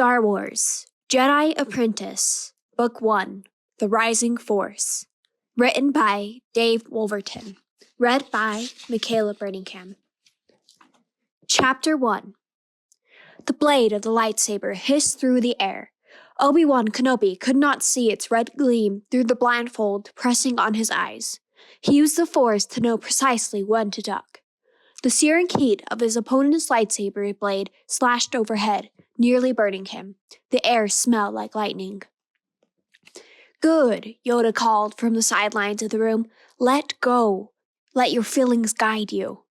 Star Wars, Jedi Apprentice, Book 1, The Rising Force. Written by Dave Wolverton. Read by Michaela Birmingham. Chapter 1. The blade of the lightsaber hissed through the air. Obi-Wan Kenobi could not see its red gleam through the blindfold pressing on his eyes. He used the Force to know precisely when to duck. The searing heat of his opponent's lightsaber blade slashed overhead, nearly burning him. The air smelled like lightning. "Good," Yoda called from the sidelines of the room. "Let go. Let your feelings guide you."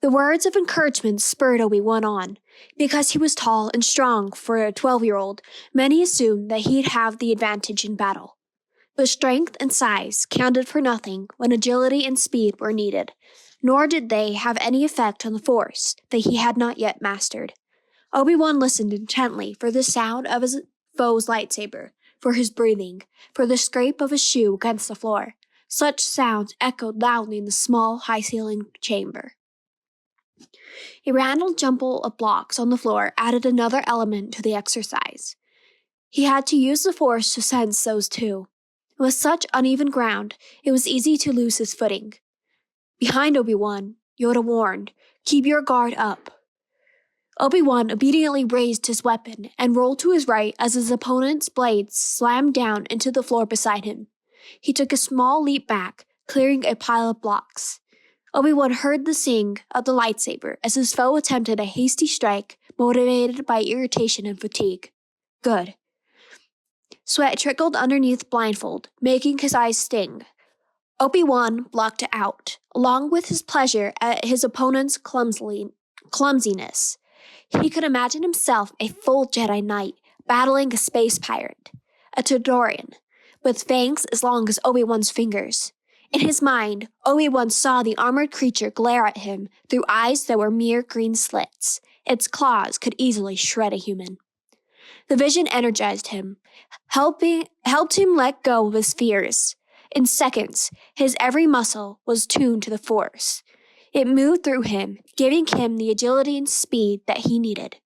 The words of encouragement spurred Obi-Wan on. Because he was tall and strong for a 12-year-old, many assumed that he'd have the advantage in battle. But strength and size counted for nothing when agility and speed were needed, nor did they have any effect on the Force that he had not yet mastered. Obi-Wan listened intently for the sound of his foe's lightsaber, for his breathing, for the scrape of his shoe against the floor. Such sounds echoed loudly in the small, high-ceilinged chamber. A random jumble of blocks on the floor added another element to the exercise. He had to use the Force to sense those too. With such uneven ground, it was easy to lose his footing. Behind Obi-Wan, Yoda warned, "Keep your guard up." Obi-Wan obediently raised his weapon and rolled to his right as his opponent's blade slammed down into the floor beside him. He took a small leap back, clearing a pile of blocks. Obi-Wan heard the sing of the lightsaber as his foe attempted a hasty strike, motivated by irritation and fatigue. Good. Sweat trickled underneath the blindfold, making his eyes sting. Obi-Wan blocked it out, along with his pleasure at his opponent's clumsiness. He could imagine himself a full Jedi Knight, battling a space pirate, a Todorian, with fangs as long as Obi-Wan's fingers. In his mind, Obi-Wan saw the armored creature glare at him through eyes that were mere green slits. Its claws could easily shred a human. The vision energized him, helped him let go of his fears. In seconds, his every muscle was tuned to the Force. It moved through him, giving him the agility and speed that he needed.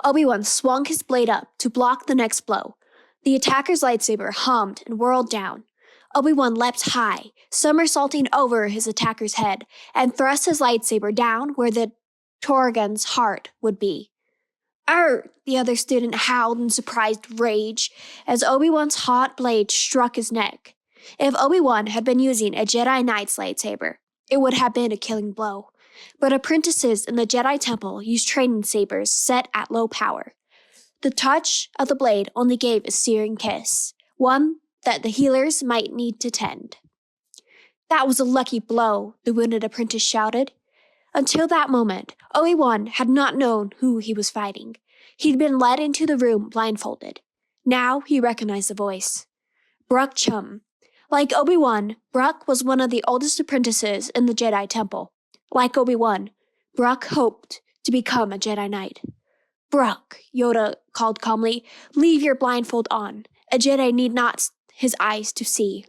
Obi-Wan swung his blade up to block the next blow. The attacker's lightsaber hummed and whirled down. Obi-Wan leapt high, somersaulting over his attacker's head, and thrust his lightsaber down where the Torgan's heart would be. "Arr!" the other student howled in surprised rage as Obi-Wan's hot blade struck his neck. If Obi-Wan had been using a Jedi Knight's lightsaber, it would have been a killing blow. But apprentices in the Jedi Temple used training sabers set at low power. The touch of the blade only gave a searing kiss, one that the healers might need to tend. "That was a lucky blow," the wounded apprentice shouted. Until that moment, Obi-Wan had not known who he was fighting. He'd been led into the room blindfolded. Now he recognized the voice. Bruck Chum. Like Obi-Wan, Bruck was one of the oldest apprentices in the Jedi Temple. Like Obi-Wan, Bruck hoped to become a Jedi Knight. "Bruck," Yoda called calmly, "leave your blindfold on. A Jedi need not his eyes to see."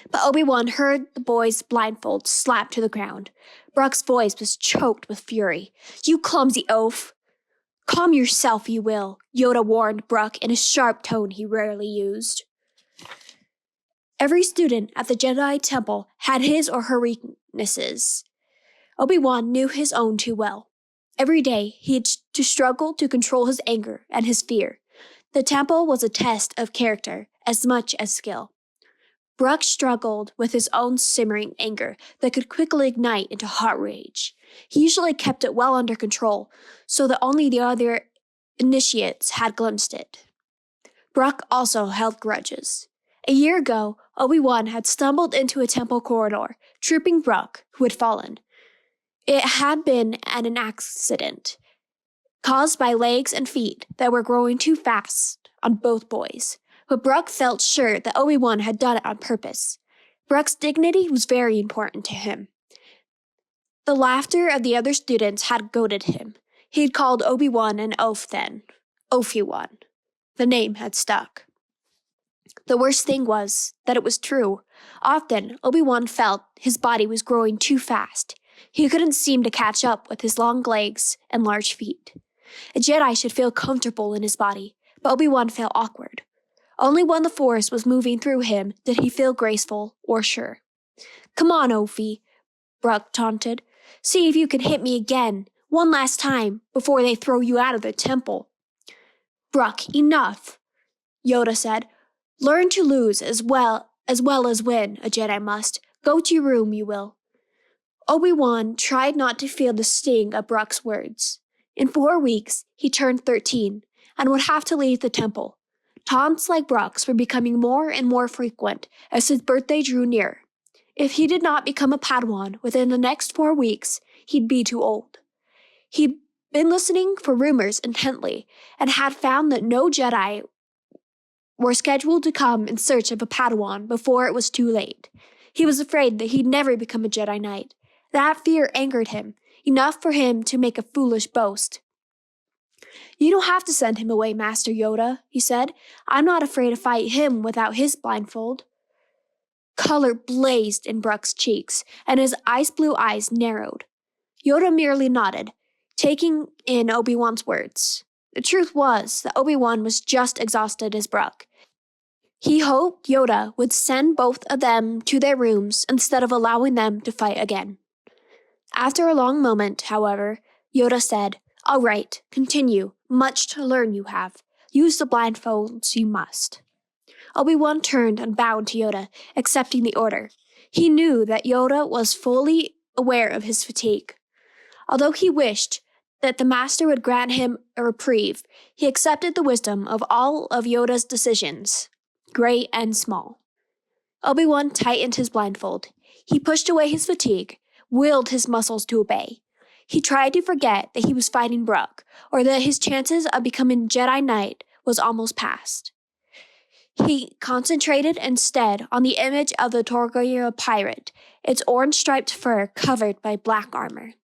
But Obi-Wan heard the boy's blindfold slap to the ground. Bruck's voice was choked with fury. "You clumsy oaf!" "Calm yourself, you will," Yoda warned Bruck in a sharp tone he rarely used. Every student at the Jedi Temple had his or her weaknesses. Obi-Wan knew his own too well. Every day he had to struggle to control his anger and his fear. The temple was a test of character as much as skill. Bruck struggled with his own simmering anger that could quickly ignite into hot rage. He usually kept it well under control, so that only the other initiates had glimpsed it. Bruck also held grudges. A year ago, Obi-Wan had stumbled into a temple corridor, tripping Bruck, who had fallen. It had been an accident, caused by legs and feet that were growing too fast on both boys. But Bruck felt sure that Obi-Wan had done it on purpose. Bruck's dignity was very important to him. The laughter of the other students had goaded him. He had called Obi-Wan an oaf then. Ofi-Wan. The name had stuck. The worst thing was that it was true. Often, Obi-Wan felt his body was growing too fast. He couldn't seem to catch up with his long legs and large feet. A Jedi should feel comfortable in his body, but Obi-Wan felt awkward. Only when the Force was moving through him did he feel graceful or sure. "Come on, Ophi," Brooke taunted. "See if you can hit me again, one last time, before they throw you out of the temple." "Brooke, enough," Yoda said. "Learn to lose as well as win, a Jedi must. Go to your room, you will." Obi-Wan tried not to feel the sting of Brooke's words. In 4 weeks, he turned 13 and would have to leave the temple. Taunts like Brooke's were becoming more and more frequent as his birthday drew near. If he did not become a Padawan within the next 4 weeks, he'd be too old. He'd been listening for rumors intently and had found that no Jedi were scheduled to come in search of a Padawan before it was too late. He was afraid that he'd never become a Jedi Knight. That fear angered him, enough for him to make a foolish boast. "You don't have to send him away, Master Yoda," he said. "I'm not afraid to fight him without his blindfold." Color blazed in Brooke's cheeks, and his ice-blue eyes narrowed. Yoda merely nodded, taking in Obi-Wan's words. The truth was that Obi-Wan was just exhausted as Brooke. He hoped Yoda would send both of them to their rooms instead of allowing them to fight again. After a long moment, however, Yoda said, "All right, continue. Much to learn you have. Use the blindfolds you must." Obi-Wan turned and bowed to Yoda, accepting the order. He knew that Yoda was fully aware of his fatigue. Although he wished that the Master would grant him a reprieve, he accepted the wisdom of all of Yoda's decisions, great and small. Obi-Wan tightened his blindfold. He pushed away his fatigue, willed his muscles to obey. He tried to forget that he was fighting Brooke, or that his chances of becoming Jedi Knight was almost past. He concentrated instead on the image of the Torgoya pirate, its orange-striped fur covered by black armor.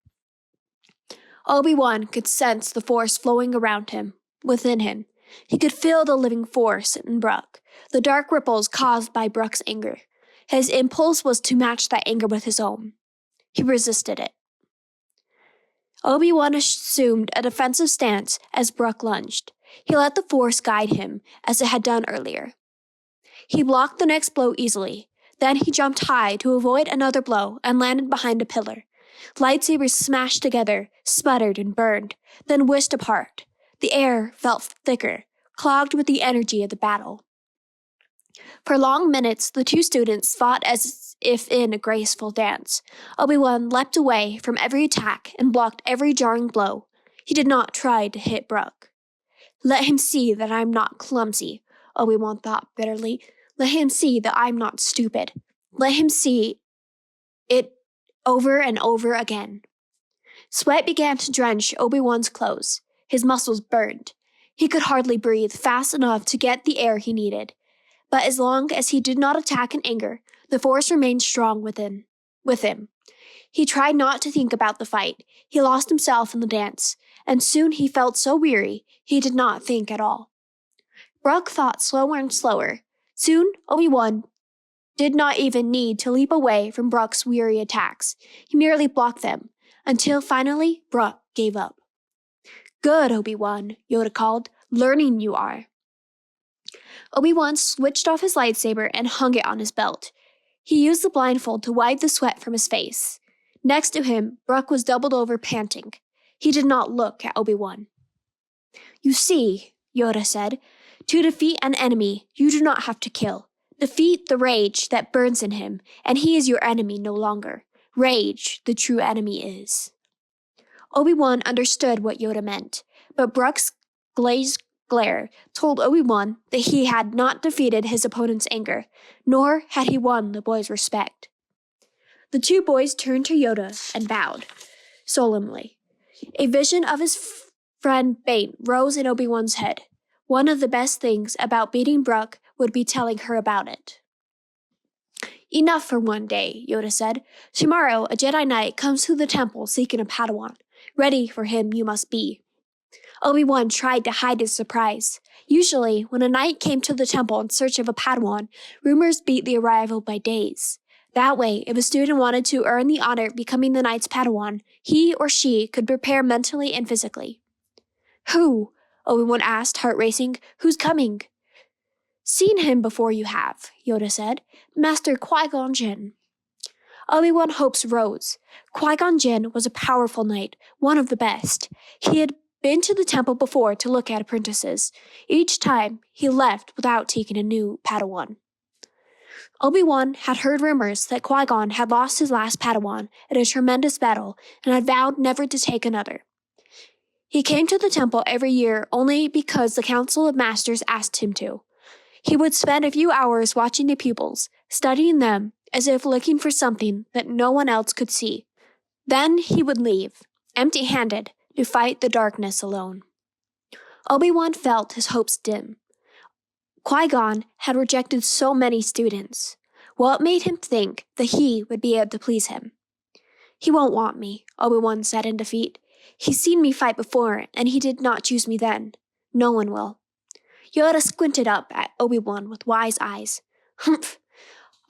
Obi-Wan could sense the Force flowing around him, within him. He could feel the living Force in Brooke, the dark ripples caused by Brooke's anger. His impulse was to match that anger with his own. He resisted it. Obi-Wan assumed a defensive stance as Brooke lunged. He let the Force guide him, as it had done earlier. He blocked the next blow easily. Then he jumped high to avoid another blow and landed behind a pillar. Lightsabers smashed together, sputtered and burned, then whisked apart. The air felt thicker, clogged with the energy of the battle. For long minutes, the two students fought as if in a graceful dance. Obi-Wan leapt away from every attack and blocked every jarring blow. He did not try to hit Brooke. "Let him see that I'm not clumsy," Obi-Wan thought bitterly. "Let him see that I'm not stupid. Let him see it over and over again." Sweat began to drench Obi-Wan's clothes. His muscles burned. He could hardly breathe fast enough to get the air he needed. But as long as he did not attack in anger, the Force remained strong with him. He tried not to think about the fight. He lost himself in the dance, and soon he felt so weary he did not think at all. Brooke thought slower and slower. Soon, Obi-Wan did not even need to leap away from Brooke's weary attacks. He merely blocked them, until finally Brooke gave up. "Good, Obi-Wan," Yoda called. "Learning you are." Obi-Wan switched off his lightsaber and hung it on his belt. He used the blindfold to wipe the sweat from his face. Next to him, Brooke was doubled over, panting. He did not look at Obi-Wan. "You see," Yoda said, "to defeat an enemy, you do not have to kill. Defeat the rage that burns in him, and he is your enemy no longer. Rage, the true enemy is." Obi-Wan understood what Yoda meant, but Brooke's glazed glare told Obi-Wan that he had not defeated his opponent's anger, nor had he won the boy's respect. The two boys turned to Yoda and bowed, solemnly. A vision of his friend Bane rose in Obi-Wan's head. One of the best things about beating Brooke would be telling her about it. "Enough for one day," Yoda said. "Tomorrow a Jedi Knight comes to the temple seeking a Padawan. Ready for him you must be." Obi-Wan tried to hide his surprise. Usually, when a knight came to the temple in search of a Padawan, rumors beat the arrival by days. That way, if a student wanted to earn the honor of becoming the knight's Padawan, he or she could prepare mentally and physically. Who? Obi-Wan asked, heart racing. Who's coming? Seen him before you have, Yoda said. Master Qui-Gon Jinn. Obi-Wan's hopes rose. Qui-Gon Jinn was a powerful knight, one of the best. He had been to the temple before to look at apprentices. Each time, he left without taking a new Padawan. Obi-Wan had heard rumors that Qui-Gon had lost his last Padawan in a tremendous battle and had vowed never to take another. He came to the temple every year only because the Council of Masters asked him to. He would spend a few hours watching the pupils, studying them as if looking for something that no one else could see. Then he would leave, empty-handed, to fight the darkness alone. Obi-Wan felt his hopes dim. Qui-Gon had rejected so many students. What made him think that he would be able to please him? He won't want me, Obi-Wan said in defeat. He's seen me fight before, and he did not choose me then. No one will. Yoda squinted up at Obi-Wan with wise eyes. Humph!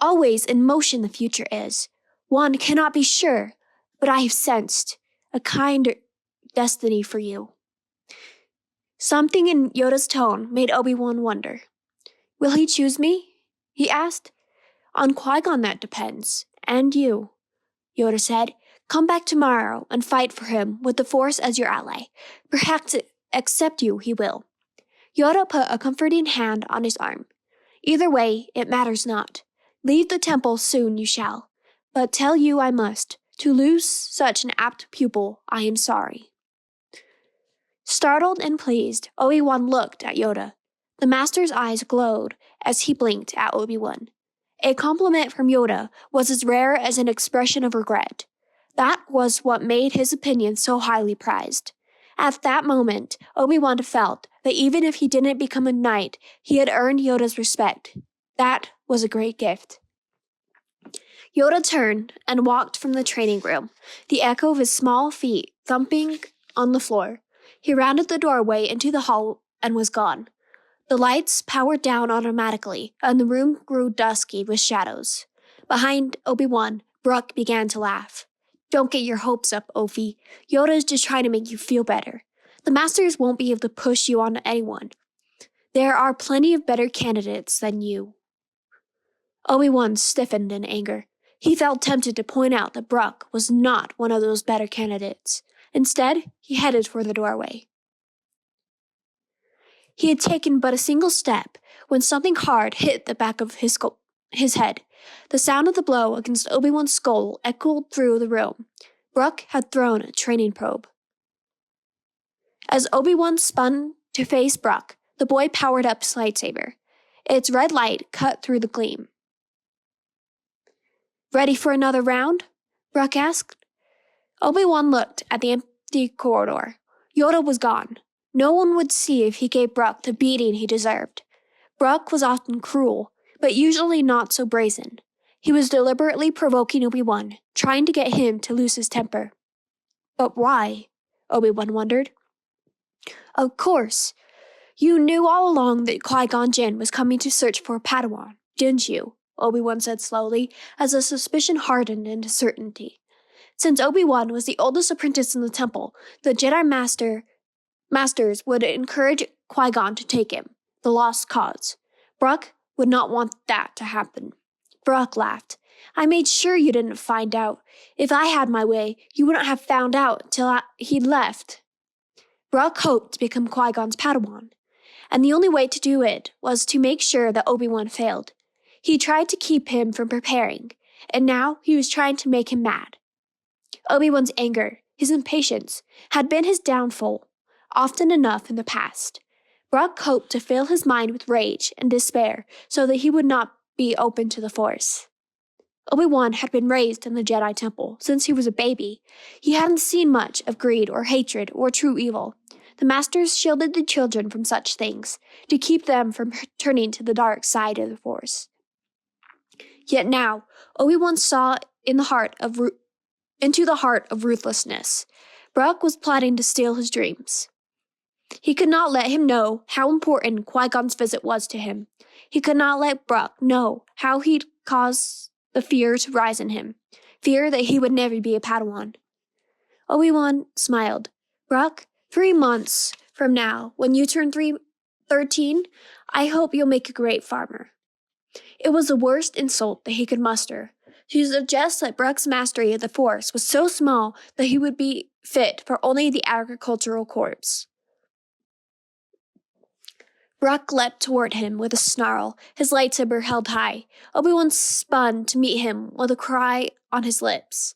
Always in motion the future is. One cannot be sure, but I have sensed a kind destiny for you. Something in Yoda's tone made Obi-Wan wonder. Will he choose me? He asked. On Qui-Gon that depends, and you, Yoda said. Come back tomorrow and fight for him with the Force as your ally. Perhaps accept you he will. Yoda put a comforting hand on his arm. Either way, it matters not. Leave the temple soon you shall. But tell you I must. To lose such an apt pupil, I am sorry. Startled and pleased, Obi-Wan looked at Yoda. The Master's eyes glowed as he blinked at Obi-Wan. A compliment from Yoda was as rare as an expression of regret. That was what made his opinion so highly prized. At that moment, Obi-Wan felt that even if he didn't become a knight, he had earned Yoda's respect. That was a great gift. Yoda turned and walked from the training room, the echo of his small feet thumping on the floor. He rounded the doorway into the hall and was gone. The lights powered down automatically, and the room grew dusky with shadows. Behind Obi-Wan, Brooke began to laugh. Don't get your hopes up, Ophi. Yoda's just trying to make you feel better. The Masters won't be able to push you on anyone. There are plenty of better candidates than you. Obi-Wan stiffened in anger. He felt tempted to point out that Brooke was not one of those better candidates. Instead, he headed for the doorway. He had taken but a single step when something hard hit the back of his head. The sound of the blow against Obi-Wan's skull echoed through the room. Brooke had thrown a training probe. As Obi-Wan spun to face Brooke, the boy powered up his lightsaber. Its red light cut through the gleam. Ready for another round? Brooke asked. Obi-Wan looked at the empty corridor. Yoda was gone. No one would see if he gave Brooke the beating he deserved. Brooke was often cruel, but usually not so brazen. He was deliberately provoking Obi-Wan, trying to get him to lose his temper. But why? Obi-Wan wondered. Of course. You knew all along that Qui-Gon Jinn was coming to search for a Padawan, didn't you? Obi-Wan said slowly, as a suspicion hardened into certainty. Since Obi-Wan was the oldest apprentice in the temple, the Jedi Masters would encourage Qui-Gon to take him, the lost cause. Brooke would not want that to happen. Brooke laughed. I made sure you didn't find out. If I had my way, you wouldn't have found out till he'd left. Brooke hoped to become Qui-Gon's Padawan, and the only way to do it was to make sure that Obi-Wan failed. He tried to keep him from preparing, and now he was trying to make him mad. Obi-Wan's anger, his impatience, had been his downfall, often enough in the past. Brooke hoped to fill his mind with rage and despair so that he would not be open to the Force. Obi-Wan had been raised in the Jedi Temple since he was a baby. He hadn't seen much of greed or hatred or true evil. The Masters shielded the children from such things to keep them from turning to the dark side of the Force. Yet now, Obi-Wan saw into the heart of ruthlessness. Brooke was plotting to steal his dreams. He could not let him know how important Qui-Gon's visit was to him. He could not let Brooke know how he'd caused the fear to rise in him, fear that he would never be a Padawan. Obi-Wan smiled. Brooke, 3 months From now, when you turn 13, I hope you'll make a great farmer. It was the worst insult that he could muster, to suggest that Brooke's mastery of the Force was so small that he would be fit for only the agricultural corps. Brooke leapt toward him with a snarl, his lightsaber held high. Obi-Wan spun to meet him with a cry on his lips.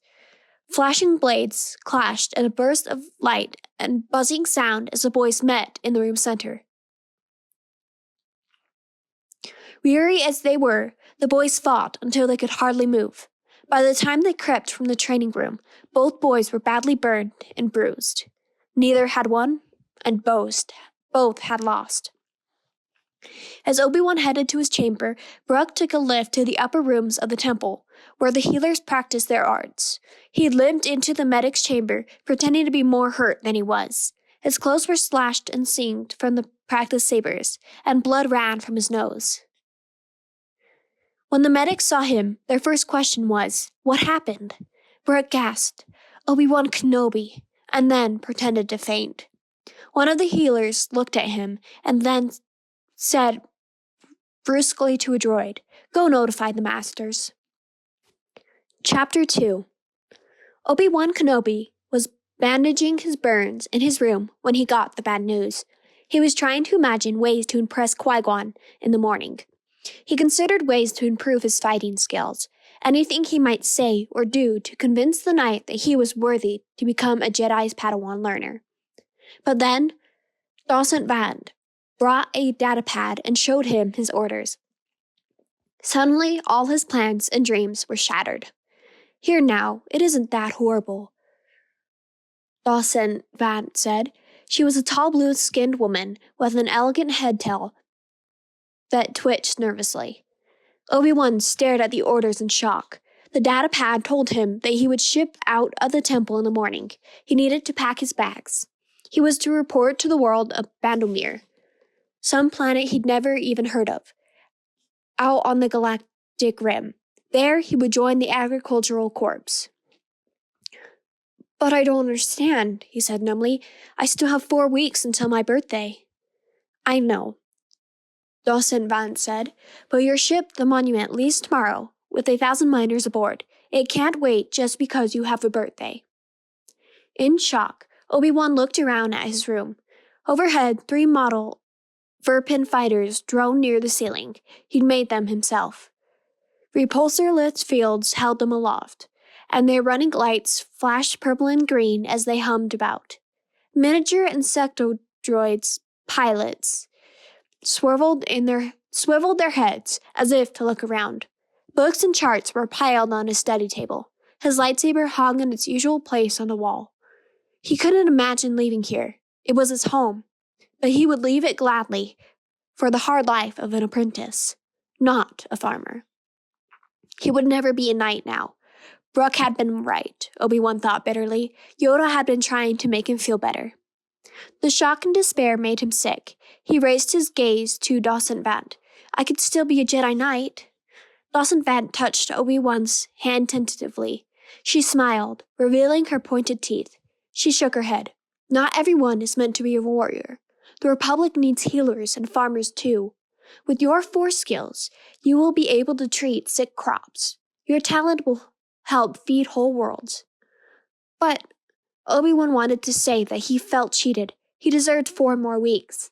Flashing blades clashed in a burst of light and buzzing sound as the boys met in the room's center. Weary as they were, the boys fought until they could hardly move. By the time they crept from the training room, both boys were badly burned and bruised. Neither had won, and both had lost. As Obi-Wan headed to his chamber, Brooke took a lift to the upper rooms of the temple, where the healers practiced their arts. He limped into the medic's chamber, pretending to be more hurt than he was. His clothes were slashed and seamed from the practice sabers, and blood ran from his nose. When the medics saw him, their first question was, "What happened?" Brooke gasped, "Obi-Wan Kenobi," and then pretended to faint. One of the healers looked at him and then said brusquely to a droid, "Go notify the masters." Chapter 2. Obi-Wan Kenobi was bandaging his burns in his room when he got the bad news. He was trying to imagine ways to impress Qui-Gon in the morning. He considered ways to improve his fighting skills, anything he might say or do to convince the knight that he was worthy to become a Jedi's Padawan learner. But then, Docent Vand brought a datapad and showed him his orders. Suddenly, all his plans and dreams were shattered. "Here now, it isn't that horrible," Docent Vand said. She was a tall blue-skinned woman with an elegant headtail that twitched nervously. Obi-Wan stared at the orders in shock. The datapad told him that he would ship out of the temple in the morning. He needed to pack his bags. He was to report to the world of Bandomir, some planet he'd never even heard of, out on the galactic rim. There, he would join the agricultural corps. "But I don't understand," he said numbly. "I still have 4 weeks until my birthday." "I know," Docent Vand said, "but your ship, the Monument, leaves tomorrow, with 1,000 miners aboard. It can't wait just because you have a birthday." In shock, Obi-Wan looked around at his room. Overhead, 3 model Verpin fighters droned near the ceiling. He'd made them himself. Repulsor-lit fields held them aloft, and their running lights flashed purple and green as they hummed about. Miniature insectoids pilots swiveled their heads as if to look around. Books and charts were piled on his study table. His lightsaber hung in its usual place on the wall. He couldn't imagine leaving here. It was his home, but he would leave it gladly for the hard life of an apprentice, not a farmer. He would never be a knight now. Brooke had been right, Obi-Wan thought bitterly. Yoda had been trying to make him feel better. The shock and despair made him sick. He raised his gaze to Docent Vand. "I could still be a Jedi Knight." Docent Vand touched Obi-Wan's hand tentatively. She smiled, revealing her pointed teeth. She shook her head. "Not everyone is meant to be a warrior. The Republic needs healers and farmers too. With your Force skills, you will be able to treat sick crops. Your talent will help feed whole worlds." But Obi-Wan wanted to say that he felt cheated. He deserved 4 more weeks.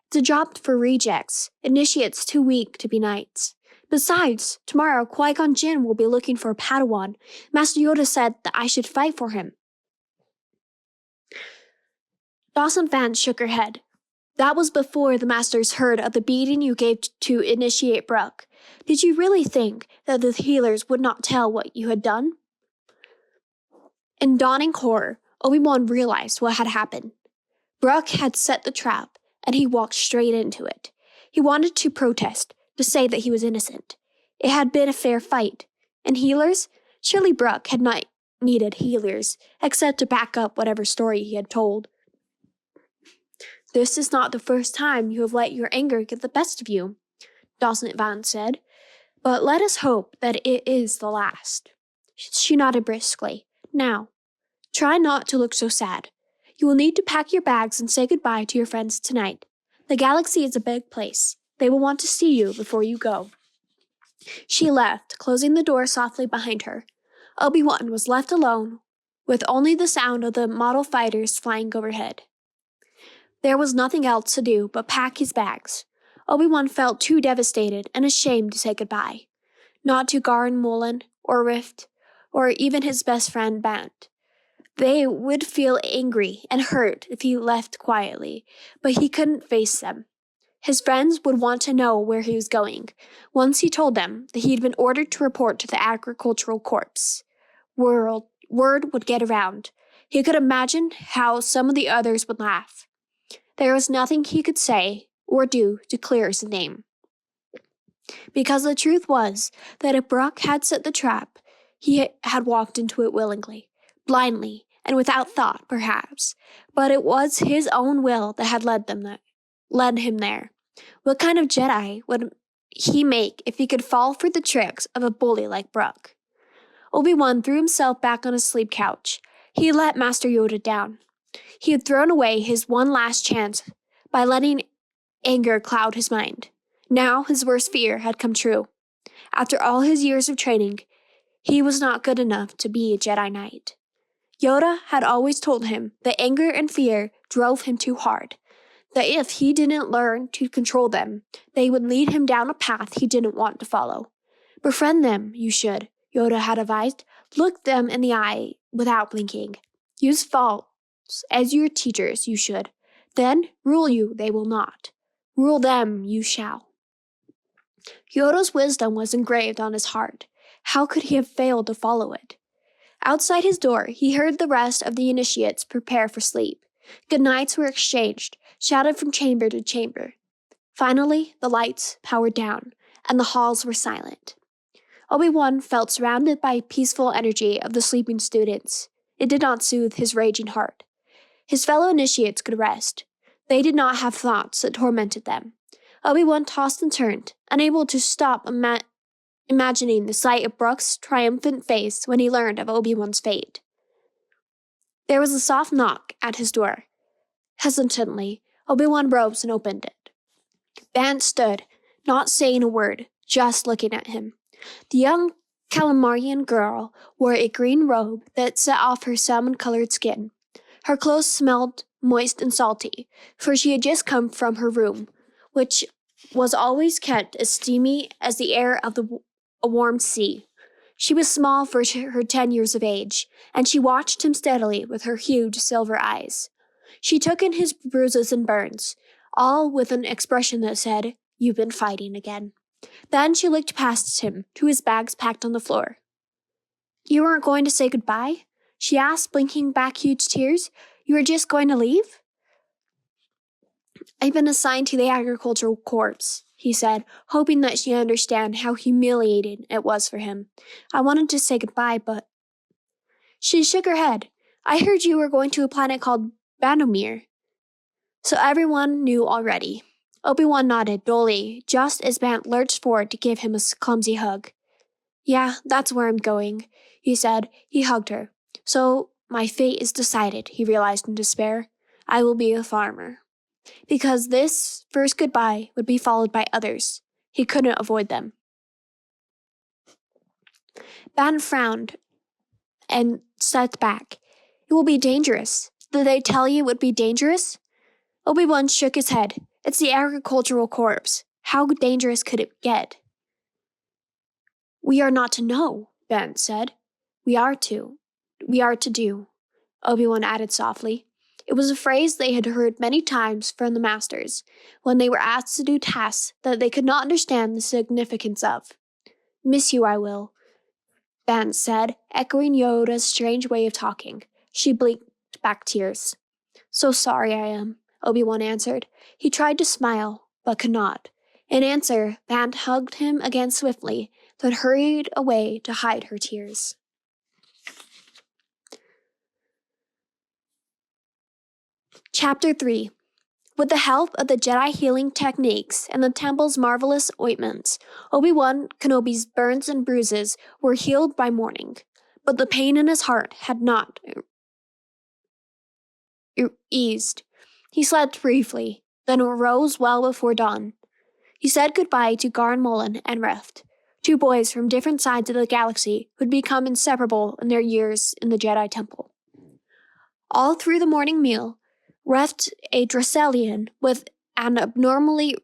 It's a job for rejects, initiates too weak to be knights. Besides, tomorrow Qui-Gon Jinn will be looking for a Padawan. Master Yoda said that I should fight for him. Docent Vand shook her head. "That was before the Masters heard of the beating you gave to initiate Brooke. Did you really think that the healers would not tell what you had done?" In dawning horror, Obi-Wan realized what had happened. Brooke had set the trap, and he walked straight into it. He wanted to protest, to say that he was innocent. It had been a fair fight. And healers? Surely Brooke had not needed healers, except to back up whatever story he had told. "This is not the first time you have let your anger get the best of you," Docent Vand said. "But let us hope that it is the last." She nodded briskly. "Now, try not to look so sad. You will need to pack your bags and say goodbye to your friends tonight. The galaxy is a big place. They will want to see you before you go." She left, closing the door softly behind her. Obi-Wan was left alone, with only the sound of the model fighters flying overhead. There was nothing else to do but pack his bags. Obi-Wan felt too devastated and ashamed to say goodbye. Not to Garen Mullen or Rift, or even his best friend Bant. They would feel angry and hurt if he left quietly, but he couldn't face them. His friends would want to know where he was going. Once he told them that he had been ordered to report to the Agricultural Corps, word would get around. He could imagine how some of the others would laugh. There was nothing he could say or do to clear his name. Because the truth was that if Brooke had set the trap, he had walked into it willingly, blindly, and without thought, perhaps. But it was his own will that had led him there. What kind of Jedi would he make if he could fall for the tricks of a bully like Brooke? Obi-Wan threw himself back on his sleep couch. He let Master Yoda down. He had thrown away his one last chance by letting anger cloud his mind. Now his worst fear had come true. After all his years of training, he was not good enough to be a Jedi Knight. Yoda had always told him that anger and fear drove him too hard, that if he didn't learn to control them, they would lead him down a path he didn't want to follow. Befriend them, you should, Yoda had advised. Look them in the eye without blinking. Use faults as your teachers, you should. Then rule you they will not. Rule them you shall. Yoda's wisdom was engraved on his heart. How could he have failed to follow it? Outside his door, he heard the rest of the initiates prepare for sleep. Good nights were exchanged, shouted from chamber to chamber. Finally, the lights powered down, and the halls were silent. Obi-Wan felt surrounded by peaceful energy of the sleeping students. It did not soothe his raging heart. His fellow initiates could rest. They did not have thoughts that tormented them. Obi-Wan tossed and turned, unable to stop imagining the sight of Brooke's triumphant face when he learned of Obi-Wan's fate. There was a soft knock at his door. Hesitantly, Obi-Wan rose and opened it. Bant stood, not saying a word, just looking at him. The young Calamarian girl wore a green robe that set off her salmon-colored skin. Her clothes smelled moist and salty, for she had just come from her room, which was always kept as steamy as the air of a warm sea. She was small for her 10 years of age, and she watched him steadily with her huge silver eyes. She took in his bruises and burns, all with an expression that said, "You've been fighting again." Then she looked past him to his bags packed on the floor. "You weren't going to say goodbye?" she asked, blinking back huge tears. "You were just going to leave?" "I've been assigned to the Agricultural Corps," he said, hoping that she'd understand how humiliating it was for him. "I wanted to say goodbye, but—" She shook her head. "I heard you were going to a planet called Bandomir." So everyone knew already. Obi-Wan nodded dully, just as Bant lurched forward to give him a clumsy hug. "Yeah, that's where I'm going," he said. He hugged her. "So my fate is decided," he realized in despair. "I will be a farmer." Because this first goodbye would be followed by others. He couldn't avoid them. Bant frowned and stepped back. "It will be dangerous. Did they tell you it would be dangerous?" Obi-Wan shook his head. "It's the Agricultural Corps. How dangerous could it get?" "We are not to know," Bant said. We are to do," Obi-Wan added softly. It was a phrase they had heard many times from the masters, when they were asked to do tasks that they could not understand the significance of. "Miss you I will," Bant said, echoing Yoda's strange way of talking. She blinked back tears. "So sorry I am," Obi-Wan answered. He tried to smile, but could not. In answer, Bant hugged him again swiftly, then hurried away to hide her tears. Chapter 3. With the help of the Jedi healing techniques and the temple's marvelous ointments, Obi-Wan Kenobi's burns and bruises were healed by morning, but the pain in his heart had not eased. He slept briefly, then rose well before dawn. He said goodbye to Garn Mullen and Rift, 2 boys from different sides of the galaxy who'd become inseparable in their years in the Jedi Temple. All through the morning meal, Rift, a Dracelian with an abnormally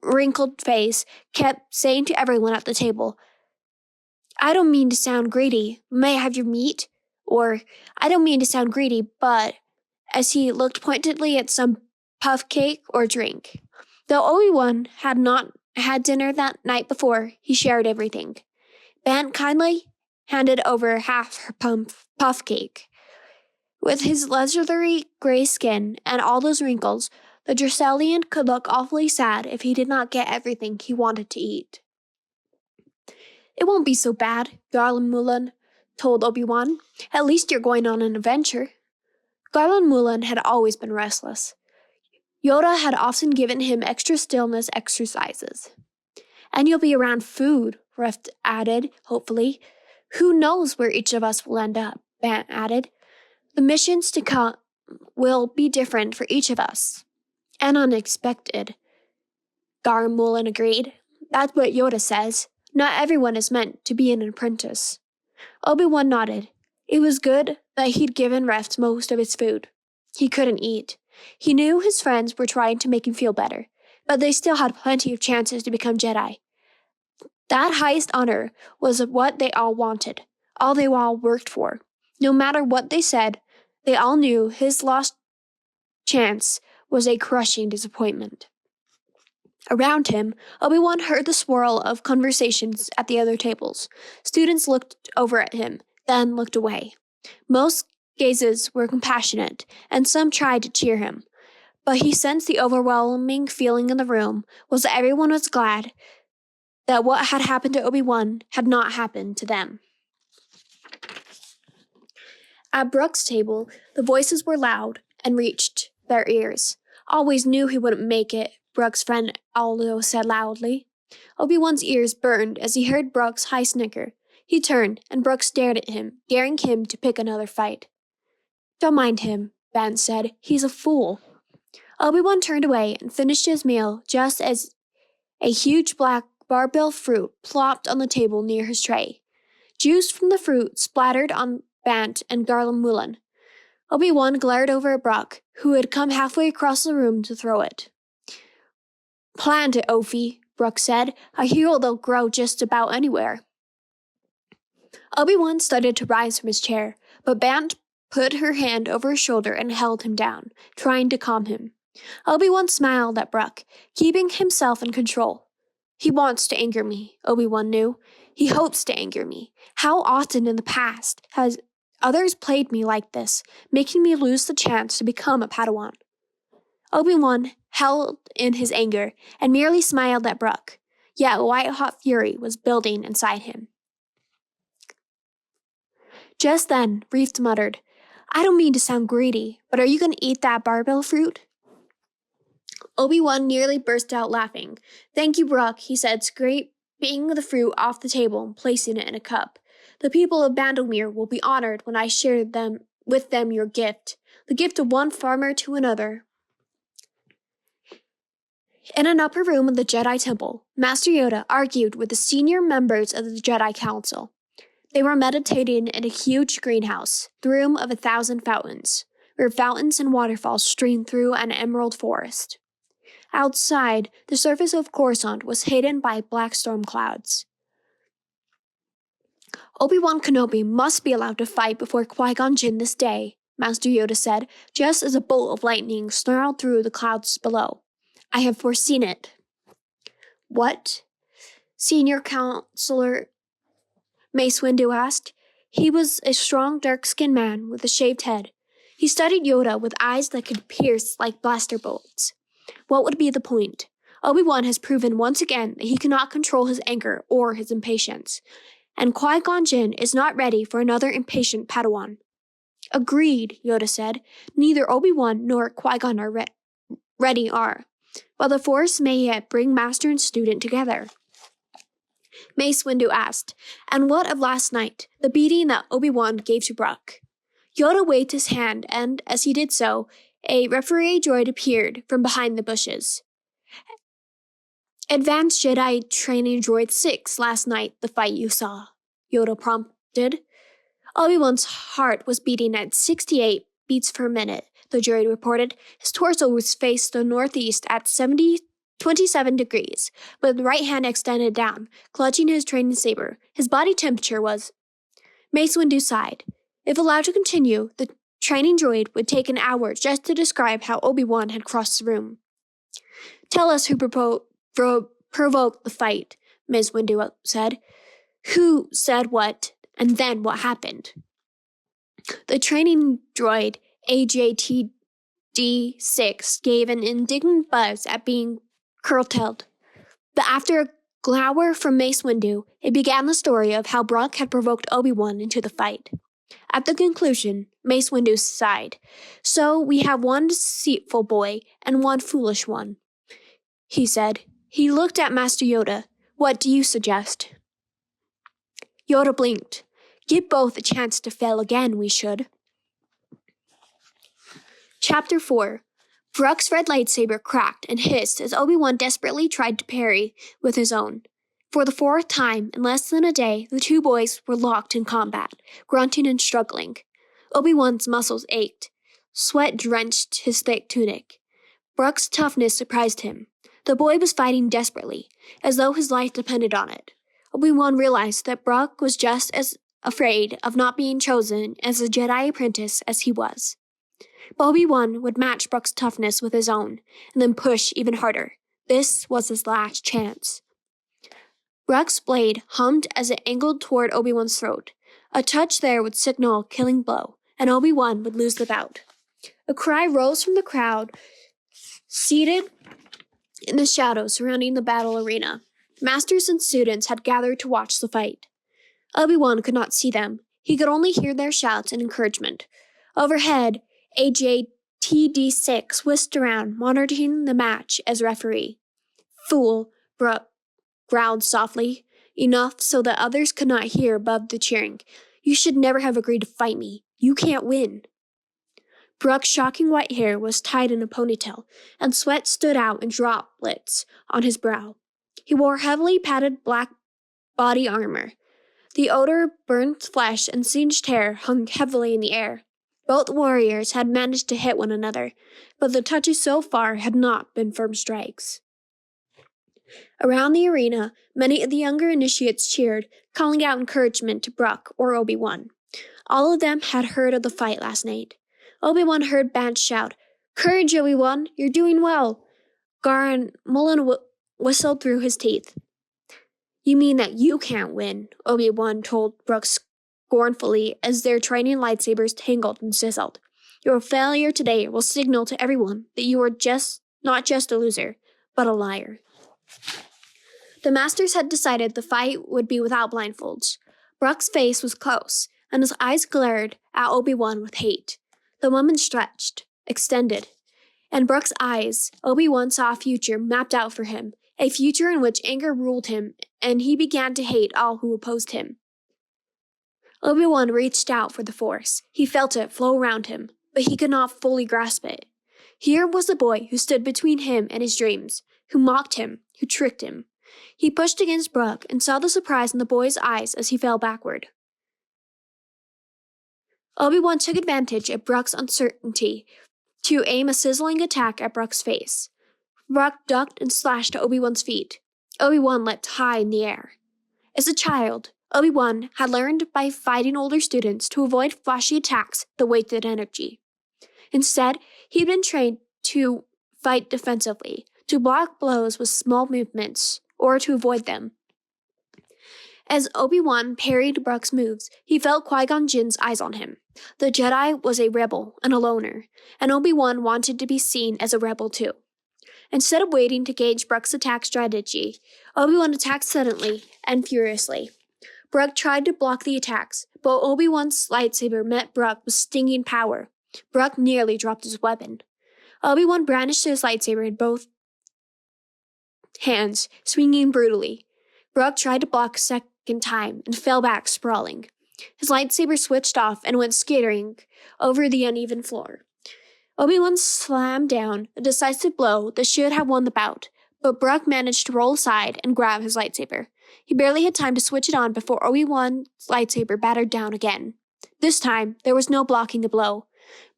wrinkled face, kept saying to everyone at the table, "I don't mean to sound greedy, may I have your meat?" Or, "I don't mean to sound greedy, but," as he looked pointedly at some puff cake or drink. Though Obi-Wan had not had dinner that night before, he shared everything. Bant kindly handed over half her puff cake. With his leathery gray skin and all those wrinkles, the Dracelian could look awfully sad if he did not get everything he wanted to eat. "It won't be so bad," Garland Mullen told Obi-Wan. "At least you're going on an adventure." Garland Mullen had always been restless. Yoda had often given him extra stillness exercises. "And you'll be around food," Rift added, hopefully. "Who knows where each of us will end up," Bant added. "The missions to come will be different for each of us. And unexpected." Garland Mullen agreed. "That's what Yoda says. Not everyone is meant to be an apprentice." Obi-Wan nodded. It was good that he'd given Rift most of his food. He couldn't eat. He knew his friends were trying to make him feel better, but they still had plenty of chances to become Jedi. That highest honor was what they all wanted, all they all worked for. No matter what they said, they all knew his lost chance was a crushing disappointment. Around him, Obi-Wan heard the swirl of conversations at the other tables. Students looked over at him, then looked away. Most gazes were compassionate, and some tried to cheer him. But he sensed the overwhelming feeling in the room was that everyone was glad that what had happened to Obi-Wan had not happened to them. At Brooke's table, the voices were loud and reached their ears. "Always knew he wouldn't make it," Brooke's friend Aldo said loudly. Obi-Wan's ears burned as he heard Brooke's high snicker. He turned, and Brooke stared at him, daring him to pick another fight. "Don't mind him," Bant said. "He's a fool." Obi-Wan turned away and finished his meal just as a huge black barbell fruit plopped on the table near his tray. Juice from the fruit splattered on Bant and Garland Mullen. Obi-Wan glared over at Brooke, who had come halfway across the room to throw it. "Plant it, Ophi," Brooke said. "A hero they'll grow just about anywhere." Obi-Wan started to rise from his chair, but Bant put her hand over his shoulder and held him down, trying to calm him. Obi-Wan smiled at Brooke, keeping himself in control. "He wants to anger me," Obi-Wan knew. "He hopes to anger me. How often in the past has others played me like this, making me lose the chance to become a Padawan?" Obi-Wan held in his anger and merely smiled at Brooke, yet white-hot fury was building inside him. Just then, Reef muttered, "I don't mean to sound greedy, but are you going to eat that barbell fruit?" Obi-Wan nearly burst out laughing. "Thank you, Brooke," he said, scraping the fruit off the table and placing it in a cup. "The people of Bandlemere will be honored when I share with them your gift, the gift of one farmer to another." In an upper room of the Jedi Temple, Master Yoda argued with the senior members of the Jedi Council. They were meditating in a huge greenhouse, the room of 1,000 fountains, where fountains and waterfalls streamed through an emerald forest. Outside, the surface of Coruscant was hidden by black storm clouds. "Obi-Wan Kenobi must be allowed to fight before Qui-Gon Jinn this day," Master Yoda said, just as a bolt of lightning snarled through the clouds below. "I have foreseen it." "What?" Senior Counselor Mace Windu asked. He was a strong, dark-skinned man with a shaved head. He studied Yoda with eyes that could pierce like blaster bolts. What would be the point? Obi-Wan has proven once again that he cannot control his anger or his impatience, and Qui-Gon Jinn is not ready for another impatient Padawan. "Agreed," Yoda said. "Neither Obi-Wan nor Qui-Gon are ready but the Force may yet bring master and student together." Mace Windu asked, "And what of last night, the beating that Obi-Wan gave to Brooke?" Yoda waved his hand, and as he did so, a referee droid appeared from behind the bushes. Advanced Jedi Training Droid 6 last night, the fight you saw, Yoda prompted. Obi-Wan's heart was beating at 68 beats per minute, the droid reported. His torso was faced the northeast at 27 degrees, with the right hand extended down, clutching his training saber. His body temperature was... Mace Windu sighed. If allowed to continue, the training droid would take an hour just to describe how Obi-Wan had crossed the room. Tell us who provoked the fight, Ms. Windu said. Who said what, and then what happened? The training droid, AJTD-6, gave an indignant buzz at being curtailed. But after a glower from Mace Windu, it began the story of how Brock had provoked Obi-Wan into the fight. At the conclusion, Mace Windu sighed. So we have one deceitful boy and one foolish one, he said. He looked at Master Yoda. What do you suggest? Yoda blinked. Give both a chance to fail again, we should. Chapter 4. Brock's red lightsaber cracked and hissed as Obi-Wan desperately tried to parry with his own. For the fourth time in less than a day, the two boys were locked in combat, grunting and struggling. Obi-Wan's muscles ached. Sweat drenched his thick tunic. Brock's toughness surprised him. The boy was fighting desperately, as though his life depended on it. Obi-Wan realized that Brock was just as afraid of not being chosen as a Jedi Apprentice as he was. But Obi-Wan would match Brock's toughness with his own, and then push even harder. This was his last chance. Brock's blade hummed as it angled toward Obi-Wan's throat. A touch there would signal a killing blow, and Obi-Wan would lose the bout. A cry rose from the crowd, seated in the shadows surrounding the battle arena. Masters and students had gathered to watch the fight. Obi-Wan could not see them. He could only hear their shouts and encouragement. Overhead, AJTD-6 whisked around, monitoring the match as referee. Fool, Brock growled softly, enough so that others could not hear above the cheering. You should never have agreed to fight me. You can't win. Brock's shocking white hair was tied in a ponytail, and sweat stood out in droplets on his brow. He wore heavily padded black body armor. The odor of burnt flesh and singed hair hung heavily in the air. Both warriors had managed to hit one another, but the touches so far had not been firm strikes. Around the arena, many of the younger initiates cheered, calling out encouragement to Brock or Obi-Wan. All of them had heard of the fight last night. Obi-Wan heard Bance shout, "Courage, Obi-Wan, you're doing well." Garen Mullen whistled through his teeth. You mean that you can't win, Obi-Wan told Brock scornfully as their training lightsabers tangled and sizzled. Your failure today will signal to everyone that you are not just a loser, but a liar. The Masters had decided the fight would be without blindfolds. Brock's face was close, and his eyes glared at Obi-Wan with hate. The moment stretched, extended. In Brock's eyes, Obi-Wan saw a future mapped out for him, a future in which anger ruled him, and he began to hate all who opposed him. Obi-Wan reached out for the Force. He felt it flow around him, but he could not fully grasp it. Here was the boy who stood between him and his dreams, who mocked him, who tricked him. He pushed against Brock and saw the surprise in the boy's eyes as he fell backward. Obi-Wan took advantage of Brock's uncertainty to aim a sizzling attack at Brock's face. Brock ducked and slashed to Obi-Wan's feet. Obi-Wan leapt high in the air. As a child, Obi-Wan had learned by fighting older students to avoid flashy attacks that wasted energy. Instead, he'd been trained to fight defensively, to block blows with small movements, or to avoid them. As Obi-Wan parried Brock's moves, he felt Qui-Gon Jinn's eyes on him. The Jedi was a rebel and a loner, and Obi-Wan wanted to be seen as a rebel too. Instead of waiting to gauge Brock's attack strategy, Obi-Wan attacked suddenly and furiously. Brock tried to block the attacks, but Obi-Wan's lightsaber met Brock with stinging power. Brock nearly dropped his weapon. Obi-Wan brandished his lightsaber in both hands, swinging brutally. Brock tried to block a second time and fell back sprawling. His lightsaber switched off and went skittering over the uneven floor. Obi-Wan slammed down a decisive blow that should have won the bout, but Brooke managed to roll aside and grab his lightsaber. He barely had time to switch it on before Obi-Wan's lightsaber battered down again. This time, there was no blocking the blow.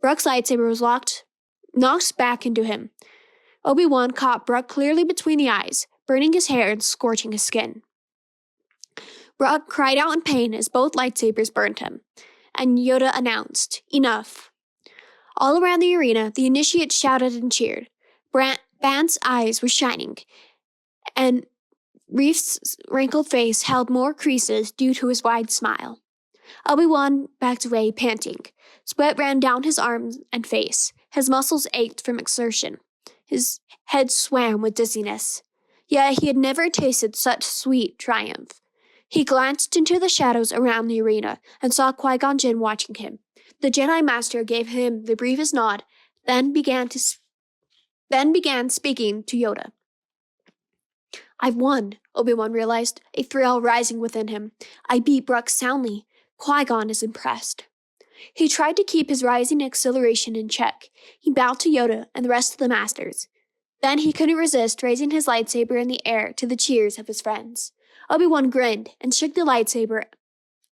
Brooke's lightsaber was knocked back into him. Obi-Wan caught Brooke clearly between the eyes, burning his hair and scorching his skin. Brooke cried out in pain as both lightsabers burned him, and Yoda announced, "Enough." All around the arena, the initiates shouted and cheered. Ban's eyes were shining, and Reef's wrinkled face held more creases due to his wide smile. Obi-Wan backed away, panting. Sweat ran down his arms and face. His muscles ached from exertion. His head swam with dizziness. Yet he had never tasted such sweet triumph. He glanced into the shadows around the arena and saw Qui-Gon Jinn watching him. The Jedi Master gave him the briefest nod, then began speaking to Yoda. "I've won," Obi-Wan realized, a thrill rising within him. "I beat Brooke soundly. Qui-Gon is impressed." He tried to keep his rising exhilaration in check. He bowed to Yoda and the rest of the Masters. Then he couldn't resist raising his lightsaber in the air to the cheers of his friends. Obi-Wan grinned and shook the lightsaber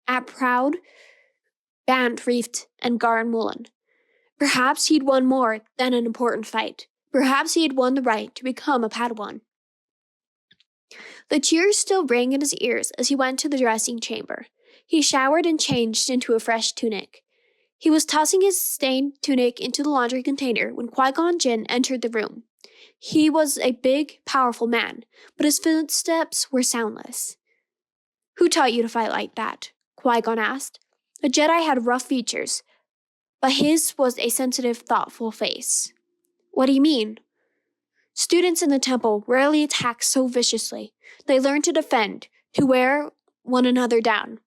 at proud Bant Reeft and Garn Mullen. Perhaps he'd won more than an important fight. Perhaps he had won the right to become a Padawan. The cheers still rang in his ears as he went to the dressing chamber. He showered and changed into a fresh tunic. He was tossing his stained tunic into the laundry container when Qui-Gon Jinn entered the room. He was a big, powerful man, but his footsteps were soundless. "Who taught you to fight like that?" Qui-Gon asked. The Jedi had rough features, but his was a sensitive, thoughtful face. "What do you mean?" "Students in the temple rarely attack so viciously. They learn to defend, to wear one another down.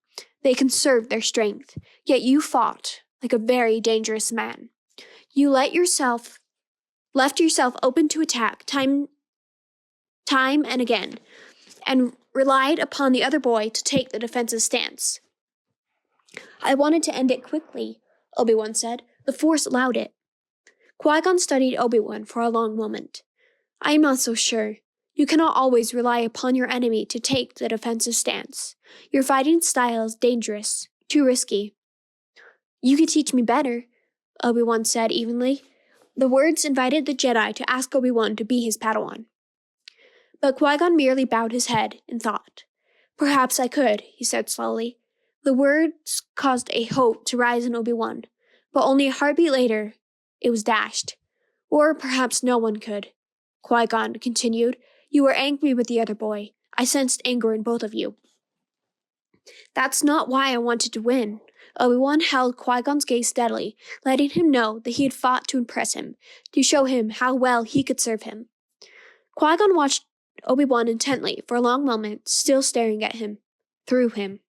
They conserve their strength. Yet you fought like a very dangerous man. You left yourself open to attack time and again, and relied upon the other boy to take the defensive stance." "I wanted to end it quickly," Obi-Wan said. "The Force allowed it." Qui-Gon studied Obi-Wan for a long moment. "I am not so sure. You cannot always rely upon your enemy to take the defensive stance. Your fighting style is dangerous, too risky." "You could teach me better," Obi-Wan said evenly. The words invited the Jedi to ask Obi-Wan to be his Padawan. But Qui-Gon merely bowed his head in thought. "Perhaps I could," he said slowly. The words caused a hope to rise in Obi-Wan, but only a heartbeat later, it was dashed. "Or perhaps no one could," Qui-Gon continued. "You were angry with the other boy. I sensed anger in both of you." "That's not why I wanted to win." Obi-Wan held Qui-Gon's gaze steadily, letting him know that he had fought to impress him, to show him how well he could serve him. Qui-Gon watched Obi-Wan intently for a long moment, still staring at him, through him.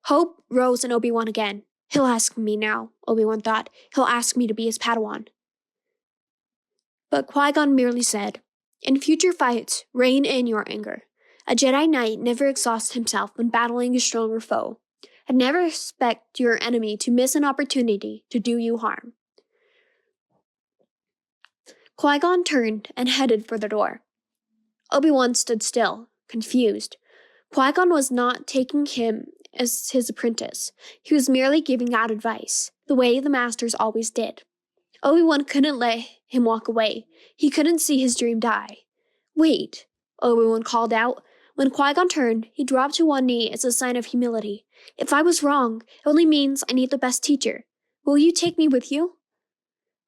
Hope rose in Obi-Wan again. "He'll ask me now," Obi-Wan thought. "He'll ask me to be his Padawan." But Qui-Gon merely said, "In future fights, rein in your anger. A Jedi Knight never exhausts himself when battling a stronger foe, and never expect your enemy to miss an opportunity to do you harm." Qui-Gon turned and headed for the door. Obi-Wan stood still, confused. Qui-Gon was not taking him as his apprentice. He was merely giving out advice, the way the Masters always did. Obi-Wan couldn't let him walk away. He couldn't see his dream die. "Wait," Obi-Wan called out. When Qui-Gon turned, he dropped to one knee as a sign of humility. "If I was wrong, it only means I need the best teacher. Will you take me with you?"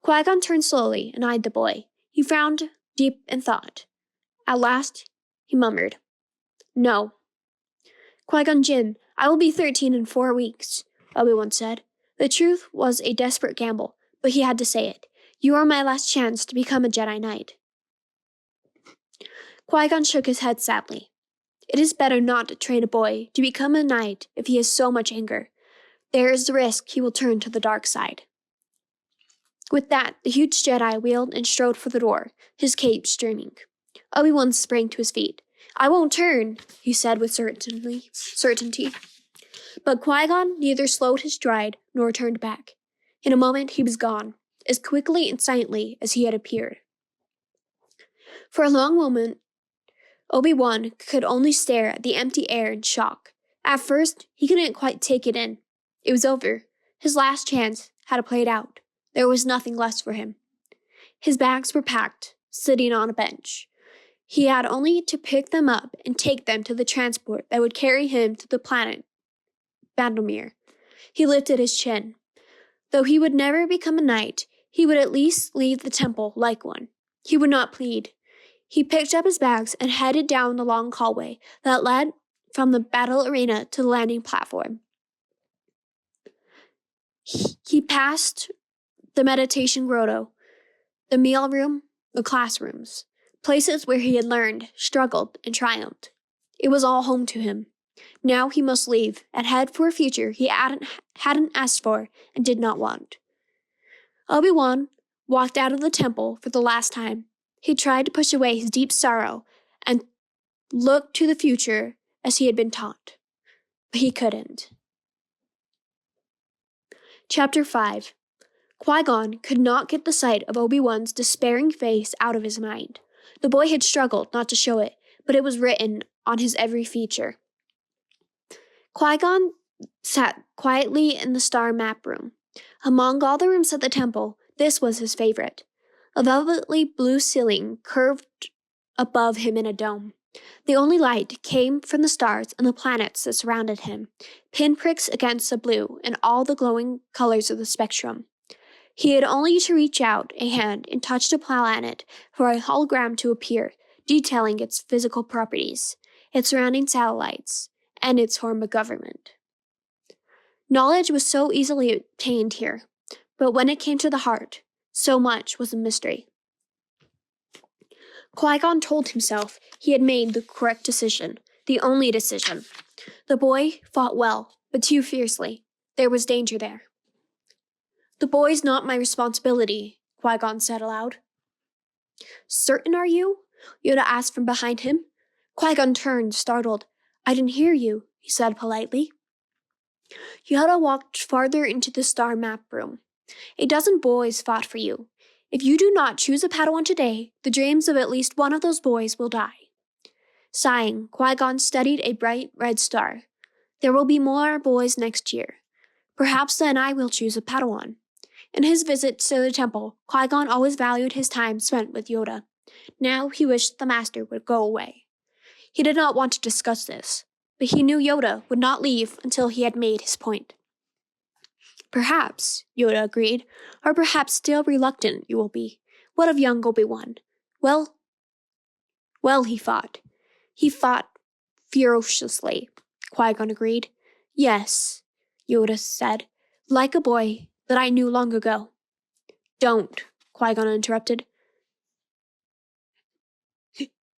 Qui-Gon turned slowly and eyed the boy. He frowned, deep in thought. At last, he murmured, "No." "Qui-Gon Jinn, I will be 13 in 4 weeks," Obi-Wan said. The truth was a desperate gamble, but he had to say it. "You are my last chance to become a Jedi Knight." Qui-Gon shook his head sadly. "It is better not to train a boy to become a knight if he has so much anger. There is the risk he will turn to the dark side." With that, the huge Jedi wheeled and strode for the door, his cape streaming. Obi-Wan sprang to his feet. "I won't turn," he said with certainty. But Qui-Gon neither slowed his stride nor turned back. In a moment he was gone, as quickly and silently as he had appeared. For a long moment, Obi-Wan could only stare at the empty air in shock. At first, he couldn't quite take it in. It was over. His last chance had played out. There was nothing left for him. His bags were packed, sitting on a bench. He had only to pick them up and take them to the transport that would carry him to the planet Bandomir. He lifted his chin. Though he would never become a knight, he would at least leave the temple like one. He would not plead. He picked up his bags and headed down the long hallway that led from the battle arena to the landing platform. He passed the meditation grotto, the meal room, the classrooms, places where he had learned, struggled, and triumphed. It was all home to him. Now he must leave and head for a future he hadn't asked for and did not want. Obi-Wan walked out of the temple for the last time. He tried to push away his deep sorrow and look to the future as he had been taught. But he couldn't. Chapter 5. Qui-Gon could not get the sight of Obi-Wan's despairing face out of his mind. The boy had struggled not to show it, but it was written on his every feature. Qui-Gon sat quietly in the star map room. Among all the rooms at the temple, this was his favorite. A velvetly blue ceiling curved above him in a dome. The only light came from the stars and the planets that surrounded him, pinpricks against the blue and all the glowing colors of the spectrum. He had only to reach out a hand and touch the planet for a hologram to appear, detailing its physical properties, its surrounding satellites, and its form of government. Knowledge was so easily obtained here, but when it came to the heart, so much was a mystery. Qui-Gon told himself he had made the correct decision, the only decision. The boy fought well, but too fiercely. There was danger there. "The boy's not my responsibility," Qui-Gon said aloud. "Certain are you?" Yoda asked from behind him. Qui-Gon turned, startled. "I didn't hear you," he said politely. Yoda walked farther into the star map room. "A dozen boys fought for you. If you do not choose a Padawan today, the dreams of at least one of those boys will die." Sighing, Qui-Gon studied a bright red star. "There will be more boys next year. Perhaps then I will choose a Padawan." In his visits to the temple, Qui-Gon always valued his time spent with Yoda. Now he wished the master would go away. He did not want to discuss this, but he knew Yoda would not leave until he had made his point. "Perhaps," Yoda agreed, "or perhaps still reluctant you will be. What of young Obi-Wan? Well, he fought. He fought ferociously," Qui-Gon agreed. "Yes," Yoda said, "like a boy that I knew long ago." "Don't," Qui-Gon interrupted.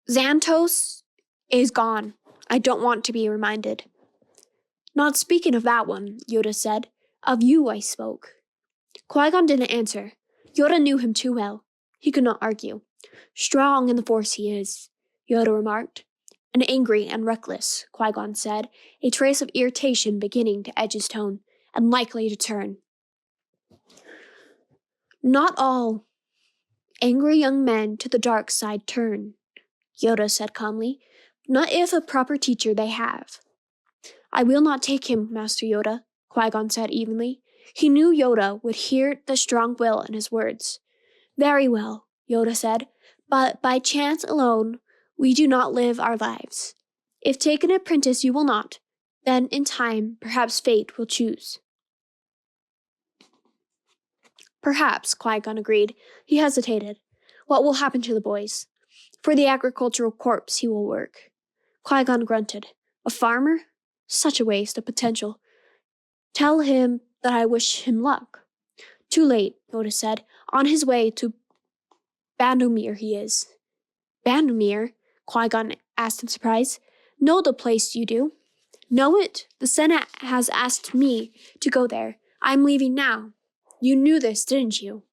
"Xantos is gone. I don't want to be reminded." "Not speaking of that one," Yoda said. "Of you I spoke." Qui-Gon didn't answer. Yoda knew him too well. He could not argue. "Strong in the Force he is," Yoda remarked. "And angry and reckless," Qui-Gon said, a trace of irritation beginning to edge his tone, "and likely to turn." "Not all angry young men to the dark side turn," Yoda said calmly. "Not if a proper teacher they have." "I will not take him, Master Yoda," Qui-Gon said evenly. He knew Yoda would hear the strong will in his words. "Very well," Yoda said, "but by chance alone we do not live our lives. If taken apprentice you will not, then in time perhaps fate will choose." "Perhaps," Qui-Gon agreed. He hesitated. "What will happen to the boys?" "For the agricultural corps he will work." Qui-Gon grunted. "A farmer? Such a waste of potential. Tell him that I wish him luck." "Too late," Yoda said. "On his way to Bandomir he is." "Bandomir?" Qui-Gon asked in surprise. "Know the place you do?" "Know it? The Senate has asked me to go there. I'm leaving now. You knew this, didn't you?"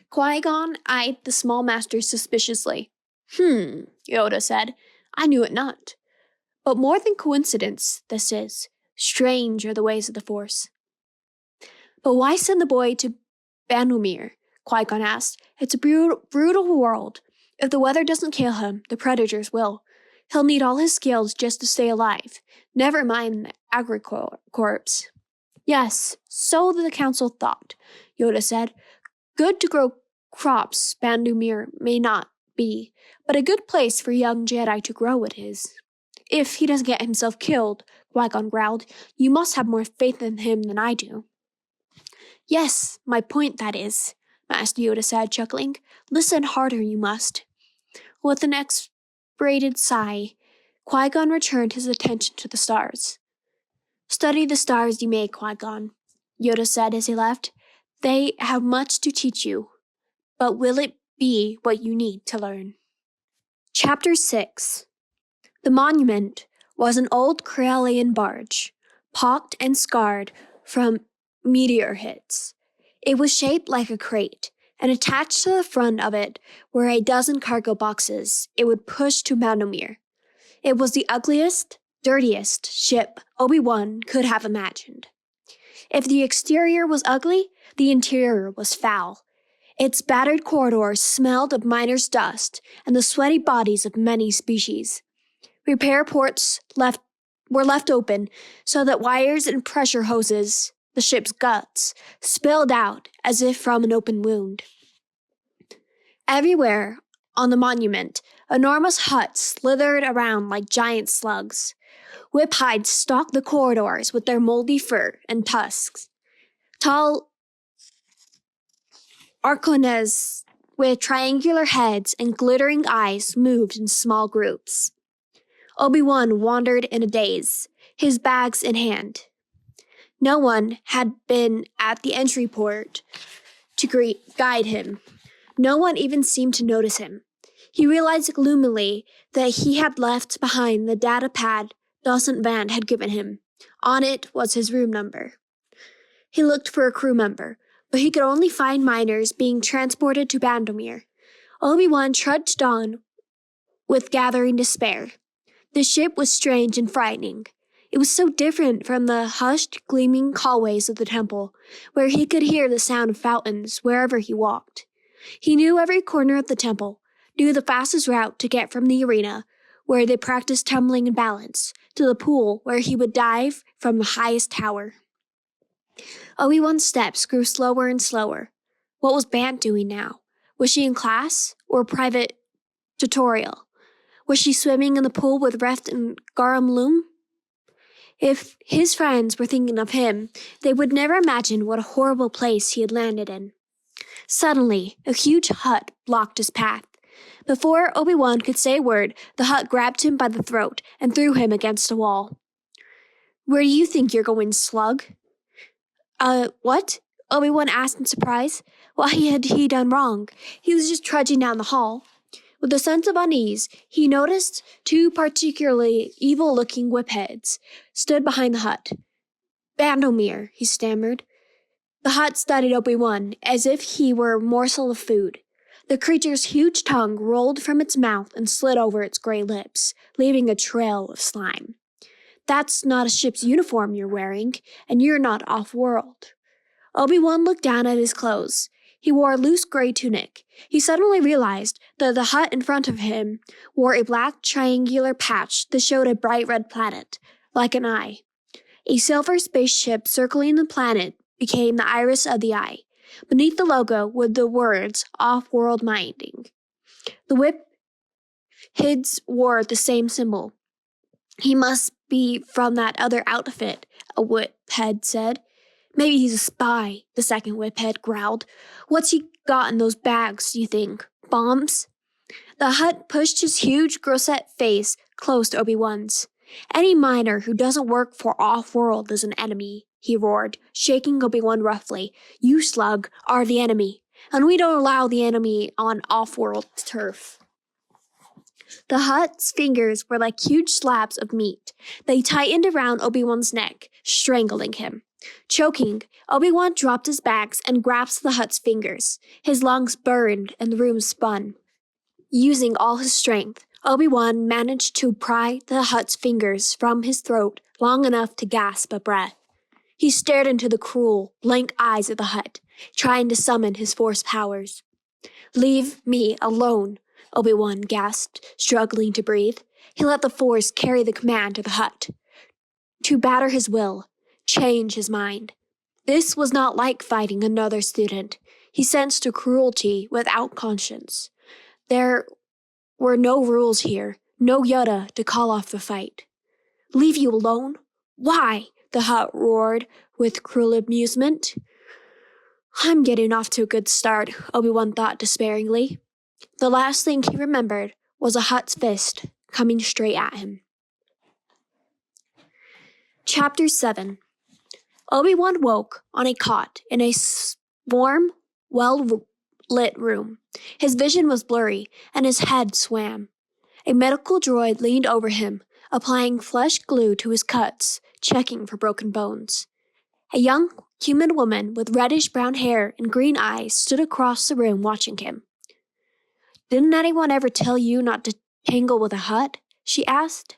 Qui-Gon eyed the small master suspiciously. Yoda said. "I knew it not. But more than coincidence, this is. Strange are the ways of the Force. But why send the boy to Bandomir? Qui-Gon asked. It's a brutal world. If the weather doesn't kill him, the predators will. He'll need all his skills just to stay alive. Never mind the agri-corps. Yes, so the council thought, Yoda said. Good to grow crops Bandomir may not be, but a good place for young Jedi to grow it is. If he doesn't get himself killed, Qui-Gon growled, you must have more faith in him than I do. Yes, my point, that is, Master Yoda said, chuckling. Listen harder, you must. With an exasperated sigh, Qui-Gon returned his attention to the stars. Study the stars you may, Qui-Gon, Yoda said as he left. They have much to teach you, but will it be what you need to learn? Chapter 6. The monument was an old Corellian barge, pocked and scarred from meteor hits. It was shaped like a crate, and attached to the front of it were a dozen cargo boxes it would push to Bandomir. It was the ugliest, dirtiest ship Obi-Wan could have imagined. If the exterior was ugly, the interior was foul. Its battered corridors smelled of miners' dust and the sweaty bodies of many species. Repair ports were left open so that wires and pressure hoses, the ship's guts, spilled out as if from an open wound. Everywhere on the monument, enormous huts slithered around like giant slugs. Whip hides stalked the corridors with their moldy fur and tusks. Tall arconnes with triangular heads and glittering eyes moved in small groups. Obi-Wan wandered in a daze, his bags in hand. No one had been at the entry port to guide him. No one even seemed to notice him. He realized gloomily that he had left behind the data pad Dawson Van had given him. On it was his room number. He looked for a crew member, but he could only find miners being transported to Bandomir. Obi-Wan trudged on with gathering despair. The ship was strange and frightening. It was so different from the hushed, gleaming hallways of the temple, where he could hear the sound of fountains wherever he walked. He knew every corner of the temple, knew the fastest route to get from the arena, where they practiced tumbling and balance, to the pool where he would dive from the highest tower. Obi-Wan's steps grew slower and slower. What was Bant doing now? Was she in class or private tutorial? Was she swimming in the pool with Reft and Garum Loom? If his friends were thinking of him, they would never imagine what a horrible place he had landed in. Suddenly, a huge hut blocked his path. Before Obi-Wan could say a word, the hut grabbed him by the throat and threw him against a wall. Where do you think you're going, slug? What? Obi-Wan asked in surprise. What had he done wrong? He was just trudging down the hall. With a sense of unease, he noticed two particularly evil-looking whipheads stood behind the hut. Bandomir, he stammered. The hut studied Obi-Wan as if he were a morsel of food. The creature's huge tongue rolled from its mouth and slid over its gray lips, leaving a trail of slime. That's not a ship's uniform you're wearing, and you're not off-world. Obi-Wan looked down at his clothes. He wore a loose gray tunic. He suddenly realized that the hut in front of him wore a black triangular patch that showed a bright red planet, like an eye. A silver spaceship circling the planet became the iris of the eye. Beneath the logo were the words, off-world minding. The whipheads wore the same symbol. He must be from that other outfit, a whiphead said. Maybe he's a spy, the second whiphead growled. What's he got in those bags, you think? Bombs? The hut pushed his huge, gross-set face close to Obi-Wan's. Any miner who doesn't work for off-world is an enemy, he roared, shaking Obi-Wan roughly. You, slug, are the enemy, and we don't allow the enemy on off-world turf. The hut's fingers were like huge slabs of meat. They tightened around Obi-Wan's neck, strangling him. Choking, Obi-Wan dropped his bags and grasped the hut's fingers. His lungs burned and the room spun. Using all his strength, Obi-Wan managed to pry the Hutt's fingers from his throat long enough to gasp a breath. He stared into the cruel, blank eyes of the Hutt, trying to summon his Force powers. "Leave me alone," Obi-Wan gasped, struggling to breathe. He let the Force carry the command to the Hutt. To batter his will, change his mind. This was not like fighting another student. He sensed a cruelty without conscience. There were no rules here, no Yoda to call off the fight. "Leave you alone? Why?" the Hutt roared with cruel amusement. "I'm getting off to a good start," Obi-Wan thought despairingly. The last thing he remembered was a Hutt's fist coming straight at him. Chapter 7. Obi-Wan woke on a cot in a warm, well-lit room. His vision was blurry, and his head swam. A medical droid leaned over him, applying flesh glue to his cuts, checking for broken bones. A young human woman with reddish-brown hair and green eyes stood across the room watching him. "Didn't anyone ever tell you not to tangle with a Hutt?" she asked.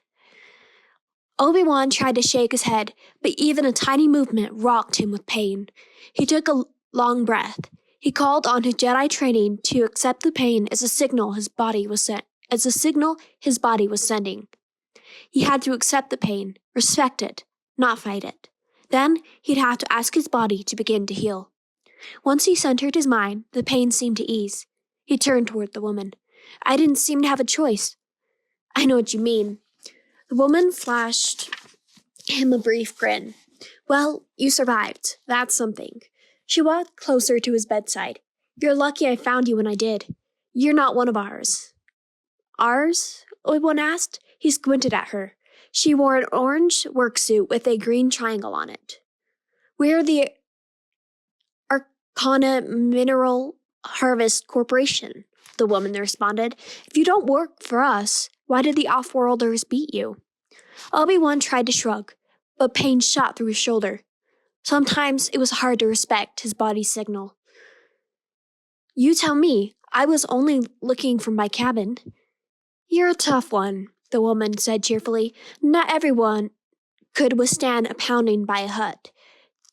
Obi-Wan tried to shake his head, but even a tiny movement rocked him with pain. He took a long breath. He called on his Jedi training to accept the pain as a signal his body was sending. He had to accept the pain, respect it, not fight it. Then he'd have to ask his body to begin to heal. Once he centered his mind, the pain seemed to ease. He turned toward the woman. "I didn't seem to have a choice." "I know what you mean." The woman flashed him a brief grin. "Well, you survived. That's something." She walked closer to his bedside. "You're lucky I found you when I did. You're not one of ours." "Ours?" Obi-Wan asked. He squinted at her. She wore an orange worksuit with a green triangle on it. "We're the Arcana Mineral Harvest Corporation," the woman responded. "If you don't work for us, why did the off-worlders beat you?" Obi-Wan tried to shrug, but pain shot through his shoulder. Sometimes it was hard to respect his body's signal. "You tell me. I was only looking for my cabin." "You're a tough one," the woman said cheerfully. "Not everyone could withstand a pounding by a Hutt.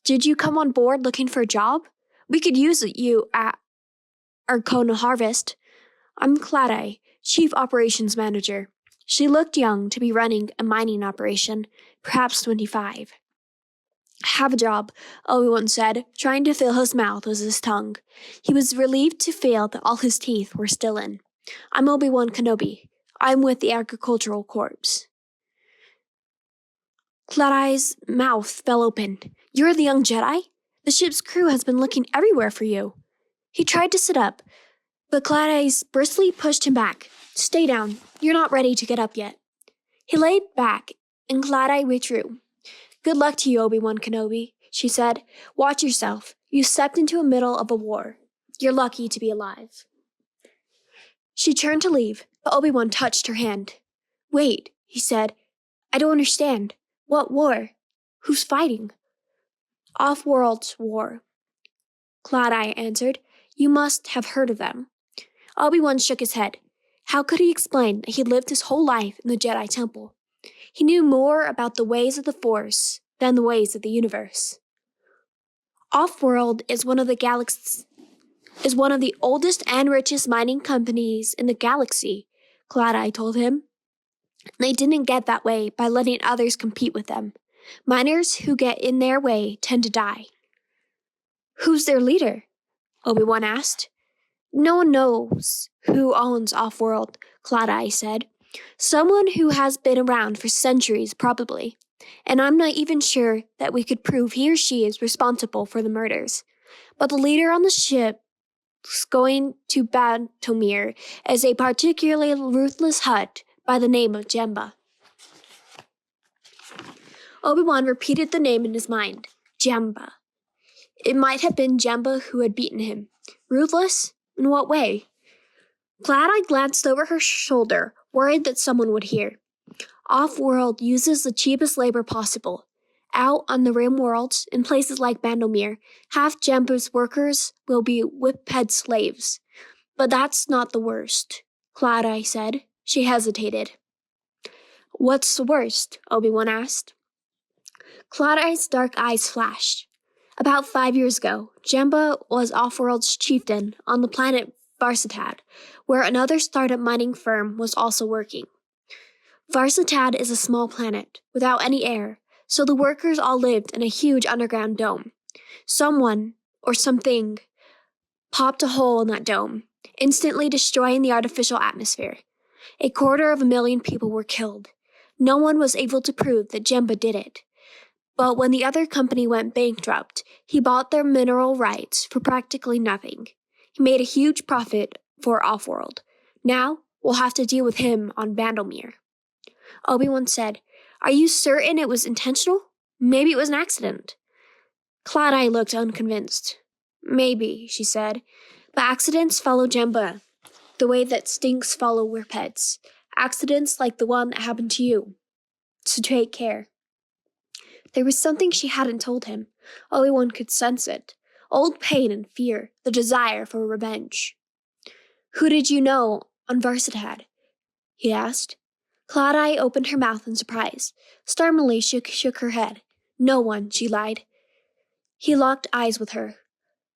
Did you come on board looking for a job? We could use you at Arcona Harvest." "I'm Cladai, Chief Operations Manager." She looked young to be running a mining operation, perhaps 25. "Have a job," Obi-Wan said, trying to fill his mouth with his tongue. He was relieved to feel that all his teeth were still in. "I'm Obi-Wan Kenobi. I'm with the Agricultural Corps." Cladai's mouth fell open. "You're the young Jedi? The ship's crew has been looking everywhere for you." He tried to sit up, but Cladai briskly pushed him back. "Stay down. You're not ready to get up yet." He laid back, and Cladai withdrew. "Good luck to you, Obi-Wan Kenobi," she said. "Watch yourself. You stepped into the middle of a war. You're lucky to be alive." She turned to leave, but Obi-Wan touched her hand. "Wait," he said. "I don't understand. What war? Who's fighting?" "Off-world's war," Cladai answered. "You must have heard of them." Obi-Wan shook his head. How could he explain that he lived his whole life in the Jedi Temple? He knew more about the ways of the Force than the ways of the universe. Off-world is one of the oldest and richest mining companies in the galaxy, Cladai told him. They didn't get that way by letting others compete with them. Miners who get in their way tend to die. "Who's their leader?" Obi-Wan asked. "No one knows who owns Off-World," Cladai said. "Someone who has been around for centuries, probably. And I'm not even sure that we could prove he or she is responsible for the murders. But the leader on the ship going to Bantomir is a particularly ruthless Hutt by the name of Jemba." Obi-Wan repeated the name in his mind. Jemba. It might have been Jemba who had beaten him. Ruthless? In what way? Cladai glanced over her shoulder, worried that someone would hear. Off-world uses the cheapest labor possible. Out on the rim worlds, in places like Bandomir, half Jemba's workers will be whip-head slaves. But that's not the worst, Cladai said. She hesitated. What's the worst? Obi-Wan asked. Cloud-Eye's dark eyes flashed. About 5 years ago, Jemba was Offworld's chieftain on the planet Varsitad, where another startup mining firm was also working. Varsitad is a small planet, without any air, so the workers all lived in a huge underground dome. Someone, or something, popped a hole in that dome, instantly destroying the artificial atmosphere. 250,000 people were killed. No one was able to prove that Jemba did it. But when the other company went bankrupt, he bought their mineral rights for practically nothing. He made a huge profit for Offworld. Now, we'll have to deal with him on Bandlemere. Obi-Wan said, Are you certain it was intentional? Maybe it was an accident. Cloud-Eye looked unconvinced. Maybe, she said, but accidents follow Jemba, the way that stinks follow whirlpeds. Accidents like the one that happened to you. So take care. There was something she hadn't told him. Obi-Wan could sense it. Old pain and fear, the desire for revenge. Who did you know on Varsitad? He asked. Cloud-Eye opened her mouth in surprise. Stormily she shook her head. No one, she lied. He locked eyes with her.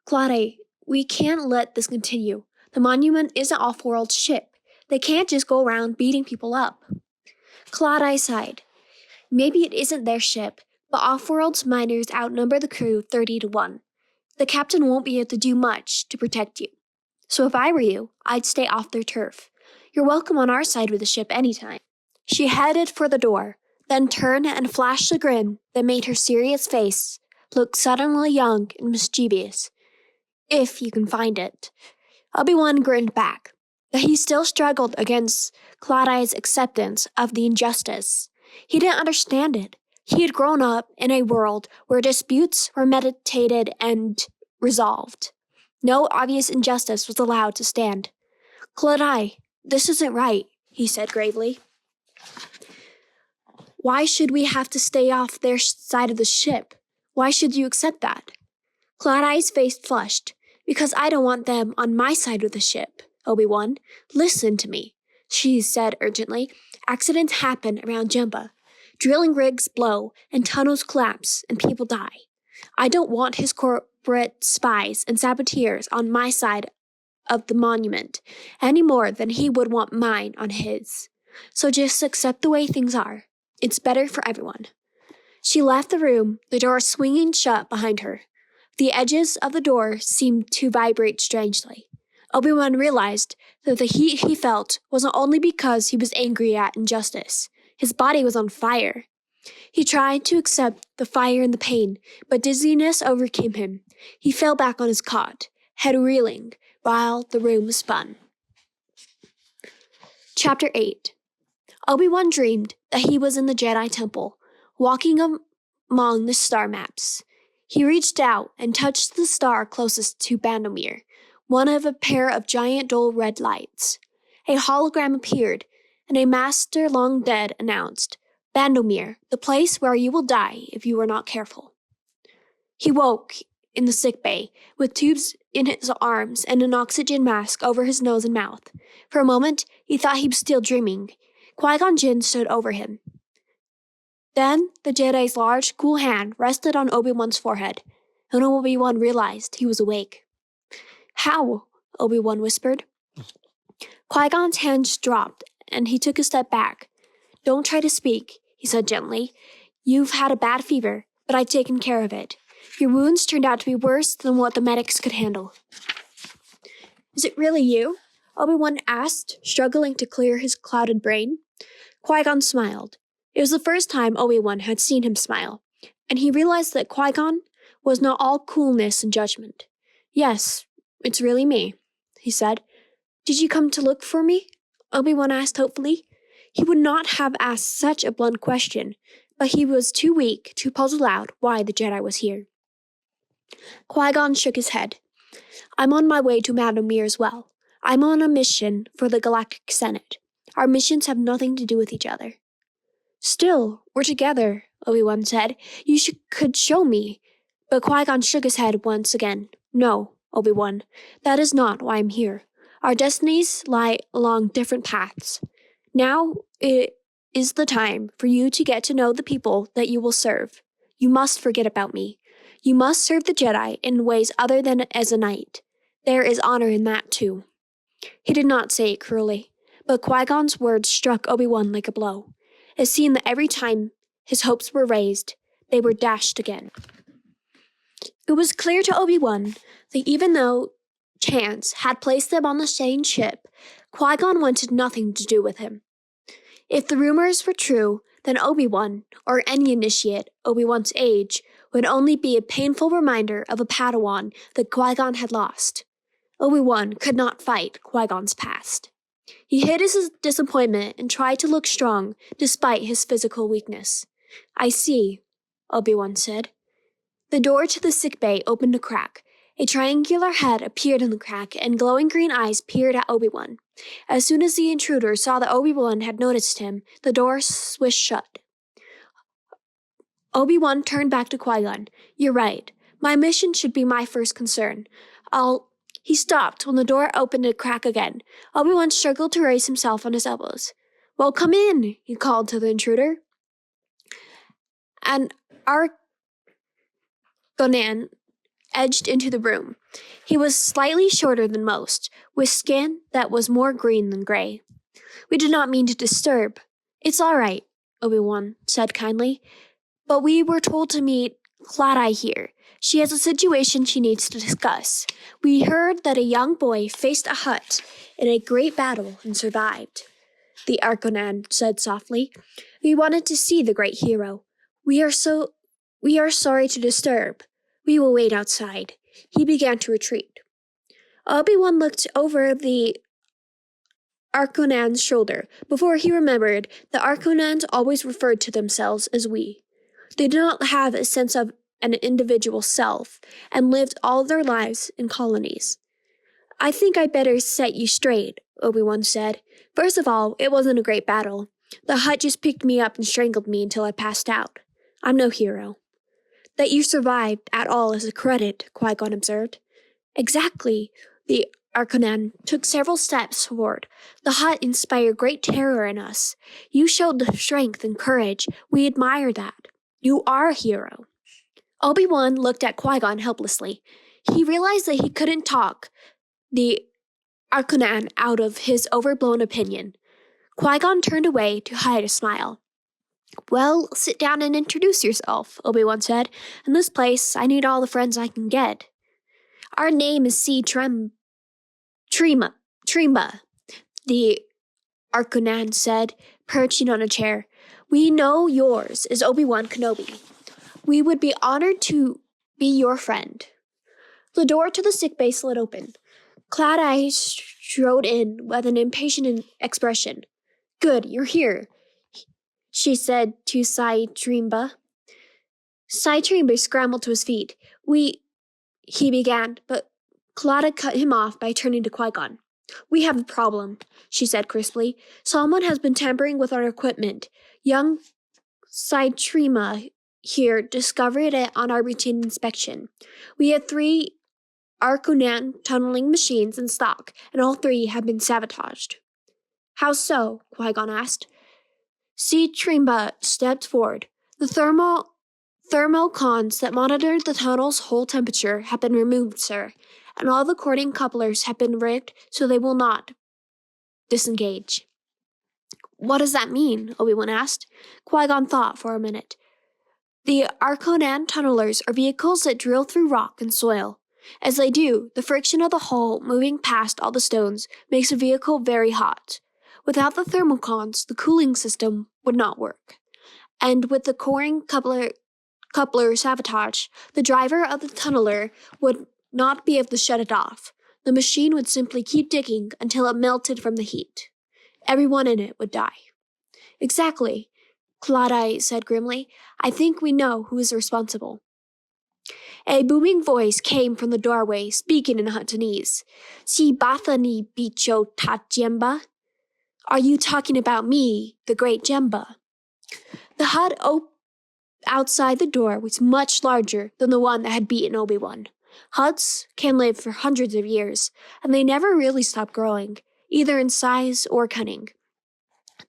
Cloud-Eye, we can't let this continue. The monument isn't Offworld's ship. They can't just go around beating people up. Cloud-Eye sighed. Maybe it isn't their ship, but Offworld's miners outnumber the crew 30-1. The captain won't be able to do much to protect you. So if I were you, I'd stay off their turf. You're welcome on our side of the ship anytime. She headed for the door, then turned and flashed a grin that made her serious face look suddenly young and mischievous. If you can find it. Obi-Wan grinned back, but he still struggled against Cloud-Eye's acceptance of the injustice. He didn't understand it. He had grown up in a world where disputes were meditated and resolved. No obvious injustice was allowed to stand. Cloud-Eye, this isn't right, he said gravely. Why should we have to stay off their side of the ship? Why should you accept that? Cloud-Eye's face flushed. Because I don't want them on my side of the ship, Obi-Wan. Listen to me, she said urgently. Accidents happen around Jemba. Drilling rigs blow, and tunnels collapse, and people die. I don't want his corporate spies and saboteurs on my side of the monument, any more than he would want mine on his. So just accept the way things are. It's better for everyone. She left the room, the door swinging shut behind her. The edges of the door seemed to vibrate strangely. Obi-Wan realized that the heat he felt wasn't only because he was angry at injustice. His body was on fire. He tried to accept the fire and the pain, but dizziness overcame him. He fell back on his cot, head reeling, while the room spun. Chapter 8. Obi-Wan dreamed that he was in the Jedi Temple, walking among the star maps. He reached out and touched the star closest to Bandlemere, one of a pair of giant dull red lights. A hologram appeared, and a master long dead announced, Bandlemere, the place where you will die if you are not careful. He woke in the sickbay, with tubes in his arms and an oxygen mask over his nose and mouth. For a moment, he thought he was still dreaming. Qui-Gon Jinn stood over him. Then the Jedi's large, cool hand rested on Obi-Wan's forehead, and Obi-Wan realized he was awake. How? Obi-Wan whispered. Qui-Gon's hands dropped, and he took a step back. Don't try to speak, he said gently. You've had a bad fever, but I've taken care of it. Your wounds turned out to be worse than what the medics could handle. Is it really you? Obi-Wan asked, struggling to clear his clouded brain. Qui-Gon smiled. It was the first time Obi-Wan had seen him smile, and he realized that Qui-Gon was not all coolness and judgment. Yes, it's really me, he said. Did you come to look for me? Obi-Wan asked hopefully. He would not have asked such a blunt question, but he was too weak to puzzle out why the Jedi was here. Qui-Gon shook his head. I'm on my way to Bandlemere as well. I'm on a mission for the Galactic Senate. Our missions have nothing to do with each other. Still, we're together, Obi-Wan said. You could show me. But Qui-Gon shook his head once again. No, Obi-Wan, that is not why I'm here. Our destinies lie along different paths. Now it is the time for you to get to know the people that you will serve. You must forget about me. You must serve the Jedi in ways other than as a knight. There is honor in that, too. He did not say it cruelly, but Qui-Gon's words struck Obi-Wan like a blow. It seemed that every time his hopes were raised, they were dashed again. It was clear to Obi-Wan that even though chance had placed them on the same ship, Qui-Gon wanted nothing to do with him. If the rumors were true, then Obi-Wan, or any initiate Obi-Wan's age, would only be a painful reminder of a Padawan that Qui-Gon had lost. Obi-Wan could not fight Qui-Gon's past. He hid his disappointment and tried to look strong despite his physical weakness. "I see," Obi-Wan said. The door to the sickbay opened a crack. A triangular head appeared in the crack, and glowing green eyes peered at Obi-Wan. As soon as the intruder saw that Obi-Wan had noticed him, the door swished shut. Obi-Wan turned back to Qui-Gon. "You're right. My mission should be my first concern. He stopped when the door opened a crack again. Obi-Wan struggled to raise himself on his elbows. "Well, come in," he called to the intruder. An Argonan edged into the room. He was slightly shorter than most, with skin that was more green than gray. "We did not mean to disturb." "It's all right," Obi-Wan said kindly. "But we were told to meet Clod-Eye here. She has a situation she needs to discuss. We heard that a young boy faced a Hutt in a great battle and survived," the Argonan said softly. "We wanted to see the great hero. We are sorry to disturb. We will wait outside." He began to retreat. Obi-Wan looked over the Arconan's shoulder before he remembered that Arconans always referred to themselves as we. They did not have a sense of an individual self and lived all their lives in colonies. "I think I'd better set you straight," Obi-Wan said. "First of all, it wasn't a great battle. The Hutt just picked me up and strangled me until I passed out. I'm no hero." "That you survived at all is a credit," Qui-Gon observed. "Exactly." The Arconan took several steps forward. "The Hutt inspired great terror in us. You showed the strength and courage. We admire that. You are a hero." Obi-Wan looked at Qui-Gon helplessly. He realized that he couldn't talk the Arconan out of his overblown opinion. Qui-Gon turned away to hide a smile. "Well, sit down and introduce yourself," Obi-Wan said. "In this place, I need all the friends I can get." "Our name is Tremba, the Arconan said, perching on a chair. "We know yours is Obi-Wan Kenobi. We would be honored to be your friend." The door to the sickbay slid open. Cloud-Eye strode in with an impatient expression. "Good, you're here," she said to Tremba. Tremba scrambled to his feet. He began, but Claudia cut him off by turning to Qui-Gon. "We have a problem," she said crisply. "Someone has been tampering with our equipment. Young Tremba here discovered it on our routine inspection. We have 3 Arconan tunneling machines in stock, and all 3 have been sabotaged." "How so?" Qui-Gon asked. Tremba stepped forward. "The thermocons that monitor the tunnel's whole temperature have been removed, sir, and all the cording couplers have been rigged so they will not disengage." "What does that mean?" Obi-Wan asked. Qui-Gon thought for a minute. "The Arconan tunnelers are vehicles that drill through rock and soil. As they do, the friction of the hull moving past all the stones makes a vehicle very hot. Without the thermocons, the cooling system would not work. And with the coring coupler sabotage, the driver of the tunneler would not be able to shut it off. The machine would simply keep digging until it melted from the heat. Everyone in it would die." "Exactly," Clod-Eye said grimly. "I think we know who is responsible." A booming voice came from the doorway, speaking in Huttonese. "Si Bathani Bicho Ta Jemba? Are you talking about me, the great Jemba?" The hut outside the door was much larger than the one that had beaten Obi-Wan. Huts can live for hundreds of years, and they never really stop growing, either in size or cunning.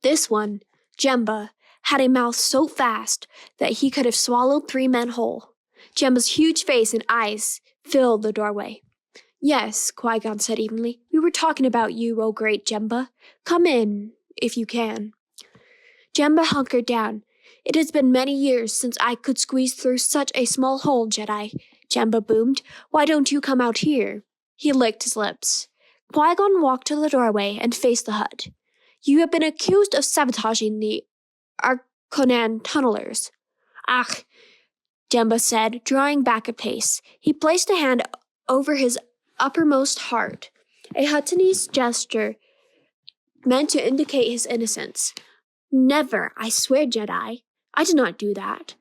This one, Jemba, had a mouth so vast that he could have swallowed 3 men whole. Jemba's huge face and eyes filled the doorway. Yes, Qui-Gon said evenly. We were talking about you, oh great Jemba. Come in, if you can. Jemba hunkered down. It has been many years since I could squeeze through such a small hole, Jedi. Jemba boomed. Why don't you come out here? He licked his lips. Qui-Gon walked to the doorway and faced the hut. You have been accused of sabotaging the Arconan tunnelers. Ach, Jemba said, drawing back a pace. He placed a hand over his uppermost heart, a Huttonese gesture meant to indicate his innocence. Never, I swear, Jedi. I did not do that.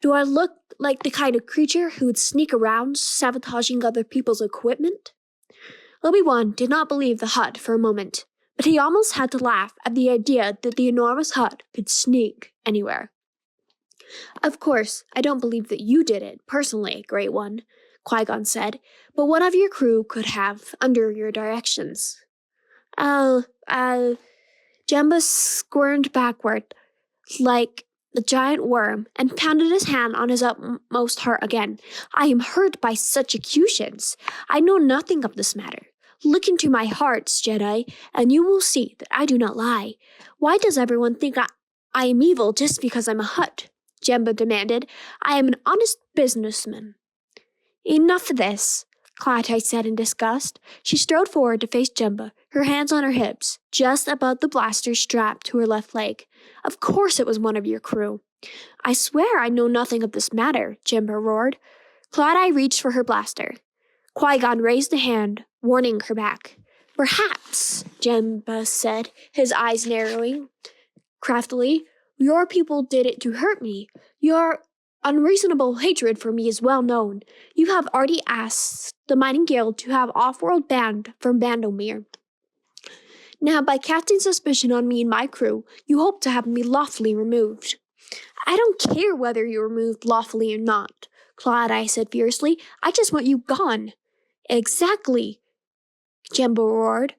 Do I look like the kind of creature who would sneak around sabotaging other people's equipment? Obi-Wan did not believe the hut for a moment, but he almost had to laugh at the idea that the enormous hut could sneak anywhere. Of course, I don't believe that you did it, personally, Great One, Qui-Gon said, but one of your crew could have, under your directions. Jemba squirmed backward like a giant worm and pounded his hand on his utmost heart again. I am hurt by such accusations. I know nothing of this matter. Look into my hearts, Jedi, and you will see that I do not lie. Why does everyone think I am evil just because I'm a Hutt? Jemba demanded. I am an honest businessman. Enough of this, Clattai said in disgust. She strode forward to face Jemba, her hands on her hips, just above the blaster strapped to her left leg. Of course it was one of your crew. I swear I know nothing of this matter, Jemba roared. Clattai reached for her blaster. Qui-Gon raised a hand, warning her back. Perhaps, Jemba said, his eyes narrowing. Craftily, your people did it to hurt me. Your unreasonable hatred for me is well known. You have already asked the Mining Guild to have off-world banned from Bandomir. Now, by casting suspicion on me and my crew, you hope to have me lawfully removed. I don't care whether you're removed lawfully or not, Clattai said fiercely. I just want you gone. Exactly, Jemba roared.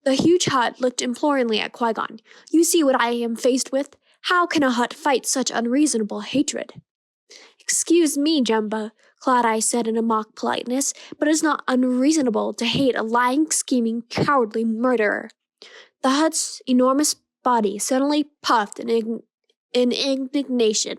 The huge Hutt looked imploringly at Qui-Gon. You see what I am faced with? How can a Hutt fight such unreasonable hatred? Excuse me, Jemba, Clattai said in a mock politeness, but it is not unreasonable to hate a lying, scheming, cowardly murderer. The Hutt's enormous body suddenly puffed in indignation.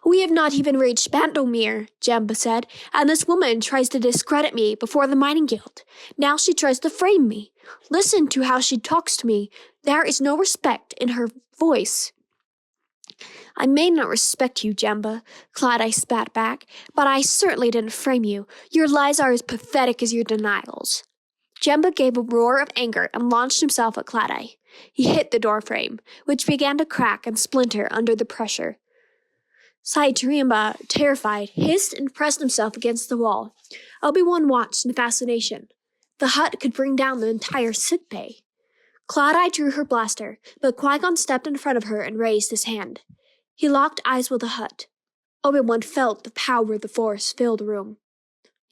We have not even reached Bandomir, Jemba said, and this woman tries to discredit me before the Mining Guild. Now she tries to frame me. Listen to how she talks to me. There is no respect in her voice. I may not respect you, Jemba, Clattai spat back, but I certainly didn't frame you. Your lies are as pathetic as your denials. Jemba gave a roar of anger and launched himself at Clattai. He hit the doorframe, which began to crack and splinter under the pressure. Jemba, terrified, hissed and pressed himself against the wall. Obi-Wan watched in fascination. The Hutt could bring down the entire sickbay. Clattai drew her blaster, but Qui-Gon stepped in front of her and raised his hand. He locked eyes with the Hutt. Obi-Wan felt the power of the Force fill the room.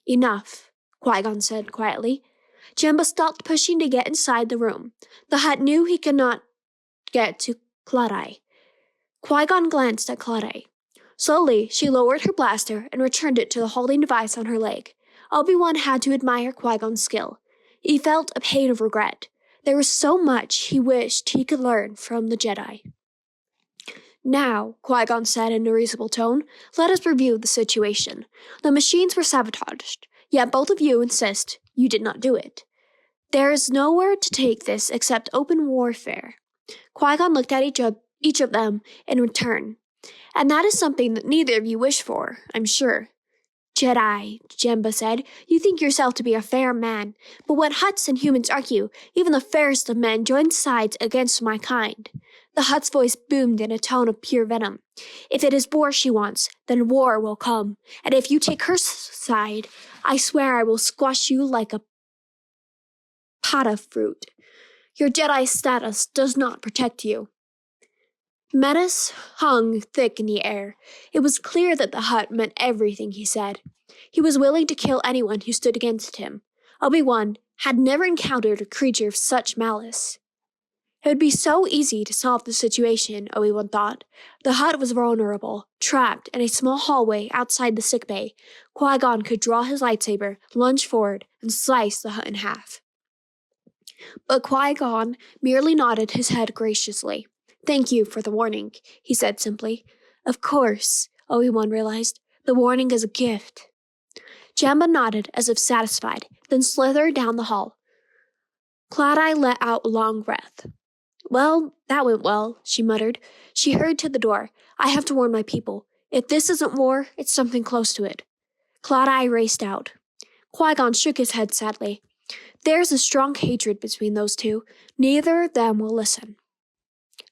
Enough, Qui-Gon said quietly. Jemba stopped pushing to get inside the room. The Hutt knew he could not get to Clattai. Qui-Gon glanced at Clattai. Slowly, she lowered her blaster and returned it to the holding device on her leg. Obi-Wan had to admire Qui-Gon's skill. He felt a pain of regret. There was so much he wished he could learn from the Jedi. Now, Qui-Gon said in a reasonable tone, let us review the situation. The machines were sabotaged, yet both of you insist you did not do it. There is nowhere to take this except open warfare. Qui-Gon looked at each of them in return. And that is something that neither of you wish for, I'm sure. Jedi, Jemba said, you think yourself to be a fair man, but when Hutts and humans argue, even the fairest of men join sides against my kind. The Hutt's voice boomed in a tone of pure venom. If it is war she wants, then war will come, and if you take her side, I swear I will squash you like a pot of fruit. Your Jedi status does not protect you. Menace hung thick in the air. It was clear that the Hutt meant everything he said. He was willing to kill anyone who stood against him. Obi-Wan had never encountered a creature of such malice. It would be so easy to solve the situation, Obi-Wan thought. The hut was vulnerable, trapped in a small hallway outside the sickbay. Qui-Gon could draw his lightsaber, lunge forward, and slice the hut in half. But Qui-Gon merely nodded his head graciously. "Thank you for the warning," he said simply. "Of course," Obi-Wan realized. "The warning is a gift." Jemma nodded as if satisfied, then slithered down the hall. Cloud-Eye let out a long breath. "Well, that went well," she muttered. She hurried to the door. "I have to warn my people. If this isn't war, it's something close to it." Cloud-Eye raced out. Qui-Gon shook his head sadly. "There's a strong hatred between those two. Neither of them will listen."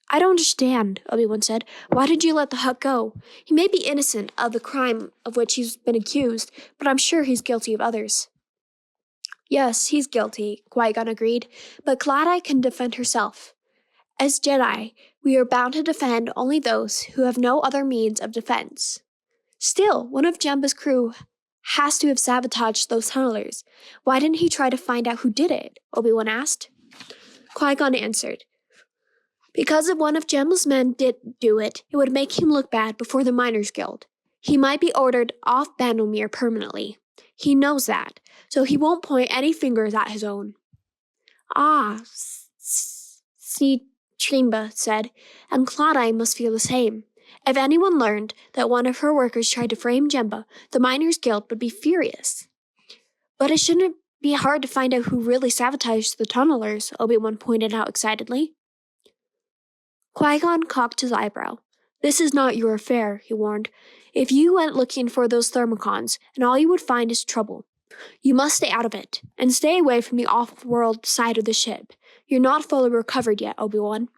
"I don't understand," Obi-Wan said. "Why did you let the hut go? He may be innocent of the crime of which he's been accused, but I'm sure he's guilty of others." "Yes, he's guilty," Qui-Gon agreed, "but Cloud-Eye can defend herself. As Jedi, we are bound to defend only those who have no other means of defense. Still, one of Jemba's crew has to have sabotaged those tunnelers. Why didn't he try to find out who did it?" Obi-Wan asked. Qui-Gon answered, "Because if one of Jemba's men did do it, it would make him look bad before the Miners Guild. He might be ordered off Bandomir permanently. He knows that, so he won't point any fingers at his own." "Ah, see," Trimba said, "and Cloud-Eye must feel the same. If anyone learned that one of her workers tried to frame Jemba, the Miners Guild would be furious." "But it shouldn't be hard to find out who really sabotaged the tunnelers," Obi-Wan pointed out excitedly. Qui-Gon cocked his eyebrow. "This is not your affair," he warned. "If you went looking for those thermocons, and all you would find is trouble. You must stay out of it, and stay away from the off-world side of the ship. You're not fully recovered yet, Obi-Wan."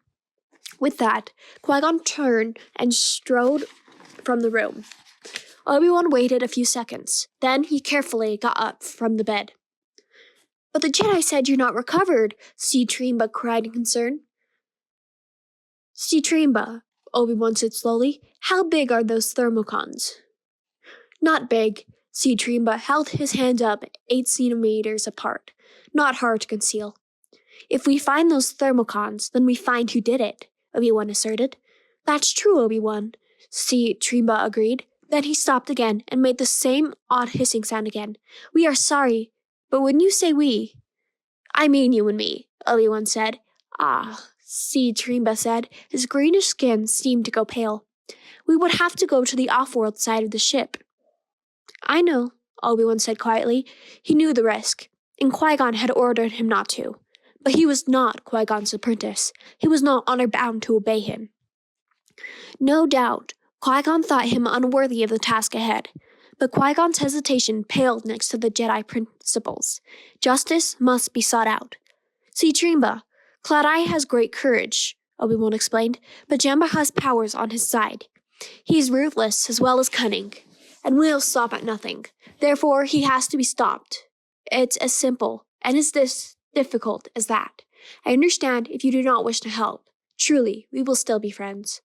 With that, Qui-Gon turned and strode from the room. Obi-Wan waited a few seconds. Then he carefully got up from the bed. "But the Jedi said you're not recovered," Trimba cried in concern. "Trimba," Obi-Wan said slowly, "how big are those thermocons?" "Not big." Trimba held his hands up 8 centimeters apart. "Not hard to conceal." "If we find those thermocons, then we find who did it," Obi-Wan asserted. "That's true, Obi-Wan," Trimba agreed. Then he stopped again and made the same odd hissing sound again. "We are sorry, but when you say we—" "I mean you and me," Obi-Wan said. "Ah," Trimba said. His greenish skin seemed to go pale. "We would have to go to the off-world side of the ship." "I know," Obi-Wan said quietly. He knew the risk, and Qui-Gon had ordered him not to. But he was not Qui-Gon's apprentice. He was not honor-bound to obey him. No doubt, Qui-Gon thought him unworthy of the task ahead. But Qui-Gon's hesitation paled next to the Jedi principles. Justice must be sought out. "See, Trimba, Cloud-Eye has great courage," Obi-Wan explained, "but Jemba has powers on his side. He is ruthless as well as cunning, and will stop at nothing. Therefore, he has to be stopped. It's as simple and as difficult as that. I understand if you do not wish to help. Truly, we will still be friends."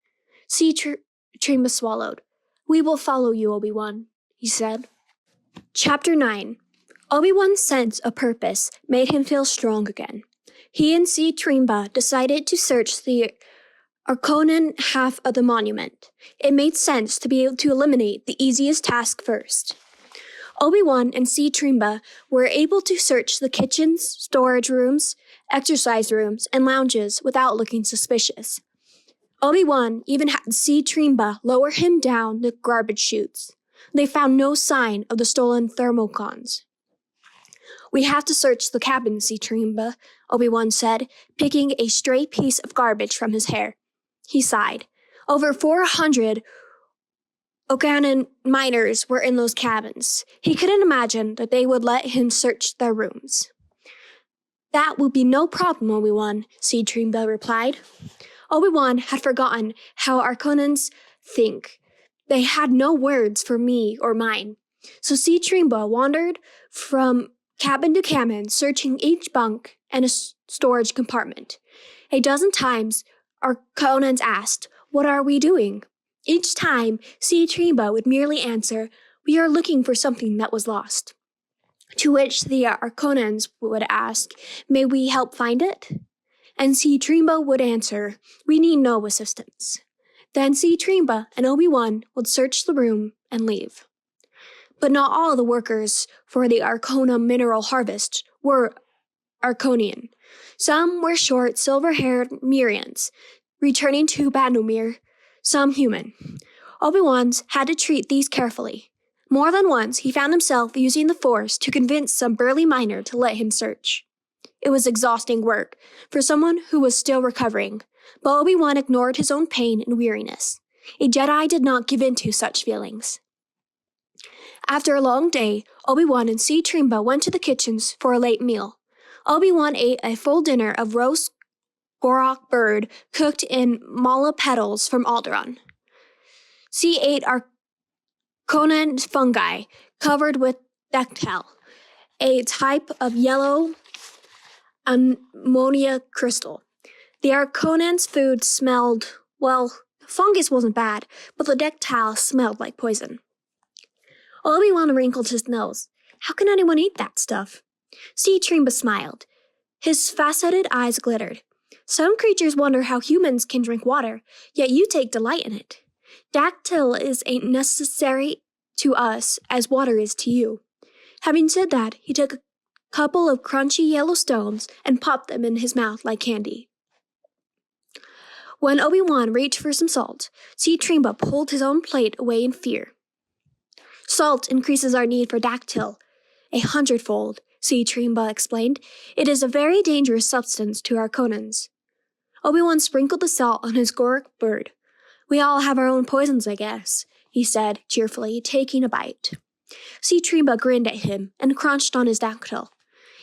Trimba swallowed. "We will follow you, Obi-Wan," he said. Chapter 9. Obi-Wan's sense of purpose made him feel strong again. He and Trimba decided to search the Arconan half of the monument. It made sense to be able to eliminate the easiest task first. Obi-Wan and Trimba were able to search the kitchens, storage rooms, exercise rooms, and lounges without looking suspicious. Obi-Wan even had Trimba lower him down the garbage chutes. They found no sign of the stolen thermocons. "We have to search the cabin, Trimba," Obi-Wan said, picking a stray piece of garbage from his hair. He sighed. Over 400 Arconan miners were in those cabins. He couldn't imagine that they would let him search their rooms. "That will be no problem, Obi-Wan," Trimba replied. Obi-Wan had forgotten how Arconans think. They had no words for me or mine. So Trimba wandered from cabin to cabin, searching each bunk and a storage compartment. A dozen times, Arconans asked, "What are we doing?" Each time, Trimba would merely answer, "We are looking for something that was lost." To which the Arconans would ask, "May we help find it?" and see Trimba would answer, "We need no assistance." Then see Trimba and Obi-Wan would search the room and leave. But not all the workers for the Arcona mineral harvest were Arconian. Some were short, silver-haired Mirians, returning to Banomir, some human. Obi-Wan had to treat these carefully. More than once, he found himself using the Force to convince some burly miner to let him search. It was exhausting work for someone who was still recovering, but Obi-Wan ignored his own pain and weariness. A Jedi did not give in to such feelings. After a long day, Obi-Wan and C. Trimba went to the kitchens for a late meal. Obi-Wan ate a full dinner of roast Gorok bird cooked in mala petals from Alderaan. C. ate Arconan fungi covered with dactyl, a type of yellow ammonia crystal. The Arconan's food smelled, well, fungus wasn't bad, but the dactyl smelled like poison. Obi-Wan wrinkled his nose. How can anyone eat that stuff? C. Trimba smiled. His faceted eyes glittered. Some creatures wonder how humans can drink water, yet you take delight in it. Dactyl is ain't necessary to us as water is to you. Having said that, he took a couple of crunchy yellow stones and popped them in his mouth like candy. When Obi-Wan reached for some salt, C. Trimba pulled his own plate away in fear. Salt increases our need for dactyl 100-fold, C. Trimba explained. It is a very dangerous substance to Arconans. Obi-Wan sprinkled the salt on his Gorok bird. We all have our own poisons, I guess, he said cheerfully, taking a bite. C. Trimba grinned at him and crunched on his dactyl.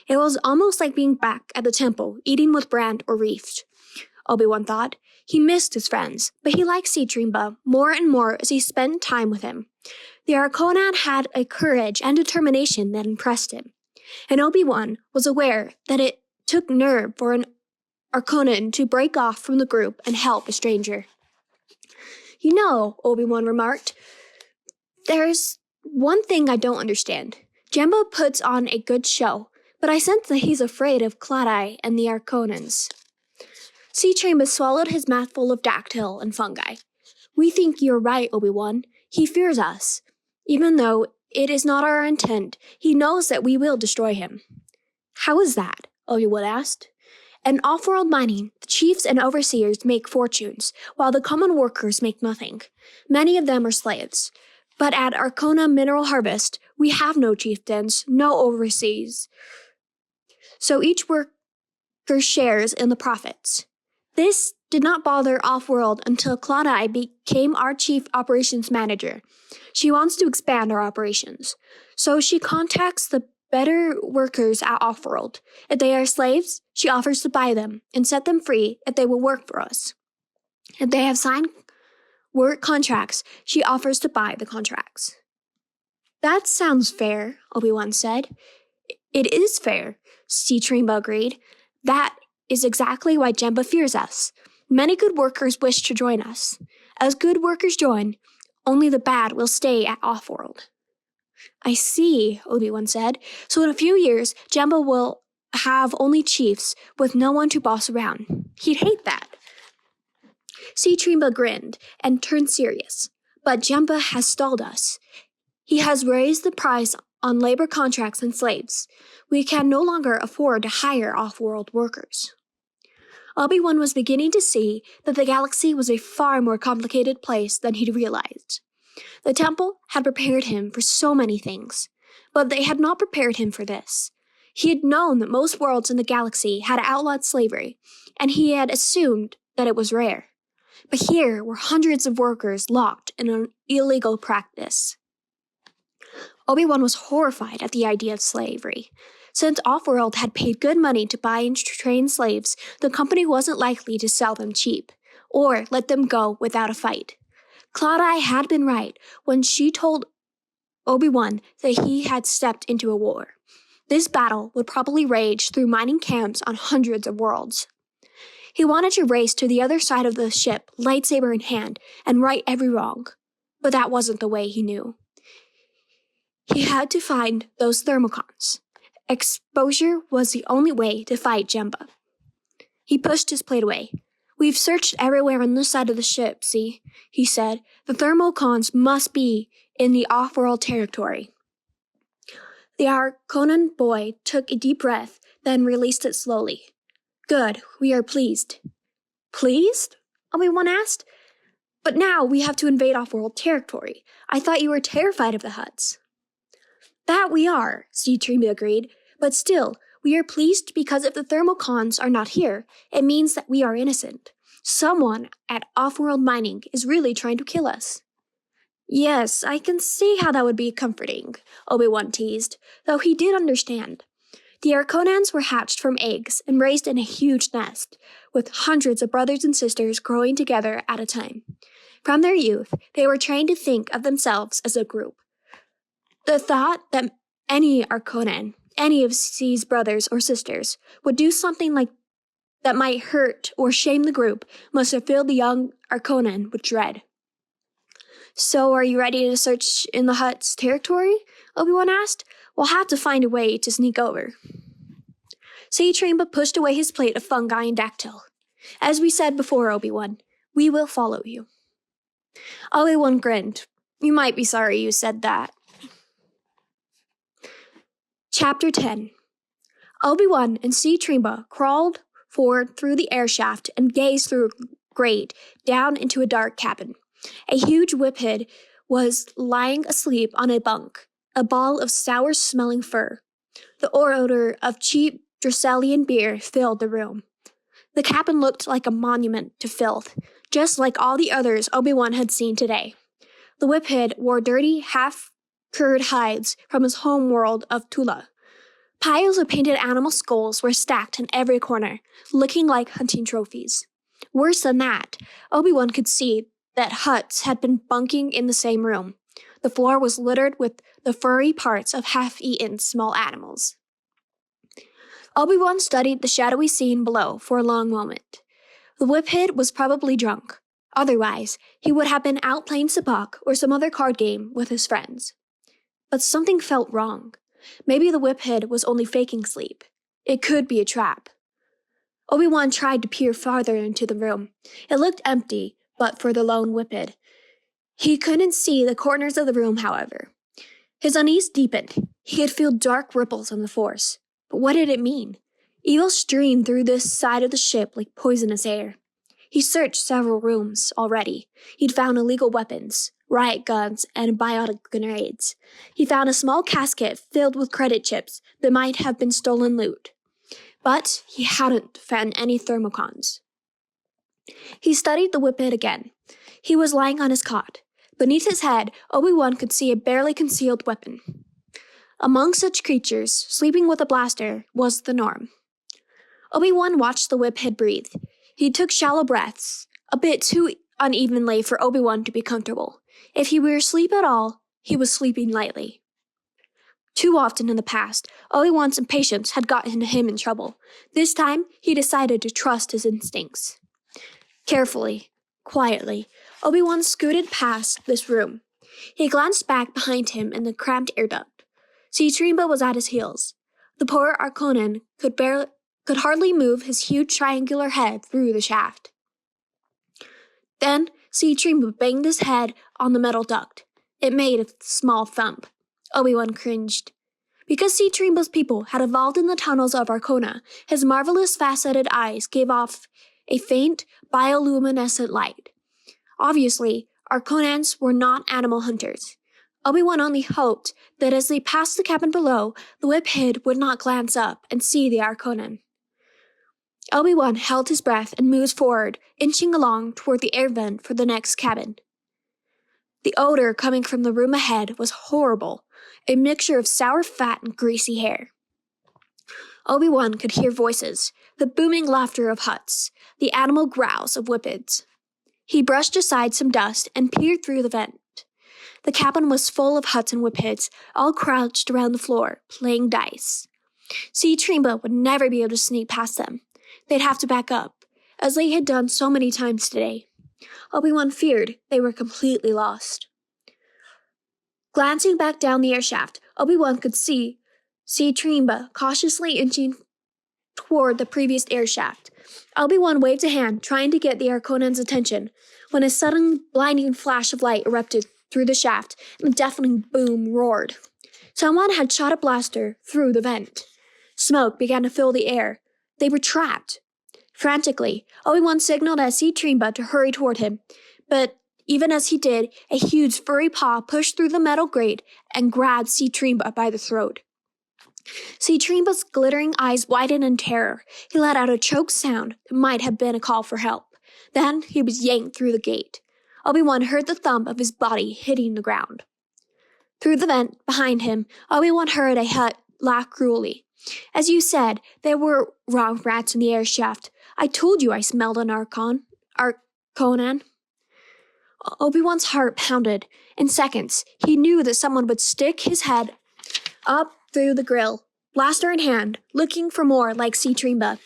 It was almost like being back at the temple, eating with Brand or Reefed. Obi-Wan thought. He missed his friends, but he liked C. Trimba more and more as he spent time with him. The Arconan had a courage and determination that impressed him, and Obi-Wan was aware that it took nerve for an Arconan to break off from the group and help a stranger. You know, Obi-Wan remarked, there's one thing I don't understand. Jemba puts on a good show, but I sense that he's afraid of Cladai and the Arconans. C. Trimba swallowed his mouthful of dactyl and fungi. We think you're right, Obi-Wan. He fears us. Even though it is not our intent, he knows that we will destroy him. How is that? Obi-Wan asked. In off-world mining, the chiefs and overseers make fortunes, while the common workers make nothing. Many of them are slaves. But at Arcona Mineral Harvest, we have no chieftains, no overseers. So each worker shares in the profits. This did not bother Off-World until Cladai became our chief operations manager. She wants to expand our operations. So she contacts the better workers at Off-World. If they are slaves, she offers to buy them and set them free if they will work for us. If they have signed work contracts, she offers to buy the contracts. That sounds fair, Obi-Wan said. It is fair, C. Trimba agreed. That is exactly why Jemba fears us. Many good workers wish to join us. As good workers join, only the bad will stay at Off-World. I see, Obi-Wan said. So in a few years, Jemba will have only chiefs with no one to boss around. He'd hate that. C. Trimba grinned and turned serious. But Jemba has stalled us. He has raised the price on labor contracts and slaves. We can no longer afford to hire off-world workers. Obi-Wan was beginning to see that the galaxy was a far more complicated place than he'd realized. The temple had prepared him for so many things, but they had not prepared him for this. He had known that most worlds in the galaxy had outlawed slavery, and he had assumed that it was rare. But here were hundreds of workers locked in an illegal practice. Obi-Wan was horrified at the idea of slavery. Since Off-World had paid good money to buy and train slaves, the company wasn't likely to sell them cheap, or let them go without a fight. Cladai had been right when she told Obi-Wan that he had stepped into a war. This battle would probably rage through mining camps on hundreds of worlds. He wanted to race to the other side of the ship, lightsaber in hand, and right every wrong. But that wasn't the way he knew. He had to find those thermocons. Exposure was the only way to fight Jemba. He pushed his plate away. "We've searched everywhere on this side of the ship, see?" he said. "The thermocons must be in the off-world territory." The Arconan boy took a deep breath, then released it slowly. "Good, we are pleased." "Pleased?" Obi-Wan asked. "But now we have to invade off-world territory. I thought you were terrified of the Hutts." "That we are," C-Trima agreed. "But still, we are pleased because if the thermocons are not here, it means that we are innocent. Someone at off-world mining is really trying to kill us." "Yes, I can see how that would be comforting," Obi-Wan teased, though he did understand. The Arconans were hatched from eggs and raised in a huge nest, with hundreds of brothers and sisters growing together at a time. From their youth, they were trained to think of themselves as a group. The thought that any Arconan, any of C's brothers or sisters, would do something like that might hurt or shame the group must have filled the young Arconan with dread. "So are you ready to search in the Hutt's territory?" Obi-Wan asked. "We'll have to find a way to sneak over." C-Trima pushed away his plate of fungi and dactyl. "As we said before, Obi-Wan, we will follow you." Obi-Wan grinned. "You might be sorry you said that." Chapter 10. Obi-Wan and C-Trima crawled forward through the air shaft and gazed through a grate down into a dark cabin. A huge whiphead was lying asleep on a bunk, a ball of sour-smelling fur. The odor of cheap Dracelian beer filled the room. The cabin looked like a monument to filth, just like all the others Obi-Wan had seen today. The whiphead wore dirty, half-cured hides from his home world of Tula. Piles of painted animal skulls were stacked in every corner, looking like hunting trophies. Worse than that, Obi-Wan could see that Hutts had been bunking in the same room. The floor was littered with the furry parts of half-eaten small animals. Obi-Wan studied the shadowy scene below for a long moment. The whiphead was probably drunk. Otherwise, he would have been out playing sabacc or some other card game with his friends. But something felt wrong. Maybe the whiphead was only faking sleep. It could be a trap. Obi-Wan tried to peer farther into the room. It looked empty, but for the lone whiphead. He couldn't see the corners of the room, however. His unease deepened. He could feel dark ripples on the Force. But what did it mean? Evil streamed through this side of the ship like poisonous air. He searched several rooms already. He'd found illegal weapons, riot guns, and biotic grenades. He found a small casket filled with credit chips that might have been stolen loot. But he hadn't found any thermocons. He studied the whiphead again. He was lying on his cot. Beneath his head, Obi-Wan could see a barely concealed weapon. Among such creatures, sleeping with a blaster was the norm. Obi-Wan watched the whiphead breathe. He took shallow breaths, a bit too unevenly for Obi-Wan to be comfortable. If he were asleep at all, he was sleeping lightly. Too often in the past, Obi-Wan's impatience had gotten him in trouble. This time, he decided to trust his instincts. Carefully, quietly, Obi-Wan scooted past this room. He glanced back behind him in the cramped air duct. C-Trima was at his heels. The poor Arconan could hardly move his huge triangular head through the shaft. Then C-Trima banged his head on the metal duct. It made a small thump. Obi-Wan cringed. Because C-Trima's people had evolved in the tunnels of Arcona, his marvelous faceted eyes gave off a faint, bioluminescent light. Obviously, Arconans were not animal hunters. Obi-Wan only hoped that as they passed the cabin below, the whiphead would not glance up and see the Arconan. Obi-Wan held his breath and moved forward, inching along toward the air vent for the next cabin. The odor coming from the room ahead was horrible, a mixture of sour fat and greasy hair. Obi-Wan could hear voices, the booming laughter of Hutts, the animal growls of whipheads. He brushed aside some dust and peered through the vent. The cabin was full of Hutts and whipheads, all crouched around the floor, playing dice. C-Trima would never be able to sneak past them. They'd have to back up, as they had done so many times today. Obi-Wan feared they were completely lost. Glancing back down the air shaft, Obi-Wan could see C-Trima cautiously inching toward the previous air shaft. Obi-Wan waved a hand, trying to get the Arconan's attention, when a sudden blinding flash of light erupted through the shaft, and a deafening boom roared. Someone had shot a blaster through the vent. Smoke began to fill the air. They were trapped. Frantically, Obi-Wan signaled at Citremba to hurry toward him, but even as he did, a huge furry paw pushed through the metal grate and grabbed Citremba by the throat. Citremba's glittering eyes widened in terror. He let out a choked sound that might have been a call for help. Then he was yanked through the gate. Obi-Wan heard the thump of his body hitting the ground. Through the vent behind him, Obi-Wan heard a hut laugh cruelly. As you said, there were rats in the air shaft. I told you I smelled an Arconan. Obi-Wan's heart pounded. In seconds, he knew that someone would stick his head up through the grill, blaster in hand, looking for more like Citremba.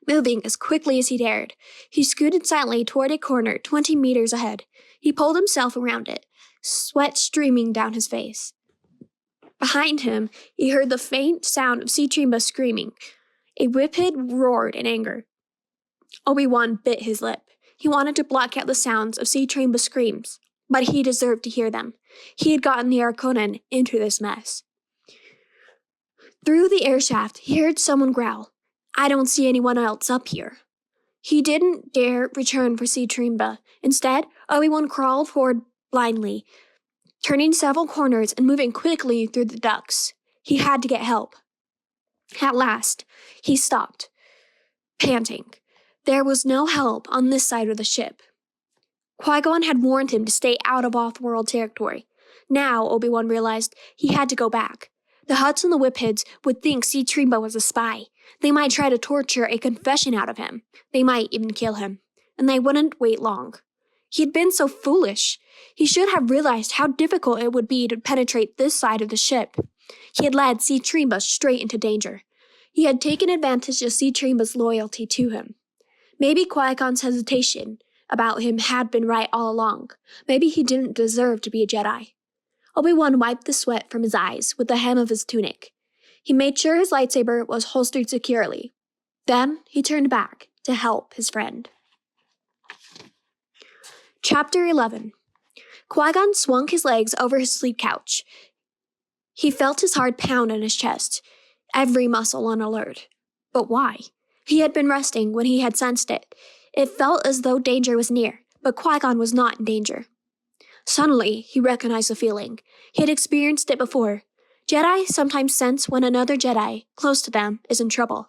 Moving as quickly as he dared, he scooted silently toward a corner 20 meters ahead. He pulled himself around it, sweat streaming down his face. Behind him, he heard the faint sound of Citremba screaming. A whippet roared in anger. Obi-Wan bit his lip. He wanted to block out the sounds of Citremba's screams, but he deserved to hear them. He had gotten the Arconan into this mess. Through the air shaft, he heard someone growl, I don't see anyone else up here. He didn't dare return for Citremba. Instead, Obi-Wan crawled forward blindly, turning several corners and moving quickly through the ducts. He had to get help. At last, he stopped, panting. There was no help on this side of the ship. Qui-Gon had warned him to stay out of off-world territory. Now, Obi-Wan realized he had to go back. The Hutts and the Whipheads would think Citremba was a spy. They might try to torture a confession out of him. They might even kill him. And they wouldn't wait long. He had been so foolish. He should have realized how difficult it would be to penetrate this side of the ship. He had led Citremba straight into danger. He had taken advantage of Citremba's loyalty to him. Maybe Qui-Gon's hesitation about him had been right all along. Maybe he didn't deserve to be a Jedi. Obi-Wan wiped the sweat from his eyes with the hem of his tunic. He made sure his lightsaber was holstered securely. Then he turned back to help his friend. Chapter 11. Qui-Gon swung his legs over his sleep couch. He felt his heart pound in his chest, every muscle on alert. But why? He had been resting when he had sensed it. It felt as though danger was near, but Qui-Gon was not in danger. Suddenly, he recognized the feeling. He had experienced it before. Jedi sometimes sense when another Jedi, close to them, is in trouble.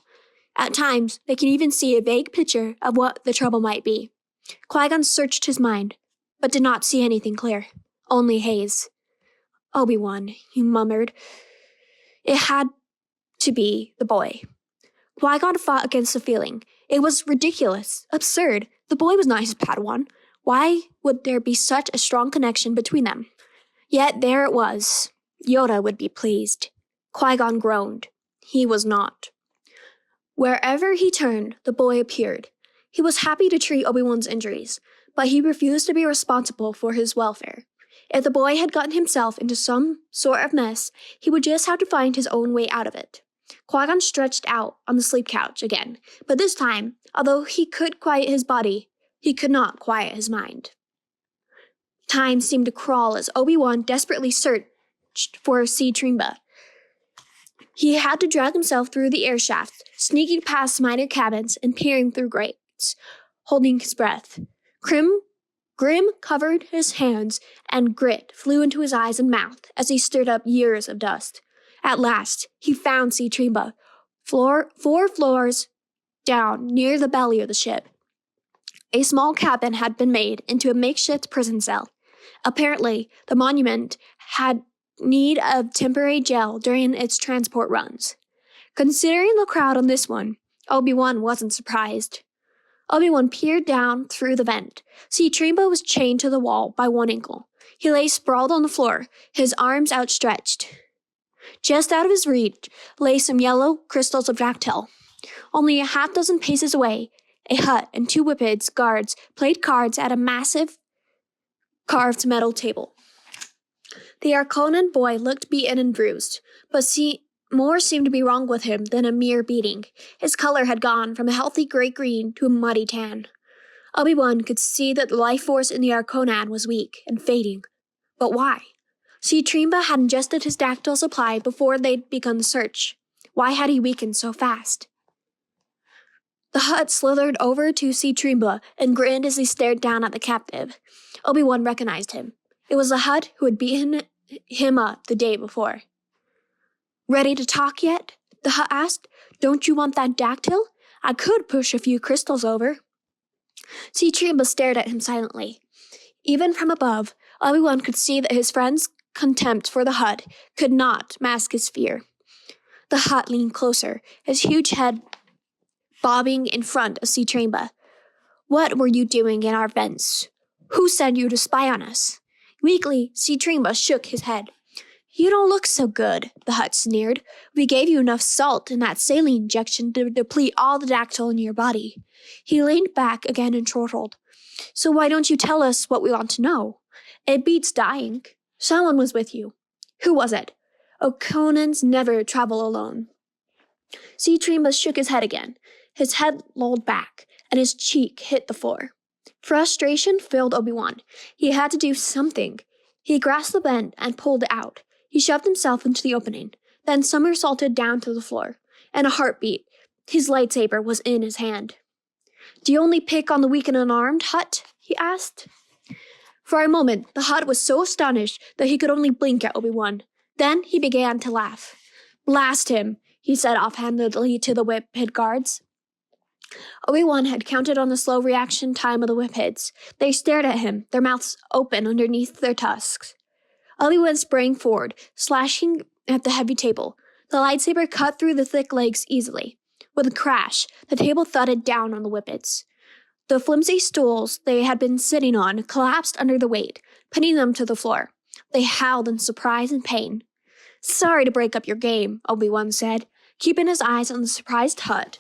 At times, they can even see a vague picture of what the trouble might be. Qui-Gon searched his mind, but did not see anything clear. Only haze. Obi-Wan, he murmured. It had to be the boy. Qui-Gon fought against the feeling. It was ridiculous, absurd. The boy was not his Padawan. Why would there be such a strong connection between them? Yet there it was. Yoda would be pleased. Qui-Gon groaned. He was not. Wherever he turned, the boy appeared. He was happy to treat Obi-Wan's injuries, but he refused to be responsible for his welfare. If the boy had gotten himself into some sort of mess, he would just have to find his own way out of it. Qui-Gon stretched out on the sleep couch again, but this time, although he could quiet his body, he could not quiet his mind. Time seemed to crawl as Obi-Wan desperately searched for Citremba. He had to drag himself through the air shaft, sneaking past minor cabins and peering through grates, holding his breath. Grim covered his hands, and grit flew into his eyes and mouth as he stirred up years of dust. At last, he found Citremba, 4 floors down near the belly of the ship. A small cabin had been made into a makeshift prison cell. Apparently, the monument had need of temporary jail during its transport runs. Considering the crowd on this one, Obi-Wan wasn't surprised. Obi-Wan peered down through the vent. Citremba was chained to the wall by one ankle. He lay sprawled on the floor, his arms outstretched. Just out of his reach lay some yellow crystals of Dactyl. Only a half-dozen paces away, a Hutt and 2 Whipheads guards played cards at a massive carved metal table. The Arconan boy looked beaten and bruised, but More seemed to be wrong with him than a mere beating. His color had gone from a healthy gray green to a muddy tan. Obi-Wan could see that the life force in the Arconan was weak and fading. But why? See, Trimba had ingested his dactyl supply before they'd begun the search. Why had he weakened so fast? The Hutt slithered over to see Trimba and grinned as he stared down at the captive. Obi-Wan recognized him. It was the Hutt who had beaten him up the day before. "Ready to talk yet?" the Hutt asked. "Don't you want that dactyl? I could push a few crystals over." See, Trimba stared at him silently. Even from above, Obi-Wan could see that his friend's contempt for the Hutt could not mask his fear. The Hutt leaned closer, his huge head bobbing in front of Trimba. "What were you doing in our vents? Who sent you to spy on us?" Weakly, Trimba shook his head. "You don't look so good," the Hutt sneered. "We gave you enough salt in that saline injection to deplete all the dactyl in your body." He leaned back again and chortled. "So why don't you tell us what we want to know? It beats dying. Someone was with you. Who was it? Oconans never travel alone." Trimba shook his head again. His head lolled back, and his cheek hit the floor. Frustration filled Obi-Wan. He had to do something. He grasped the vent and pulled it out. He shoved himself into the opening, then somersaulted down to the floor. In a heartbeat, his lightsaber was in his hand. "Do you only pick on the weak and unarmed, Hutt?" he asked. For a moment, the Hutt was so astonished that he could only blink at Obi-Wan. Then he began to laugh. "Blast him," he said offhandedly to the whip-head guards. Obi-Wan had counted on the slow reaction time of the whip-heads. They stared at him, their mouths open underneath their tusks. Obi-Wan sprang forward, slashing at the heavy table. The lightsaber cut through the thick legs easily. With a crash, the table thudded down on the whippets. The flimsy stools they had been sitting on collapsed under the weight, pinning them to the floor. They howled in surprise and pain. "Sorry to break up your game," Obi-Wan said, keeping his eyes on the surprised Hutt.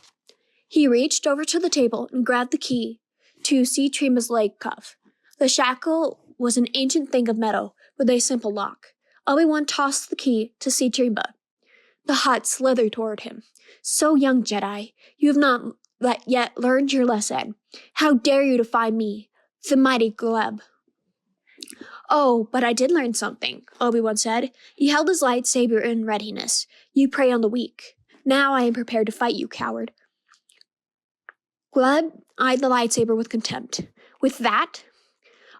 He reached over to the table and grabbed the key to Trimba's leg cuff. The shackle was an ancient thing of metal with a simple lock. Obi-Wan tossed the key to Trimba. The Hutt slithered toward him. "So young, Jedi, you have not yet learned your lesson. How dare you defy me, the mighty Gleb?" "Oh, but I did learn something," Obi-Wan said. He held his lightsaber in readiness. "You prey on the weak. Now I am prepared to fight you, coward." Gleb eyed the lightsaber with contempt. "With that?"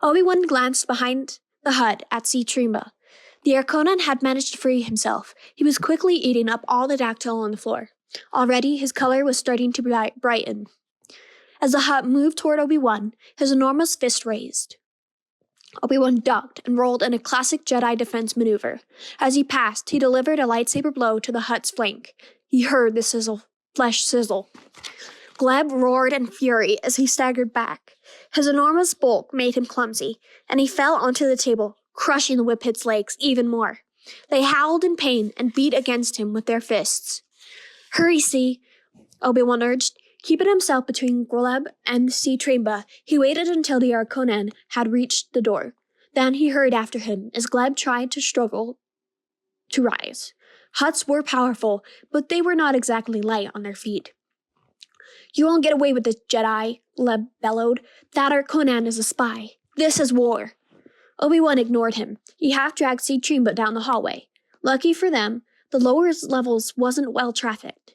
Obi-Wan glanced behind the Hutt at Trimba. The Arconan had managed to free himself. He was quickly eating up all the dactyl on the floor. Already, his color was starting to brighten. As the Hutt moved toward Obi-Wan, his enormous fist raised. Obi-Wan ducked and rolled in a classic Jedi defense maneuver. As he passed, he delivered a lightsaber blow to the Hutt's flank. He heard the flesh sizzle. Gleb roared in fury as he staggered back. His enormous bulk made him clumsy, and he fell onto the table, crushing the whip-hit's legs even more. They howled in pain and beat against him with their fists. "Hurry, Obi-Wan urged. Keeping himself between Gleb and Trimba, he waited until the Arconan had reached the door. Then he hurried after him as Gleb tried to struggle to rise. Hutts were powerful, but they were not exactly light on their feet. "You won't get away with this, Jedi," Gleb bellowed. "That Arconan is a spy. This is war." Obi-Wan ignored him. He half-dragged Trimba down the hallway. Lucky for them, the lower levels wasn't well trafficked.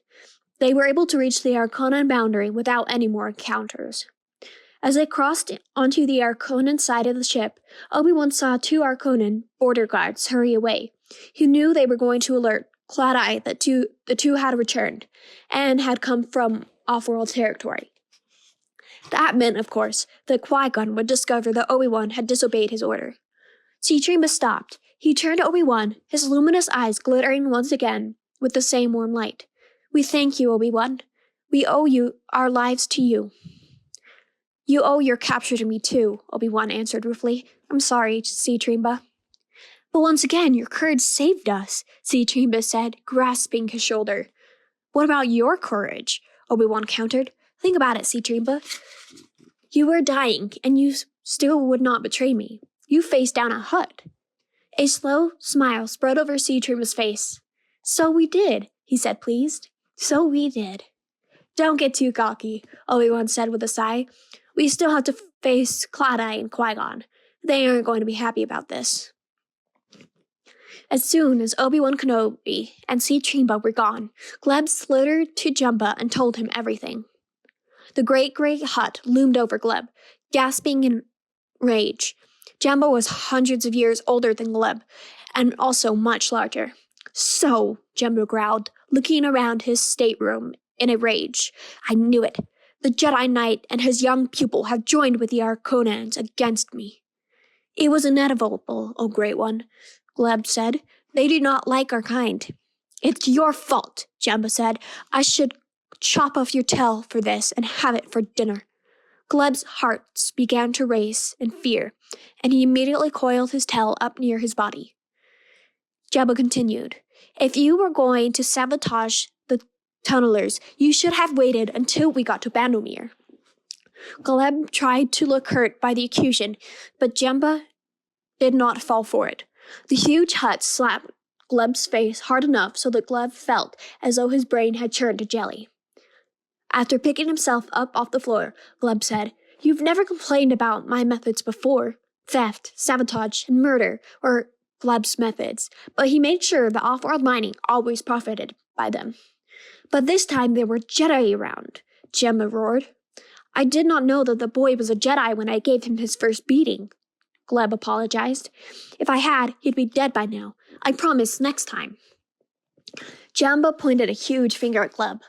They were able to reach the Arconan boundary without any more encounters. As they crossed onto the Arconan side of the ship, Obi-Wan saw 2 Arconan border guards hurry away. He knew they were going to alert Clad-Eye that the two had returned, and had come from off-world territory. That meant, of course, that Qui-Gon would discover that Obi-Wan had disobeyed his order. Trimba stopped. He turned to Obi-Wan, his luminous eyes glittering once again with the same warm light. "We thank you, Obi-Wan. We owe our lives to you." "You owe your capture to me, too," Obi-Wan answered ruefully. "I'm sorry, Trimba." "But once again, your courage saved us," Trimba said, grasping his shoulder. "What about your courage?" Obi-Wan countered. "Think about it, Trimba. You were dying, and you still would not betray me. You faced down a Hutt." A slow smile spread over Trimba's face. So we did, he said, pleased. So we did. Don't get too cocky, Obi-Wan said with a sigh. We still have to face Cloud-Eye and Qui-Gon. They aren't going to be happy about this. As soon as Obi-Wan Kenobi and Tremba were gone, Gleb slithered to Jumba and told him everything. The great gray hut loomed over Gleb, gasping in rage. Jumba was hundreds of years older than Gleb, and also much larger. So, Jumba growled, looking around his stateroom in a rage. I knew it. The Jedi Knight and his young pupil have joined with the Arconans against me. It was inevitable, O Great One, Gleb said. They do not like our kind. It's your fault, Jumba said. I should chop off your tail for this and have it for dinner. Gleb's heart began to race in fear, and he immediately coiled his tail up near his body. Jabba continued, If you were going to sabotage the tunnelers, you should have waited until we got to Bandomir. Gleb tried to look hurt by the accusation, but Jabba did not fall for it. The huge hut slapped Gleb's face hard enough so that Gleb felt as though his brain had turned to jelly. After picking himself up off the floor, Gleb said, You've never complained about my methods before. Theft, sabotage, and murder were Gleb's methods, but he made sure the off-world mining always profited by them. But this time there were Jedi around, Jemma roared. I did not know that the boy was a Jedi when I gave him his first beating, Gleb apologized. If I had, he'd be dead by now. I promise next time. Jamba pointed a huge finger at Gleb.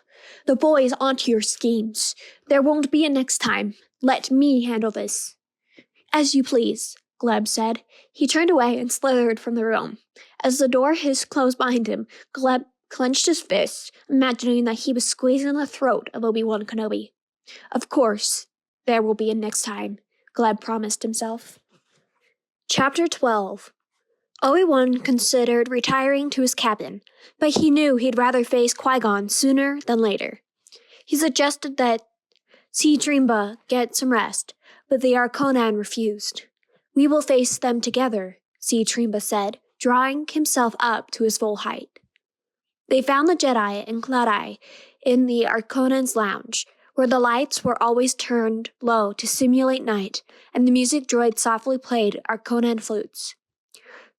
The boy is onto your schemes. There won't be a next time. Let me handle this. As you please, Gleb said. He turned away and slithered from the room. As the door hissed closed behind him, Gleb clenched his fist, imagining that he was squeezing the throat of Obi-Wan Kenobi. Of course, there will be a next time, Gleb promised himself. Chapter 12. Obi-Wan considered retiring to his cabin, but he knew he'd rather face Qui-Gon sooner than later. He suggested that Tremba get some rest, but the Arconan refused. We will face them together, Tremba said, drawing himself up to his full height. They found the Jedi and Cloud-Eye in the Arconan's lounge, where the lights were always turned low to simulate night, and the music droid softly played Arconan flutes.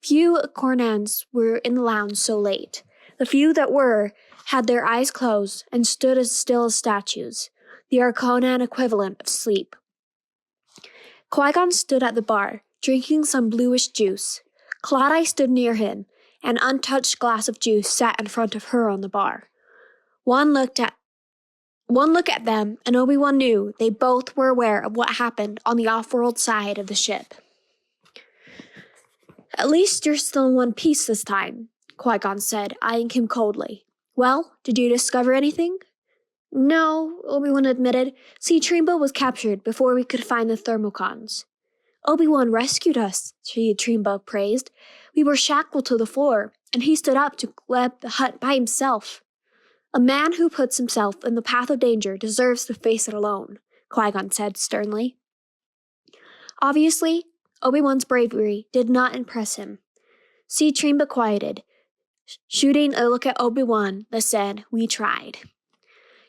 Few Arconans were in the lounge so late. The few that were had their eyes closed and stood as still as statues, the Arconan equivalent of sleep. Qui-Gon stood at the bar, drinking some bluish juice. Cloud-Eye stood near him. An untouched glass of juice sat in front of her on the bar. One look at them, and Obi-Wan knew they both were aware of what happened on the off-world side of the ship. At least you're still in one piece this time, Qui-Gon said, eyeing him coldly. Well, did you discover anything? No, Obi-Wan admitted. Tremba was captured before we could find the thermocons. Obi-Wan rescued us, Tremba praised. We were shackled to the floor, and he stood up to Gleb the hut by himself. A man who puts himself in the path of danger deserves to face it alone, Qui-Gon said sternly. Obviously, Obi-Wan's bravery did not impress him. Tremba quieted, shooting a look at Obi-Wan that said, We tried.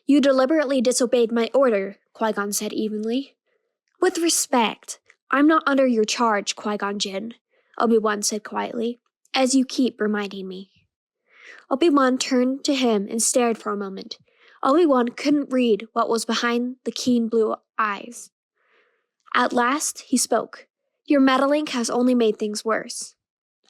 You deliberately disobeyed my order, Qui-Gon said evenly. With respect, I'm not under your charge, Qui-Gon Jinn, Obi-Wan said quietly, as you keep reminding me. Obi-Wan turned to him and stared for a moment. Obi-Wan couldn't read what was behind the keen blue eyes. At last, he spoke. Your meddling has only made things worse.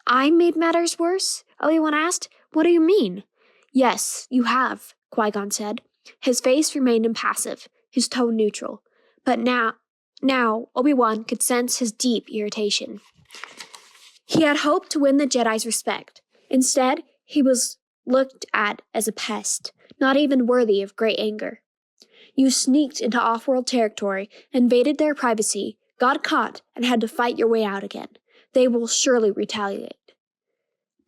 I made matters worse? Obi-Wan asked. What do you mean? Yes, you have, Qui-Gon said. His face remained impassive, his tone neutral. But now Obi-Wan could sense his deep irritation. He had hoped to win the Jedi's respect. Instead, he was looked at as a pest, not even worthy of great anger. You sneaked into off-world territory, invaded their privacy, got caught, and had to fight your way out again. They will surely retaliate.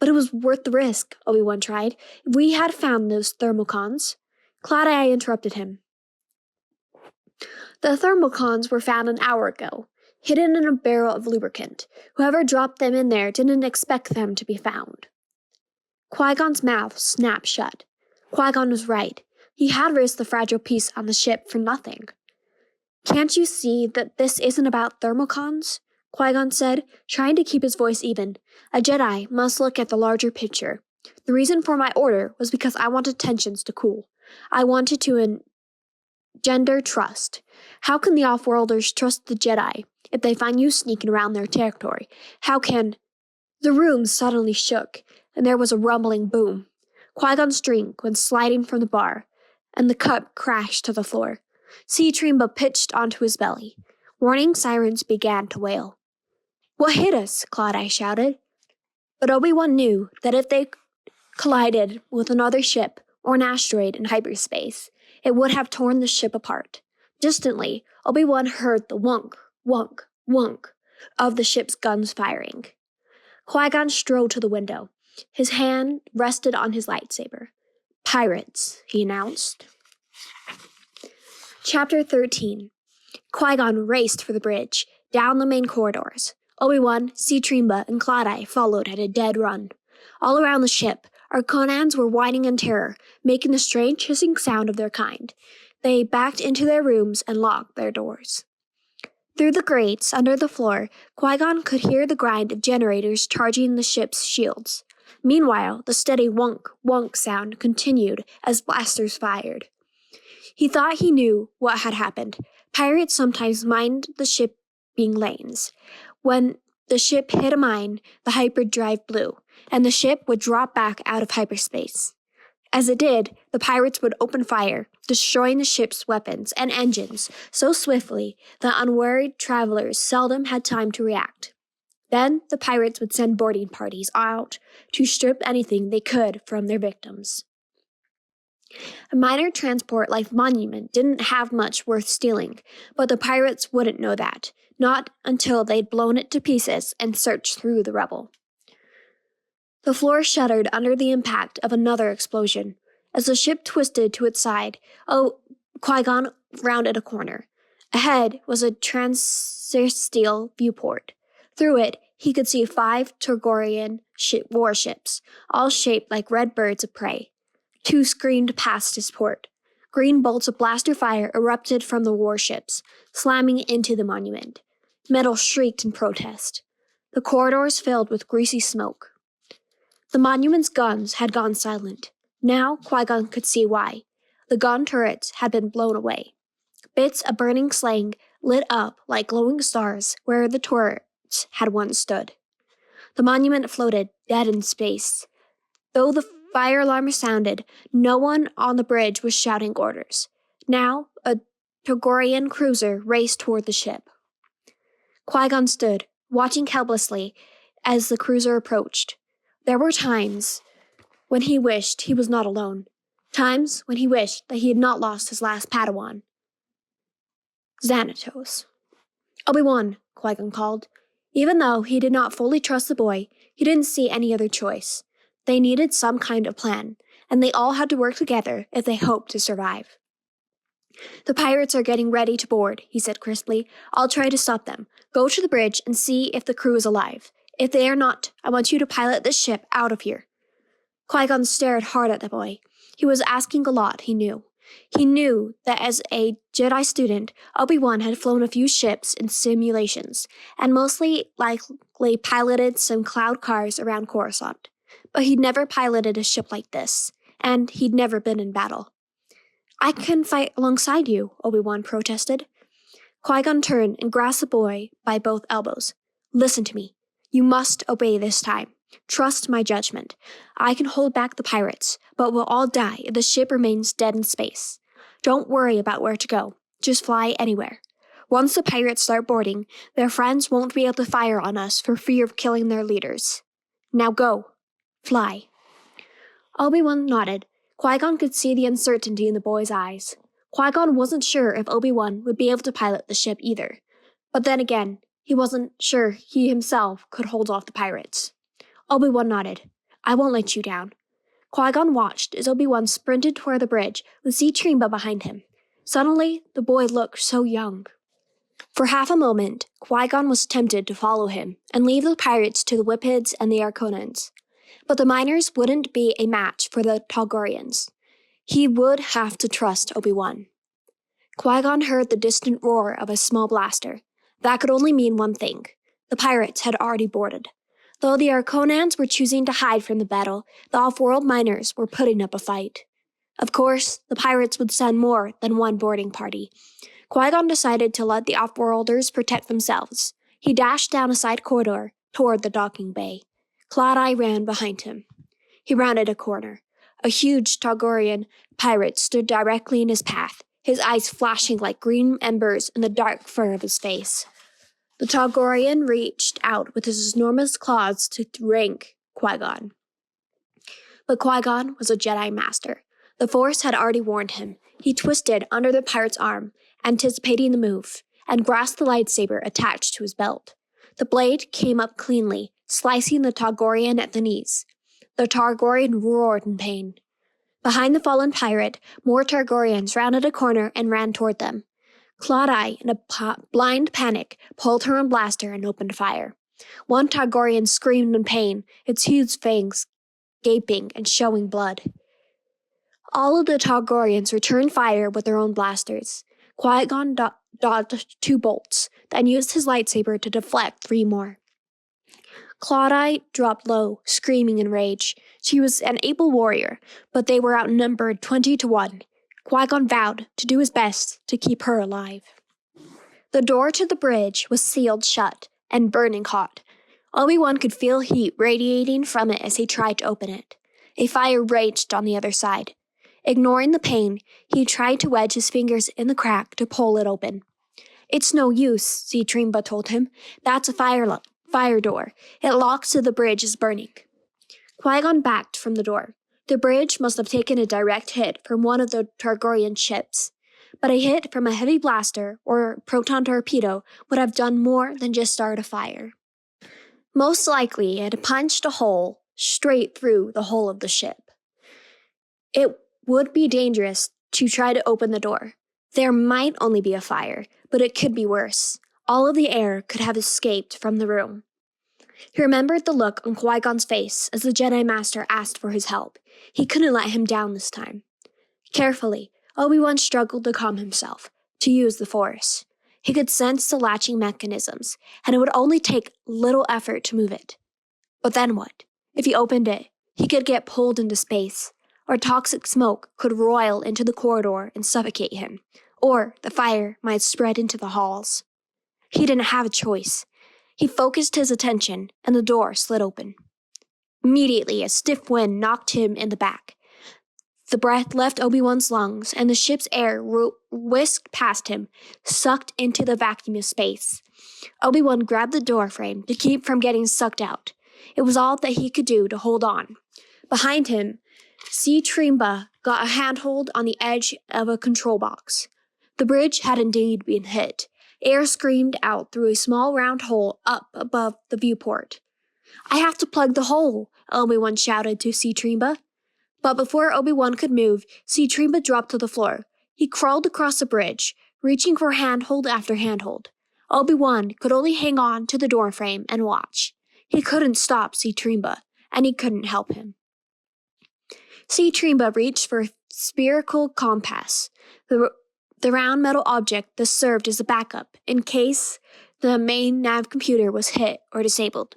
But it was worth the risk, Obi-Wan tried. If we had found those thermocons. Cloud-Eye interrupted him. The thermocons were found an hour ago, hidden in a barrel of lubricant. Whoever dropped them in there didn't expect them to be found. Qui-Gon's mouth snapped shut. Qui-Gon was right. He had risked the fragile piece on the ship for nothing. "Can't you see that this isn't about thermocons?" Qui-Gon said, trying to keep his voice even. "A Jedi must look at the larger picture. The reason for my order was because I wanted tensions to cool. I wanted to engender trust. How can the off-worlders trust the Jedi if they find you sneaking around their territory? How can—" The room suddenly shook, and there was a rumbling boom. Qui-Gon's drink went sliding from the bar, and the cup crashed to the floor. Citremba pitched onto his belly. Warning sirens began to wail. "What hit us?" Claudie shouted. But Obi-Wan knew that if they collided with another ship or an asteroid in hyperspace, it would have torn the ship apart. Distantly, Obi-Wan heard the wunk, wunk, wunk of the ship's guns firing. Qui-Gon strode to the window. His hand rested on his lightsaber. "Pirates," he announced. Chapter 13. Qui-Gon raced for the bridge, down the main corridors. Obi-Wan, Citremba, and Claudie followed at a dead run. All around the ship, Arconans were whining in terror, making the strange hissing sound of their kind. They backed into their rooms and locked their doors. Through the grates under the floor, Qui-Gon could hear the grind of generators charging the ship's shields. Meanwhile, the steady wunk, wunk sound continued as blasters fired. He thought he knew what had happened. Pirates sometimes mined the shipping lanes. When the ship hit a mine, the hyperdrive blew, and the ship would drop back out of hyperspace. As it did, the pirates would open fire, destroying the ship's weapons and engines so swiftly that unworried travelers seldom had time to react. Then the pirates would send boarding parties out to strip anything they could from their victims. A minor transport like Monument didn't have much worth stealing, but the pirates wouldn't know that, not until they'd blown it to pieces and searched through the rubble. The floor shuddered under the impact of another explosion. As the ship twisted to its side, Qui-Gon rounded a corner. Ahead was a transsteel viewport. Through it, he could see 5 Togorian warships, all shaped like red birds of prey. 2 screamed past his port. Green bolts of blaster fire erupted from the warships, slamming into the monument. Metal shrieked in protest. The corridors filled with greasy smoke. The monument's guns had gone silent. Now Qui-Gon could see why. The gun turrets had been blown away. Bits of burning slag lit up like glowing stars where the turrets had once stood. The monument floated, dead in space. Though the fire alarm sounded, no one on the bridge was shouting orders. Now, a Togorian cruiser raced toward the ship. Qui-Gon stood, watching helplessly as the cruiser approached. There were times when he wished he was not alone. Times when he wished that he had not lost his last Padawan. Xanatos. "Obi-Wan," Qui-Gon called. Even though he did not fully trust the boy, he didn't see any other choice. They needed some kind of plan, and they all had to work together if they hoped to survive. "The pirates are getting ready to board," he said crisply. "I'll try to stop them. Go to the bridge and see if the crew is alive. If they are not, I want you to pilot this ship out of here." Qui-Gon stared hard at the boy. He was asking a lot, he knew. He knew that as a Jedi student, Obi-Wan had flown a few ships in simulations, and mostly likely piloted some cloud cars around Coruscant. But he'd never piloted a ship like this, and he'd never been in battle. "I can fight alongside you," Obi-Wan protested. Qui-Gon turned and grasped the boy by both elbows. "Listen to me. You must obey this time. Trust my judgment. I can hold back the pirates, but we'll all die if the ship remains dead in space. Don't worry about where to go. Just fly anywhere. Once the pirates start boarding, their friends won't be able to fire on us for fear of killing their leaders. Now go. Fly." Obi-Wan nodded. Qui-Gon could see the uncertainty in the boy's eyes. Qui-Gon wasn't sure if Obi-Wan would be able to pilot the ship either. But then again, he wasn't sure he himself could hold off the pirates. Obi-Wan nodded. "I won't let you down." Qui-Gon watched as Obi-Wan sprinted toward the bridge with Citremba behind him. Suddenly, the boy looked so young. For half a moment, Qui-Gon was tempted to follow him and leave the pirates to the Whiphids and the Arconans. But the miners wouldn't be a match for the Targaryens. He would have to trust Obi-Wan. Qui-Gon heard the distant roar of a small blaster. That could only mean one thing. The pirates had already boarded. Though the Arconans were choosing to hide from the battle, the off-world miners were putting up a fight. Of course, the pirates would send more than one boarding party. Qui-Gon decided to let the off-worlders protect themselves. He dashed down a side corridor toward the docking bay. Cloud-Eye ran behind him. He rounded a corner. A huge Targaryen pirate stood directly in his path, his eyes flashing like green embers in the dark fur of his face. The Targaryen reached out with his enormous claws to rank Qui-Gon. But Qui-Gon was a Jedi Master. The Force had already warned him. He twisted under the pirate's arm, anticipating the move, and grasped the lightsaber attached to his belt. The blade came up cleanly, slicing the Targaryen at the knees. The Targaryen roared in pain. Behind the fallen pirate, more Targaryens rounded a corner and ran toward them. Cloud-Eye, in a blind panic, pulled her own blaster and opened fire. One Targaryen screamed in pain, its huge fangs gaping and showing blood. All of the Targaryens returned fire with their own blasters. Qui-Gon dodged 2 bolts, then used his lightsaber to deflect 3 more. Cloud-Eye dropped low, screaming in rage. She was an able warrior, but they were outnumbered 20-1. Qui-Gon vowed to do his best to keep her alive. The door to the bridge was sealed shut and burning hot. Obi-Wan could feel heat radiating from it as he tried to open it. A fire raged on the other side. Ignoring the pain, he tried to wedge his fingers in the crack to pull it open. "It's no use," Trimba told him. "That's a fire door. It locks to the bridge is burning." Qui-Gon backed from the door. The bridge must have taken a direct hit from one of the Targaryen ships. But a hit from a heavy blaster or proton torpedo would have done more than just start a fire. Most likely, it had punched a hole straight through the hull of the ship. It would be dangerous to try to open the door. There might only be a fire, but it could be worse. All of the air could have escaped from the room. He remembered the look on Qui-Gon's face as the Jedi Master asked for his help. He couldn't let him down this time. Carefully, Obi-Wan struggled to calm himself, to use the Force. He could sense the latching mechanisms, and it would only take little effort to move it. But then what? If he opened it, he could get pulled into space, or toxic smoke could roil into the corridor and suffocate him, or the fire might spread into the halls. He didn't have a choice. He focused his attention, and the door slid open. Immediately, a stiff wind knocked him in the back. The breath left Obi-Wan's lungs, and the ship's air whisked past him, sucked into the vacuum of space. Obi-Wan grabbed the door frame to keep from getting sucked out. It was all that he could do to hold on. Behind him, Trimba got a handhold on the edge of a control box. The bridge had indeed been hit. Air screamed out through a small round hole up above the viewport. "I have to plug the hole," Obi-Wan shouted to Trimba. But before Obi-Wan could move, Trimba dropped to the floor. He crawled across the bridge, reaching for handhold after handhold. Obi-Wan could only hang on to the doorframe and watch. He couldn't stop Trimba, and he couldn't help him. Trimba reached for a spherical compass, the round metal object that served as a backup in case the main nav computer was hit or disabled.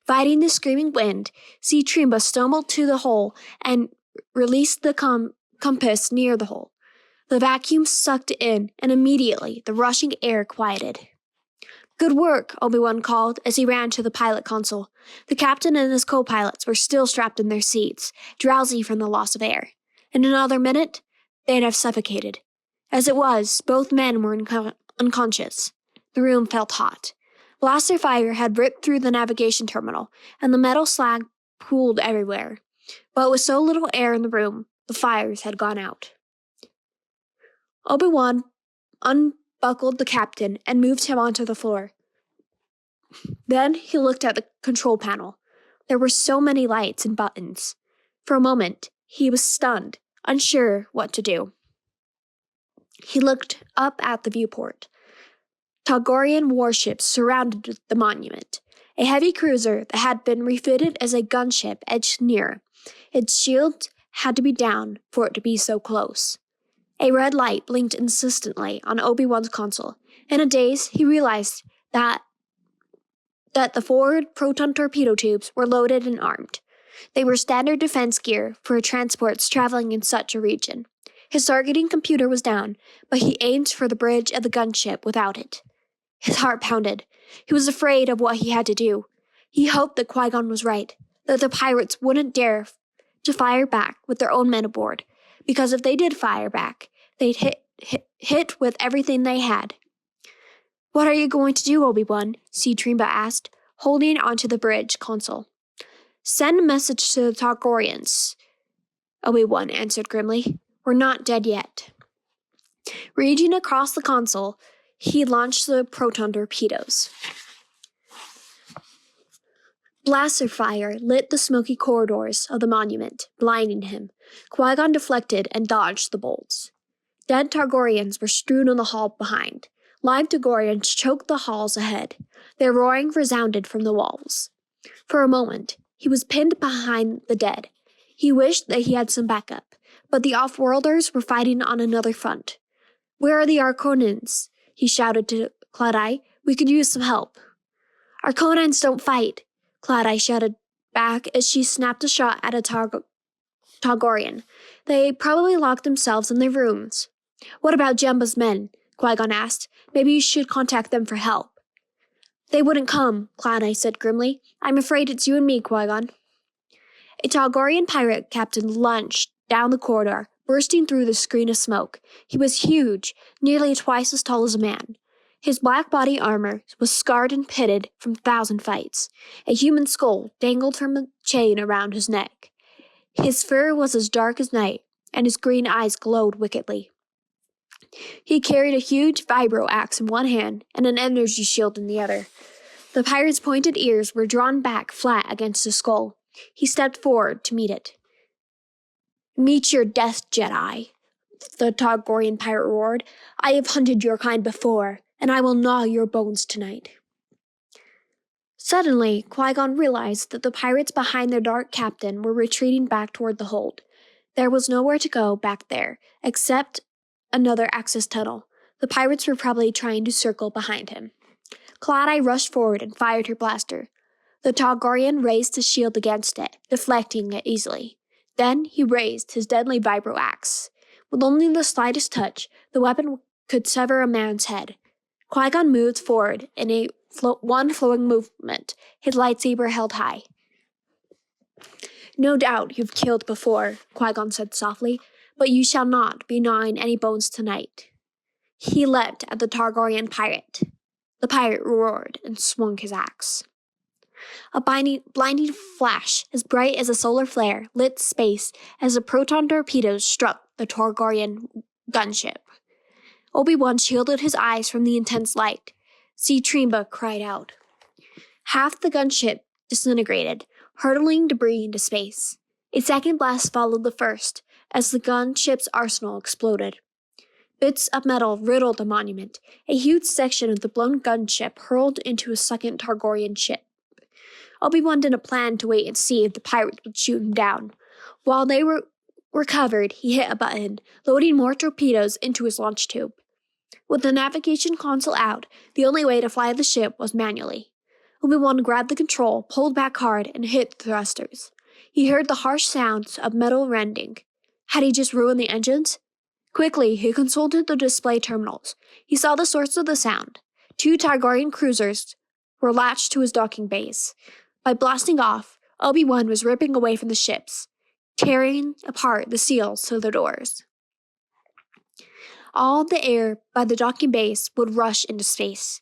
Fighting the screaming wind, Trimba stumbled to the hole and released the compass near the hole. The vacuum sucked it in, and immediately the rushing air quieted. "Good work," Obi-Wan called as he ran to the pilot console. The captain and his co-pilots were still strapped in their seats, drowsy from the loss of air. In another minute, they'd have suffocated. As it was, both men were unconscious. The room felt hot. Blaster fire had ripped through the navigation terminal, and the metal slag pooled everywhere. But with so little air in the room, the fires had gone out. Obi-Wan unbuckled the captain and moved him onto the floor. Then he looked at the control panel. There were so many lights and buttons. For a moment, he was stunned, unsure what to do. He looked up at the viewport. Targaryen warships surrounded the monument. A heavy cruiser that had been refitted as a gunship edged nearer. Its shield had to be down for it to be so close. A red light blinked insistently on Obi-Wan's console. In a daze, he realized that the forward proton torpedo tubes were loaded and armed. They were standard defense gear for transports traveling in such a region. His targeting computer was down, but he aimed for the bridge of the gunship without it. His heart pounded. He was afraid of what he had to do. He hoped that Qui-Gon was right, that the pirates wouldn't dare to fire back with their own men aboard, because if they did fire back, they'd hit with everything they had. "What are you going to do, Obi-Wan?" Tremba asked, holding onto the bridge console. "Send a message to the Targorians," Obi-Wan answered grimly. "We're not dead yet." Reaching across the console, he launched the proton torpedoes. Blaster fire lit the smoky corridors of the monument, blinding him. Qui-Gon deflected and dodged the bolts. Dead Targorians were strewn on the hall behind. Live Targorians choked the halls ahead. Their roaring resounded from the walls. For a moment, he was pinned behind the dead. He wished that he had some backup, but the off-worlders were fighting on another front. "Where are the Arconans?" he shouted to Cloud-Eye. "We could use some help." "Arconans don't fight," Cloud-Eye shouted back as she snapped a shot at a Targorian. "They probably locked themselves in their rooms." "What about Jemba's men?" Qui-Gon asked. "Maybe you should contact them for help." "They wouldn't come," Cloud-Eye said grimly. "I'm afraid it's you and me, Qui-Gon." A Targorian pirate captain lunged down the corridor, bursting through the screen of smoke. He was huge, nearly twice as tall as a man. His black body armor was scarred and pitted from 1,000 fights. A human skull dangled from a chain around his neck. His fur was as dark as night, and his green eyes glowed wickedly. He carried a huge vibro axe in one hand and an energy shield in the other. The pirate's pointed ears were drawn back flat against his skull. He stepped forward to meet it. "Meet your death, Jedi," the Targorian pirate roared. "I have hunted your kind before, and I will gnaw your bones tonight." Suddenly, Qui-Gon realized that the pirates behind their dark captain were retreating back toward the hold. There was nowhere to go back there, except another access tunnel. The pirates were probably trying to circle behind him. Cloud-Eye rushed forward and fired her blaster. The Targorian raised his shield against it, deflecting it easily. Then he raised his deadly vibro axe. With only the slightest touch, the weapon could sever a man's head. Qui-Gon moved forward in a one flowing movement, his lightsaber held high. "No doubt you've killed before," Qui-Gon said softly, "but you shall not be gnawing any bones tonight." He leapt at the Targorian pirate. The pirate roared and swung his axe. A blinding flash, as bright as a solar flare, lit space as the proton torpedoes struck the Targorian gunship. Obi-Wan shielded his eyes from the intense light. Tremba cried out. Half the gunship disintegrated, hurtling debris into space. A second blast followed the first, as the gunship's arsenal exploded. Bits of metal riddled the monument. A huge section of the blown gunship hurled into a second Targorian ship. Obi-Wan didn't plan to wait and see if the pirates would shoot him down. While they were covered, he hit a button, loading more torpedoes into his launch tube. With the navigation console out, the only way to fly the ship was manually. Obi-Wan grabbed the control, pulled back hard, and hit the thrusters. He heard the harsh sounds of metal rending. Had he just ruined the engines? Quickly, he consulted the display terminals. He saw the source of the sound. 2 Targorian cruisers were latched to his docking bays. By blasting off, Obi-Wan was ripping away from the ships, tearing apart the seals to the doors. All the air by the docking base would rush into space.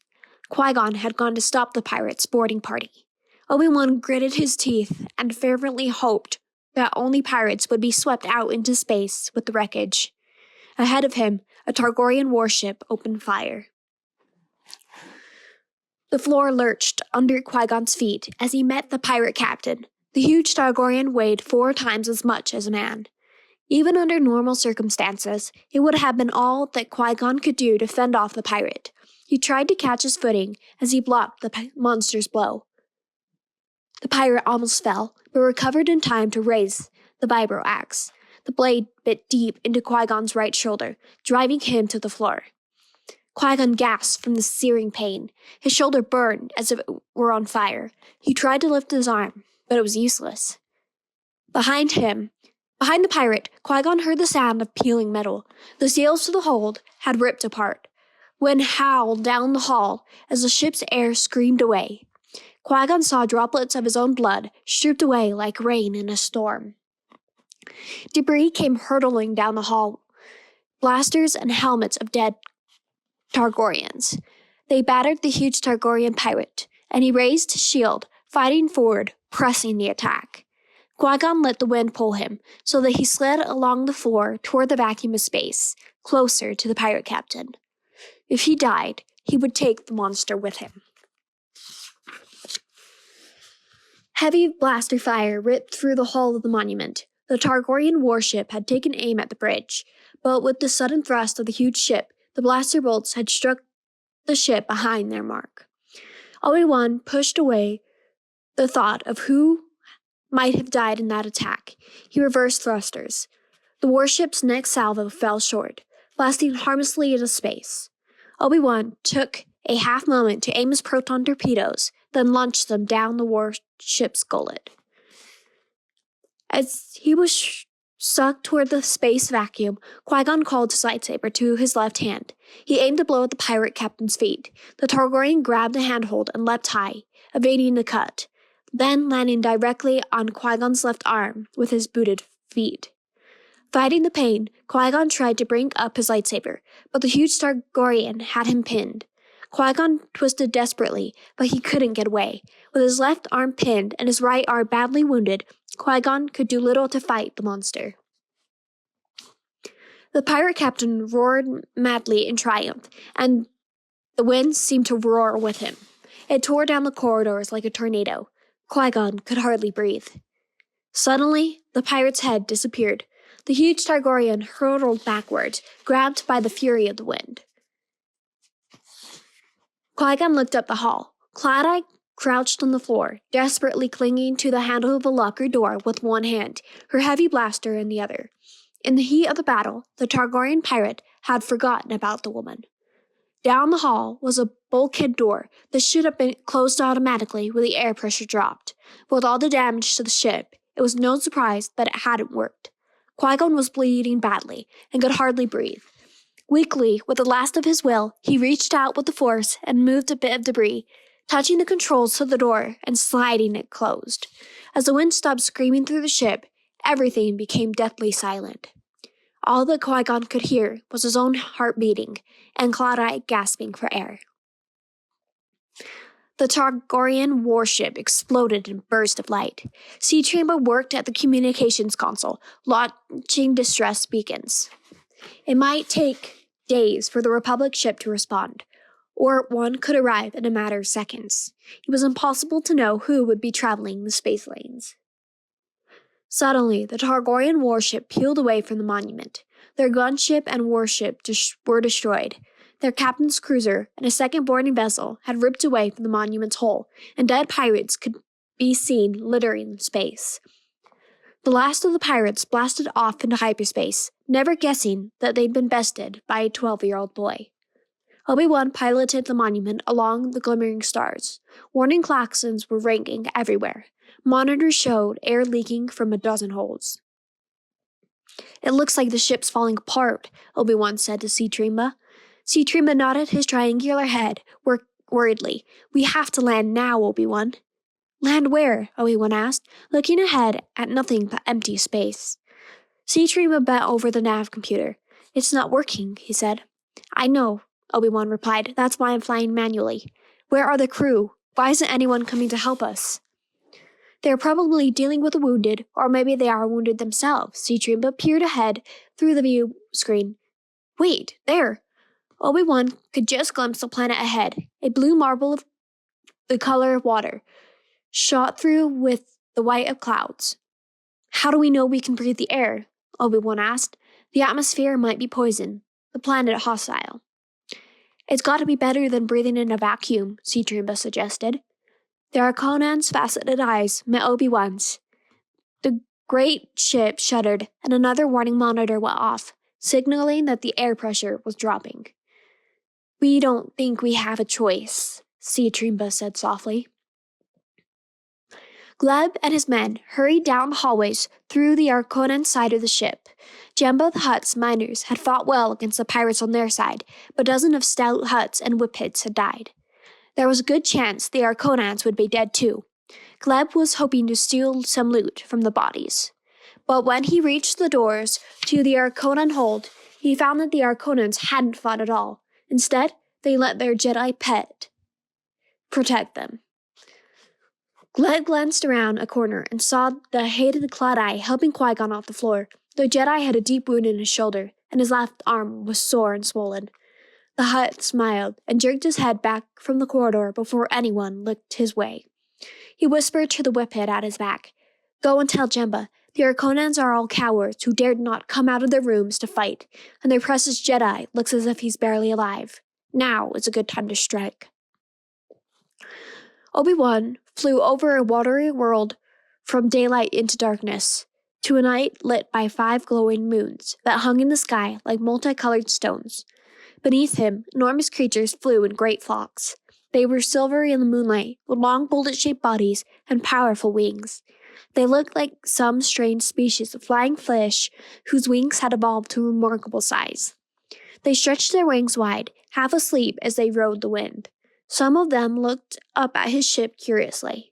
Qui-Gon had gone to stop the pirates' boarding party. Obi-Wan gritted his teeth and fervently hoped that only pirates would be swept out into space with the wreckage. Ahead of him, a Targorian warship opened fire. The floor lurched under Qui-Gon's feet as he met the pirate captain. The huge Targorian weighed 4 times as much as a man. Even under normal circumstances, it would have been all that Qui-Gon could do to fend off the pirate. He tried to catch his footing as he blocked the monster's blow. The pirate almost fell, but recovered in time to raise the vibro axe. The blade bit deep into Qui-Gon's right shoulder, driving him to the floor. Qui-Gon gasped from the searing pain. His shoulder burned as if it were on fire. He tried to lift his arm, but it was useless. Behind the pirate, Qui-Gon heard the sound of peeling metal. The seals to the hold had ripped apart. Wind howled down the hall as the ship's air screamed away. Qui-Gon saw droplets of his own blood stripped away like rain in a storm. Debris came hurtling down the hall, blasters and helmets of dead Targorians. They battered the huge Targorian pirate, and he raised his shield, fighting forward, pressing the attack. Qui-Gon let the wind pull him, so that he slid along the floor toward the vacuum of space, closer to the pirate captain. If he died, he would take the monster with him. Heavy blaster fire ripped through the hull of the monument. The Targorian warship had taken aim at the bridge, but with the sudden thrust of the huge ship, the blaster bolts had struck the ship behind their mark. Obi-Wan pushed away the thought of who might have died in that attack. He reversed thrusters. The warship's next salvo fell short, blasting harmlessly into space. Obi-Wan took a half moment to aim his proton torpedoes, then launched them down the warship's gullet. As he was sucked toward the space vacuum, Qui-Gon called his lightsaber to his left hand. He aimed a blow at the pirate captain's feet. The Targorian grabbed a handhold and leapt high, evading the cut, then landing directly on Qui-Gon's left arm with his booted feet. Fighting the pain, Qui-Gon tried to bring up his lightsaber, but the huge Targorian had him pinned. Qui-Gon twisted desperately, but he couldn't get away. With his left arm pinned and his right arm badly wounded, Qui-Gon could do little to fight the monster. The pirate captain roared madly in triumph, and the wind seemed to roar with him. It tore down the corridors like a tornado. Qui-Gon could hardly breathe. Suddenly, the pirate's head disappeared. The huge Targorian hurtled backwards, grabbed by the fury of the wind. Qui-Gon looked up the hall. Cloud-Eye crouched on the floor, desperately clinging to the handle of a locker door with one hand, her heavy blaster in the other. In the heat of the battle, the Targorian pirate had forgotten about the woman. Down the hall was a bulkhead door that should have been closed automatically when the air pressure dropped. With all the damage to the ship, it was no surprise that it hadn't worked. Qui-Gon was bleeding badly and could hardly breathe. Weakly, with the last of his will, he reached out with the force and moved a bit of debris, touching the controls to the door and sliding it closed. As the wind stopped screaming through the ship, everything became deathly silent. All that Qui-Gon could hear was his own heart beating and Cloud-Eye gasping for air. The Targorian warship exploded in a burst of light. Sea-Tramba worked at the communications console, launching distress beacons. It might take days for the Republic ship to respond, or one could arrive in a matter of seconds. It was impossible to know who would be traveling the space lanes. Suddenly, the Targorian warship peeled away from the monument. Their gunship and warship were destroyed. Their captain's cruiser and a second boarding vessel had ripped away from the monument's hull, and dead pirates could be seen littering space. The last of the pirates blasted off into hyperspace, never guessing that they'd been bested by a 12-year-old boy. Obi-Wan piloted the monument along the glimmering stars. Warning klaxons were ringing everywhere. Monitors showed air leaking from a dozen holes. "It looks like the ship's falling apart," Obi-Wan said to Sea-Tramba. Sea-Tramba nodded his triangular head worriedly. "We have to land now, Obi-Wan." "Land where?" Obi-Wan asked, looking ahead at nothing but empty space. Sea-Tramba bent over the nav computer. "It's not working," he said. "I know," Obi-Wan replied. "That's why I'm flying manually. Where are the crew? Why isn't anyone coming to help us?" "They're probably dealing with the wounded, or maybe they are wounded themselves." Sea-Tramba peered ahead through the view screen. "Wait, there!" Obi-Wan could just glimpse the planet ahead, a blue marble of the color of water, shot through with the white of clouds. "How do we know we can breathe the air?" Obi-Wan asked. "The atmosphere might be poison, the planet hostile." "It's got to be better than breathing in a vacuum," Sea-Tramba suggested. The Arconan's faceted eyes met Obi-Wan's. The great ship shuddered, and another warning monitor went off, signaling that the air pressure was dropping. "We don't think we have a choice," Trimba said softly. Gleb and his men hurried down the hallways through the Arconan side of the ship. Jemba the Hutt's miners had fought well against the pirates on their side, but dozens of stout Hutts and Whiphits had died. There was a good chance the Arconans would be dead too. Gleb was hoping to steal some loot from the bodies. But when he reached the doors to the Arconan hold, he found that the Arconans hadn't fought at all. Instead, they let their Jedi pet protect them. Gleb glanced around a corner and saw the hated Clad-Eye helping Qui-Gon off the floor. The Jedi had a deep wound in his shoulder, and his left arm was sore and swollen. The Hutt smiled and jerked his head back from the corridor before anyone looked his way. He whispered to the Whiphit at his back, "Go and tell Jemba, the Arconans are all cowards who dared not come out of their rooms to fight, and their precious Jedi looks as if he's barely alive. Now is a good time to strike." Obi-Wan flew over a watery world from daylight into darkness, to a night lit by 5 glowing moons that hung in the sky like multicolored stones. Beneath him, enormous creatures flew in great flocks. They were silvery in the moonlight, with long bullet-shaped bodies and powerful wings. They looked like some strange species of flying fish whose wings had evolved to a remarkable size. They stretched their wings wide, half asleep as they rode the wind. Some of them looked up at his ship curiously.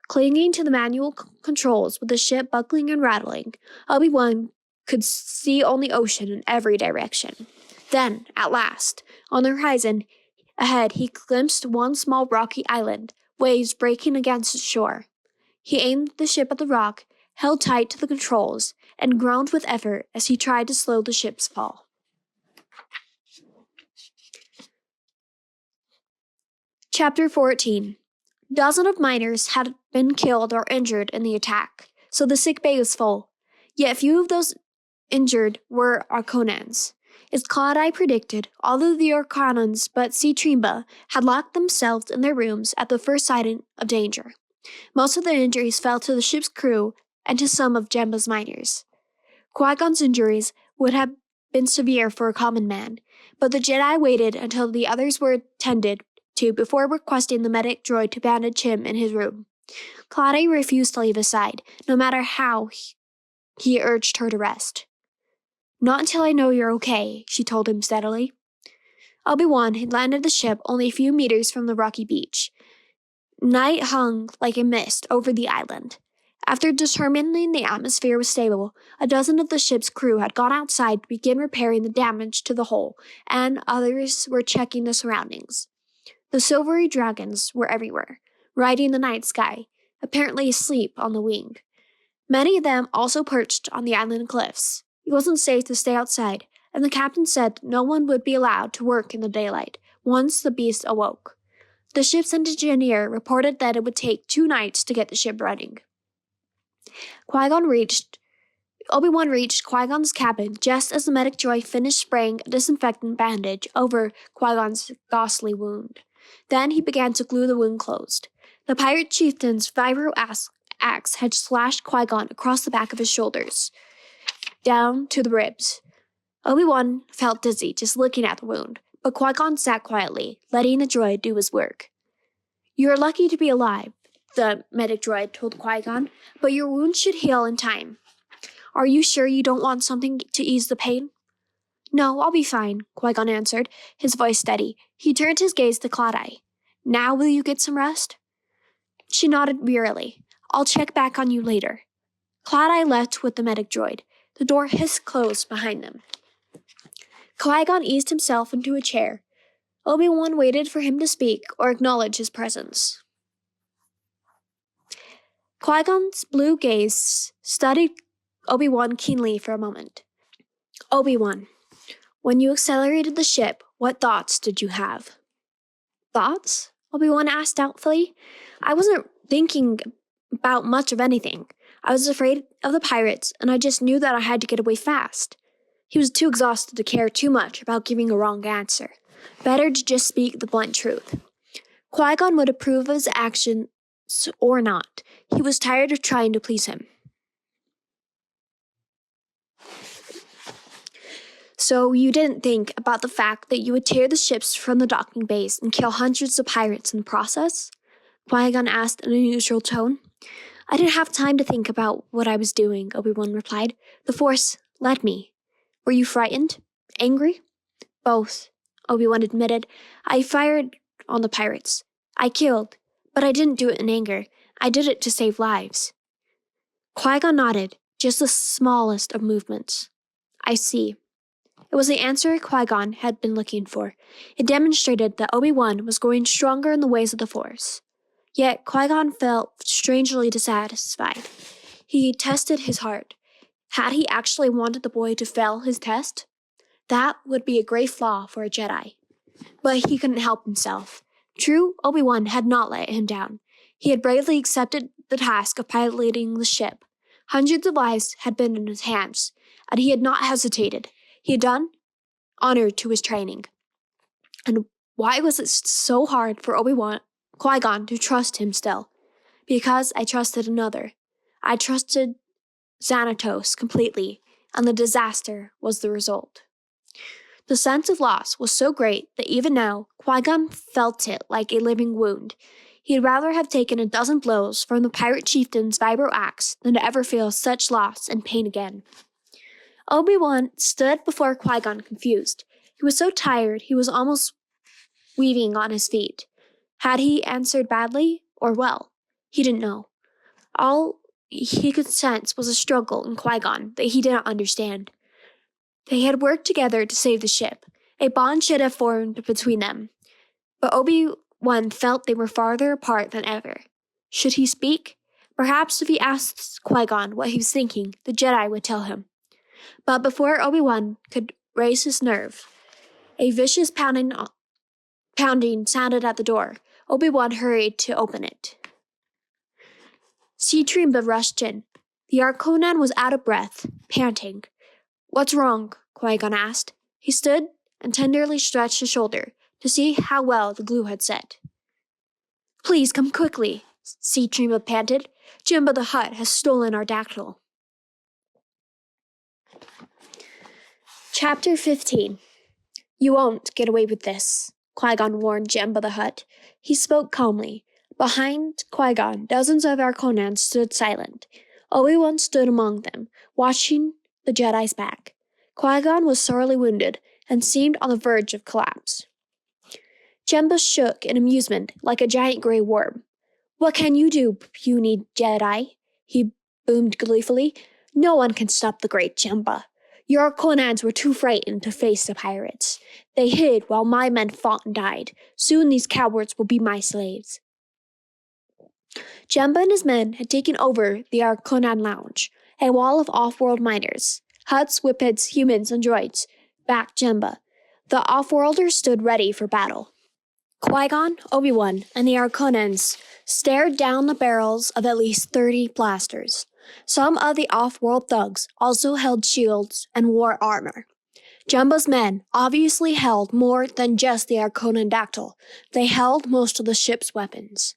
Clinging to the manual controls with the ship buckling and rattling, Obi-Wan could see only ocean in every direction. Then, at last, on the horizon ahead he glimpsed one small rocky island, waves breaking against its shore. He aimed the ship at the rock, held tight to the controls, and groaned with effort as he tried to slow the ship's fall. Chapter 14. Dozens of miners had been killed or injured in the attack, so the sick bay was full. Yet few of those injured were Arconans. As Clad-Eye predicted, all of the Arconans but Trimba had locked themselves in their rooms at the first sign of danger. Most of the injuries fell to the ship's crew and to some of Jemba's miners. Qui-Gon's injuries would have been severe for a common man, but the Jedi waited until the others were tended to before requesting the medic droid to bandage him in his room. Claudia refused to leave his side, no matter how he urged her to rest. "Not until I know you're okay," she told him steadily. Obi-Wan had landed the ship only a few meters from the rocky beach. Night hung like a mist over the island. After determining the atmosphere was stable, a dozen of the ship's crew had gone outside to begin repairing the damage to the hull, and others were checking the surroundings. The silvery dragons were everywhere, riding the night sky, apparently asleep on the wing. Many of them also perched on the island cliffs. It wasn't safe to stay outside, and the captain said no one would be allowed to work in the daylight once the beast awoke. The ship's engineer reported that it would take 2 nights to get the ship running. Obi-Wan reached Qui-Gon's cabin just as the medic droid finished spraying a disinfectant bandage over Qui-Gon's ghastly wound. Then he began to glue the wound closed. The pirate chieftain's vibro axe had slashed Qui-Gon across the back of his shoulders, down to the ribs. Obi-Wan felt dizzy just looking at the wound, but Qui-Gon sat quietly, letting the droid do his work. "You're lucky to be alive," the medic droid told Qui-Gon, "but your wound should heal in time. Are you sure you don't want something to ease the pain?" "No, I'll be fine," Qui-Gon answered, his voice steady. He turned his gaze to Clad-Eye. "Now will you get some rest?" She nodded wearily. "I'll check back on you later." Clad-Eye left with the medic droid. The door hissed closed behind them. Qui-Gon eased himself into a chair. Obi-Wan waited for him to speak or acknowledge his presence. Qui-Gon's blue gaze studied Obi-Wan keenly for a moment. "Obi-Wan, when you accelerated the ship, what thoughts did you have?" "Thoughts?" Obi-Wan asked doubtfully. "I wasn't thinking about much of anything. I was afraid of the pirates, and I just knew that I had to get away fast." He was too exhausted to care too much about giving a wrong answer. Better to just speak the blunt truth. Qui-Gon would approve of his actions or not. He was tired of trying to please him. So you didn't think about the fact that you would tear the ships from the docking bays and kill hundreds of pirates in the process? Qui-Gon asked in a neutral tone. I didn't have time to think about what I was doing, Obi-Wan replied. The Force led me. Were you frightened? Angry? Both, Obi-Wan admitted. I fired on the pirates. I killed, but I didn't do it in anger. I did it to save lives. Qui-Gon nodded, just the smallest of movements. I see. It was the answer Qui-Gon had been looking for. It demonstrated that Obi-Wan was growing stronger in the ways of the Force. Yet Qui-Gon felt strangely dissatisfied. He tested his heart. Had he actually wanted the boy to fail his test? That would be a great flaw for a Jedi. But he couldn't help himself. True, Obi-Wan had not let him down. He had bravely accepted the task of piloting the ship. Hundreds of lives had been in his hands, and he had not hesitated. He had done honor to his training. And why was it so hard for Qui-Gon to trust him still? Because I trusted another. I trusted Xanatos completely, and the disaster was the result. The sense of loss was so great that even now, Qui-Gon felt it like a living wound. He'd rather have taken a dozen blows from the pirate chieftain's vibro axe than to ever feel such loss and pain again. Obi-Wan stood before Qui-Gon confused. He was so tired he was almost weaving on his feet. Had he answered badly or well? He didn't know. All he could sense was a struggle in Qui-Gon that he didn't understand. They had worked together to save the ship. A bond should have formed between them. But Obi-Wan felt they were farther apart than ever. Should he speak? Perhaps if he asked Qui-Gon what he was thinking, the Jedi would tell him. But before Obi-Wan could raise his nerve, a vicious pounding sounded at the door. Obi-Wan hurried to open it. Citremba rushed in. The Arconan was out of breath, panting. What's wrong? Qui-Gon asked. He stood and tenderly stretched his shoulder to see how well the glue had set. Please come quickly, Citremba panted. Jemba the Hutt has stolen our dactyl. Chapter 15. You won't get away with this, Qui-Gon warned Jemba the Hutt. He spoke calmly. Behind Qui-Gon, dozens of Arconans stood silent. Obi-Wan stood among them, watching the Jedi's back. Qui-Gon was sorely wounded and seemed on the verge of collapse. Jemba shook in amusement like a giant gray worm. What can you do, puny Jedi? He boomed gleefully. No one can stop the great Jemba. Your Conans were too frightened to face the pirates. They hid while my men fought and died. Soon these cowards will be my slaves. Jemba and his men had taken over the Arconan Lounge, a wall of off-world miners. Hutts, whippets, humans, and droids backed Jemba. The off-worlders stood ready for battle. Qui-Gon, Obi-Wan, and the Arconans stared down the barrels of at least 30 blasters. Some of the off-world thugs also held shields and wore armor. Jemba's men obviously held more than just the Arconan dactyl. They held most of the ship's weapons.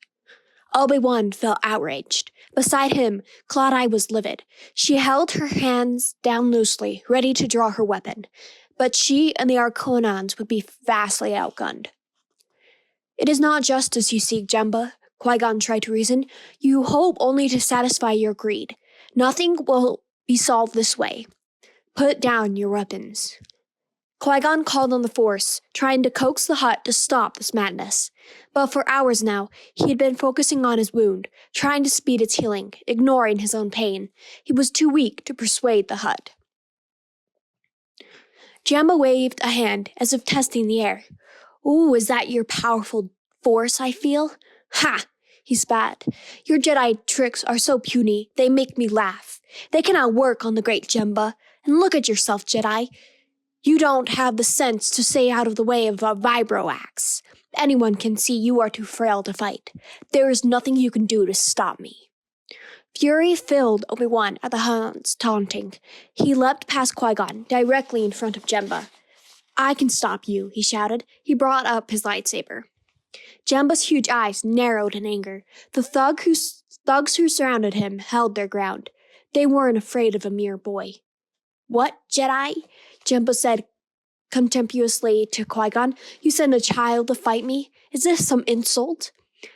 Obi-Wan felt outraged. Beside him, Claudine was livid. She held her hands down loosely, ready to draw her weapon. But she and the Arconans would be vastly outgunned. It is not justice you seek, Jemba, Qui-Gon tried to reason. You hope only to satisfy your greed. Nothing will be solved this way. Put down your weapons. Qui-Gon called on the Force, trying to coax the Hutt to stop this madness. But for hours now, he had been focusing on his wound, trying to speed its healing, ignoring his own pain. He was too weak to persuade the Hutt. Jemba waved a hand as if testing the air. Ooh, is that your powerful force I feel? Ha! He spat. Your Jedi tricks are so puny, they make me laugh. They cannot work on the great Jemba. And look at yourself, Jedi. You don't have the sense to stay out of the way of a vibro axe. Anyone can see you are too frail to fight. There is nothing you can do to stop me. Fury filled Obi-Wan at the Hutt's taunting. He leapt past Qui-Gon, directly in front of Jemba. I can stop you, he shouted. He brought up his lightsaber. Jemba's huge eyes narrowed in anger. The thugs who surrounded him held their ground. They weren't afraid of a mere boy. "What, Jedi?" Jemba said contemptuously to Qui-Gon. "You send a child to fight me? Is this some insult?"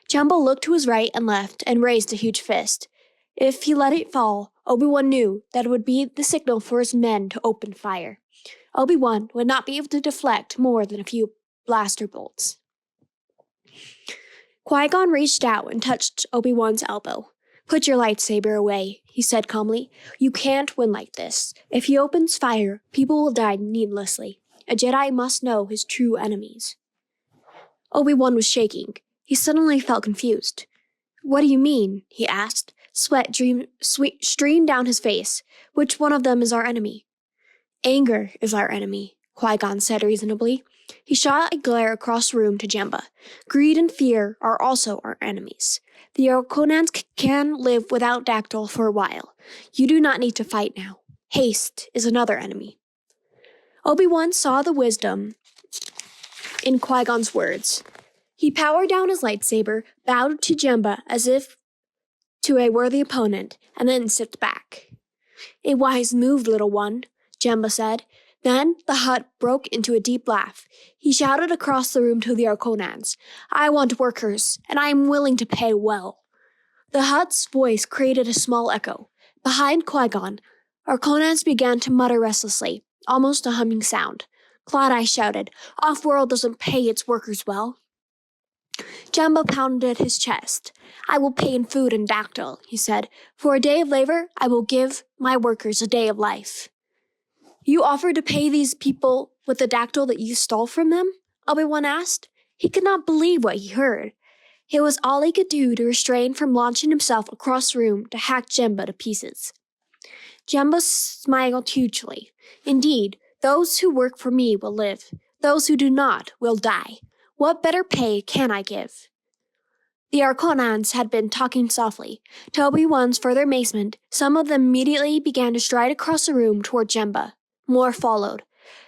Jemba looked to his right and left and raised a huge fist. If he let it fall, Obi-Wan knew that it would be the signal for his men to open fire. Obi-Wan would not be able to deflect more than a few blaster bolts. Qui-Gon reached out and touched Obi-Wan's elbow. "Put your lightsaber away," he said calmly. "You can't win like this. If he opens fire, people will die needlessly. A Jedi must know his true enemies." Obi-Wan was shaking. He suddenly felt confused. "What do you mean?" he asked. Sweat streamed down his face. "Which one of them is our enemy?" "Anger is our enemy," Qui-Gon said reasonably. He shot a glare across the room to Jemba. "Greed and fear are also our enemies. The Arconans can live without Dactyl for a while. You do not need to fight now. Haste is another enemy." Obi-Wan saw the wisdom in Qui-Gon's words. He powered down his lightsaber, bowed to Jemba as if to a worthy opponent, and then stepped back. "A wise move, little one," Jemba said. Then the Hutt broke into a deep laugh. He shouted across the room to the Arconans, "I want workers, and I am willing to pay well." The Hutt's voice created a small echo. Behind Qui-Gon, Arconans began to mutter restlessly, almost a humming sound. Claudai shouted, "Off-world doesn't pay its workers well." Jemba pounded his chest. "I will pay in food and Dactyl," he said. "For a day of labor, I will give my workers a day of life." "You offered to pay these people with the Dactyl that you stole from them?" Obi-Wan asked. He could not believe what he heard. It was all he could do to restrain from launching himself across the room to hack Jemba to pieces. Jemba smiled hugely. "Indeed, those who work for me will live. Those who do not will die. What better pay can I give?" The Arconans had been talking softly. To Obi-Wan's further amazement, some of them immediately began to stride across the room toward Jemba. More followed.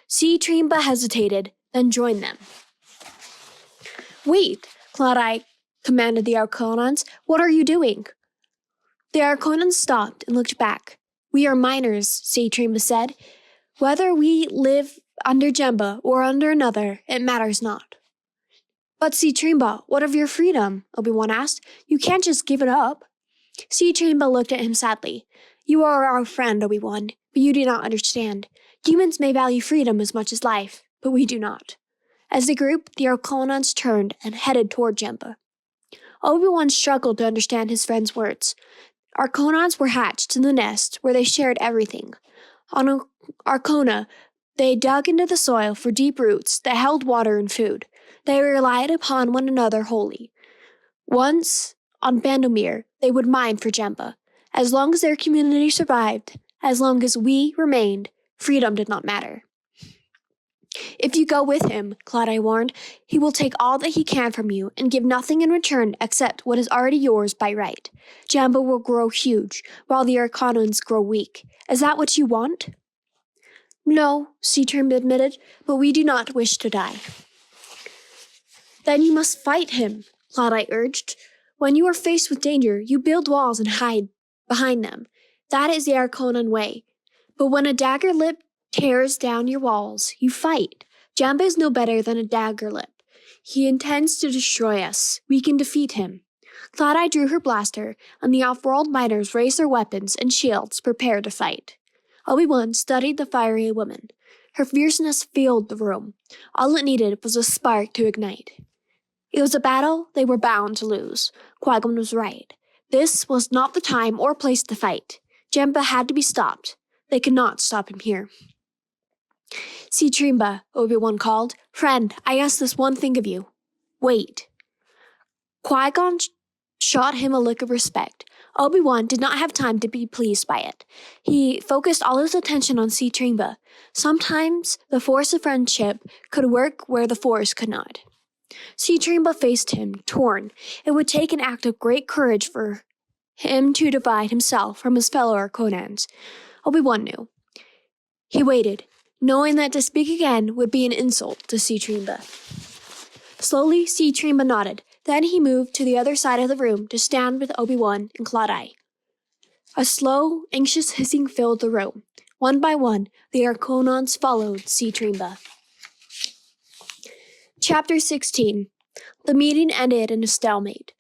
Tremba hesitated, then joined them. "Wait," Claudai commanded the Arconans. "What are you doing?" The Arconans stopped and looked back. "We are miners," Tremba said. "Whether we live under Jemba or under another, it matters not." "But Tremba, what of your freedom?" Obi-Wan asked. "You can't just give it up." Tremba looked at him sadly. "You are our friend, Obi-Wan, but you do not understand. Humans may value freedom as much as life, but we do not." As a group, the Arconans turned and headed toward Jemba. Obi-Wan struggled to understand his friend's words. Arconans were hatched in the nest where they shared everything. On Arcona, they dug into the soil for deep roots that held water and food. They relied upon one another wholly. Once, on Bandomir, they would mine for Jemba. As long as their community survived, as long as we remained, freedom did not matter. "If you go with him," Claudai warned, "he will take all that he can from you and give nothing in return except what is already yours by right. Jemba will grow huge, while the Arconans grow weak. Is that what you want?" "No," Tremba admitted, "but we do not wish to die." "Then you must fight him," Claudai urged. "When you are faced with danger, you build walls and hide behind them. That is the Arconan way. But when a dagger lip tears down your walls, you fight. Jemba is no better than a dagger lip. He intends to destroy us. We can defeat him." Claudai drew her blaster, and the off-world miners raised their weapons and shields, prepared to fight. Obi-Wan studied the fiery woman. Her fierceness filled the room. All it needed was a spark to ignite. It was a battle they were bound to lose. Qui-Gon was right. This was not the time or place to fight. Jemba had to be stopped. They could not stop him here. Tremba, Obi-Wan called. "Friend, I ask this one thing of you. Wait." Qui-Gon shot him a look of respect. Obi-Wan did not have time to be pleased by it. He focused all his attention on Tremba. Sometimes the force of friendship could work where the force could not. Tremba faced him, torn. It would take an act of great courage for him to divide himself from his fellow Arconans. Obi-Wan knew. He waited, knowing that to speak again would be an insult to Tremba. Slowly, Citrine nodded. Then he moved to the other side of the room to stand with Obi-Wan and Claudine. A slow, anxious hissing filled the room. One by one, the Arconons followed Citrine. Chapter 16. The meeting ended in a stalemate.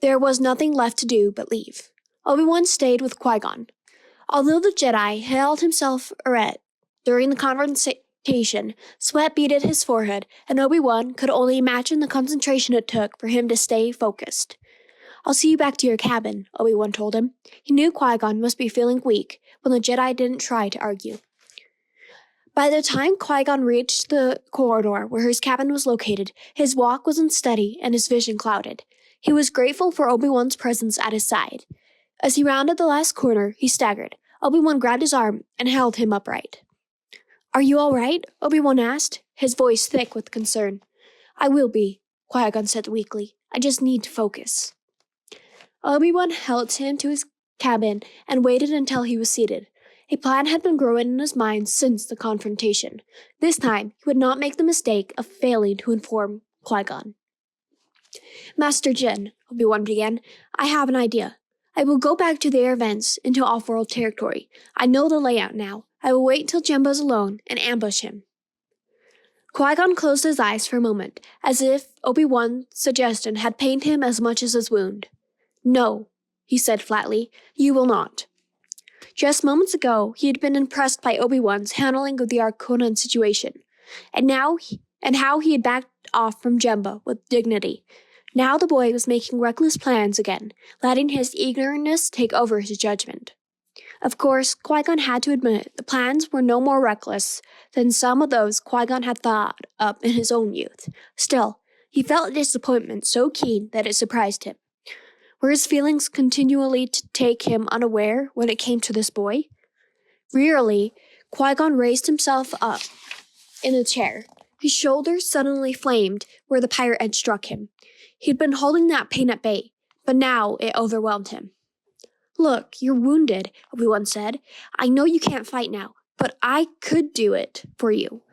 There was nothing left to do but leave. Obi-Wan stayed with Qui-Gon. Although the Jedi held himself erect during the conversation, sweat beaded his forehead, and Obi-Wan could only imagine the concentration it took for him to stay focused. "I'll see you back to your cabin," Obi-Wan told him. He knew Qui-Gon must be feeling weak when the Jedi didn't try to argue. By the time Qui-Gon reached the corridor where his cabin was located, his walk was unsteady and his vision clouded. He was grateful for Obi-Wan's presence at his side. As he rounded the last corner, he staggered. Obi-Wan grabbed his arm and held him upright. "Are you all right?" Obi-Wan asked, his voice thick with concern. "I will be," Qui-Gon said weakly. "I just need to focus." Obi-Wan helped him to his cabin and waited until he was seated. A plan had been growing in his mind since the confrontation. This time, he would not make the mistake of failing to inform Qui-Gon. "Master Jinn," Obi-Wan began, "I have an idea. I will go back to the air vents into off-world territory. I know the layout now. I will wait till Jemba's alone and ambush him." Qui-Gon closed his eyes for a moment, as if Obi-Wan's suggestion had pained him as much as his wound. "No," he said flatly, "you will not." Just moments ago, he had been impressed by Obi-Wan's handling of the Arconan situation, and how he had backed off from Jemba with dignity. Now the boy was making reckless plans again, letting his eagerness take over his judgment. Of course, Qui-Gon had to admit the plans were no more reckless than some of those Qui-Gon had thought up in his own youth. Still, he felt disappointment so keen that it surprised him. Were his feelings continually to take him unaware when it came to this boy? Wearily, Qui-Gon raised himself up in a chair. His shoulders suddenly flamed where the pirate had struck him. He'd been holding that pain at bay, but now it overwhelmed him. "Look, you're wounded," Obi-Wan said. "I know you can't fight now, but I could do it for you.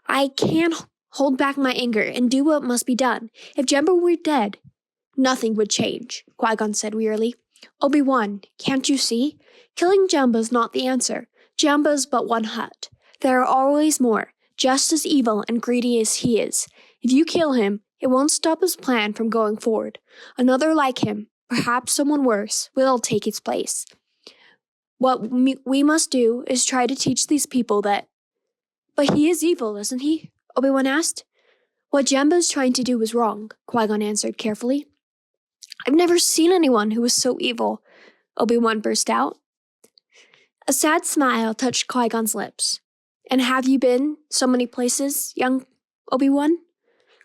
I can hold back my anger and do what must be done. If Jemba were dead, nothing would change," Qui-Gon said wearily. "Obi-Wan, can't you see? Killing Jemba's not the answer. Jemba's but one hut. There are always more, just as evil and greedy as he is. If you kill him, it won't stop his plan from going forward. Another like him, perhaps someone worse, will take his place. What we must do is try to teach these people that—" "But he is evil, isn't he?" Obi-Wan asked. "What Jemba's trying to do is wrong," Qui-Gon answered carefully. "I've never seen anyone who was so evil," Obi-Wan burst out. A sad smile touched Qui-Gon's lips. "And have you been so many places, young Obi-Wan?"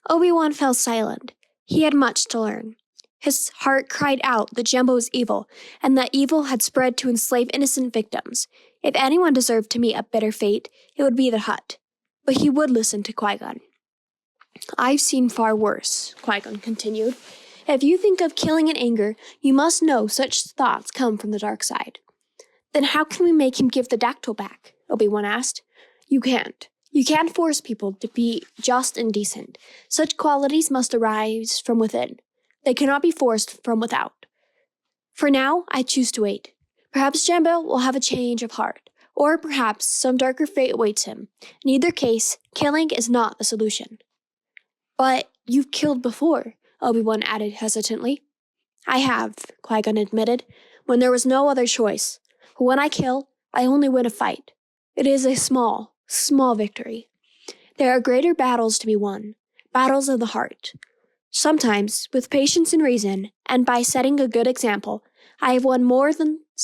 Obi-Wan fell silent. He had much to learn. His heart cried out that Jemba was evil, and that evil had spread to enslave innocent victims. If anyone deserved to meet a bitter fate, it would be the Hutt. But he would listen to Qui-Gon. "I've seen far worse," Qui-Gon continued. "If you think of killing in anger, you must know such thoughts come from the dark side." "Then how can we make him give the dactyl back?" Obi-Wan asked. "You can't. You can't force people to be just and decent. Such qualities must arise from within. They cannot be forced from without. For now, I choose to wait. Perhaps Jemba will have a change of heart, or perhaps some darker fate awaits him. In either case, killing is not the solution." "But you've killed before," Obi-Wan added hesitantly. "I have," Qui-Gon admitted, "when there was no other choice. But when I kill, I only win a fight. It is a small victory. There are greater battles to be won, battles of the heart. Sometimes, with patience and reason, and by setting a good example, I have won more than a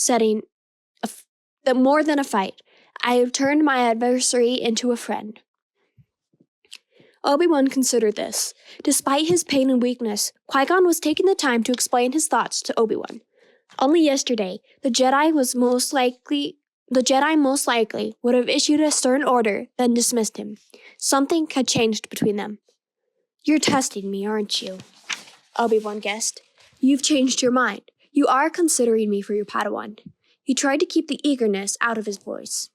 fight. I have turned my adversary into a friend." Obi-Wan considered this. Despite his pain and weakness, Qui-Gon was taking the time to explain his thoughts to Obi-Wan. Only yesterday, the Jedi most likely would have issued a stern order, then dismissed him. Something had changed between them. "You're testing me, aren't you?" Obi-Wan guessed. "You've changed your mind. You are considering me for your Padawan." He tried to keep the eagerness out of his voice.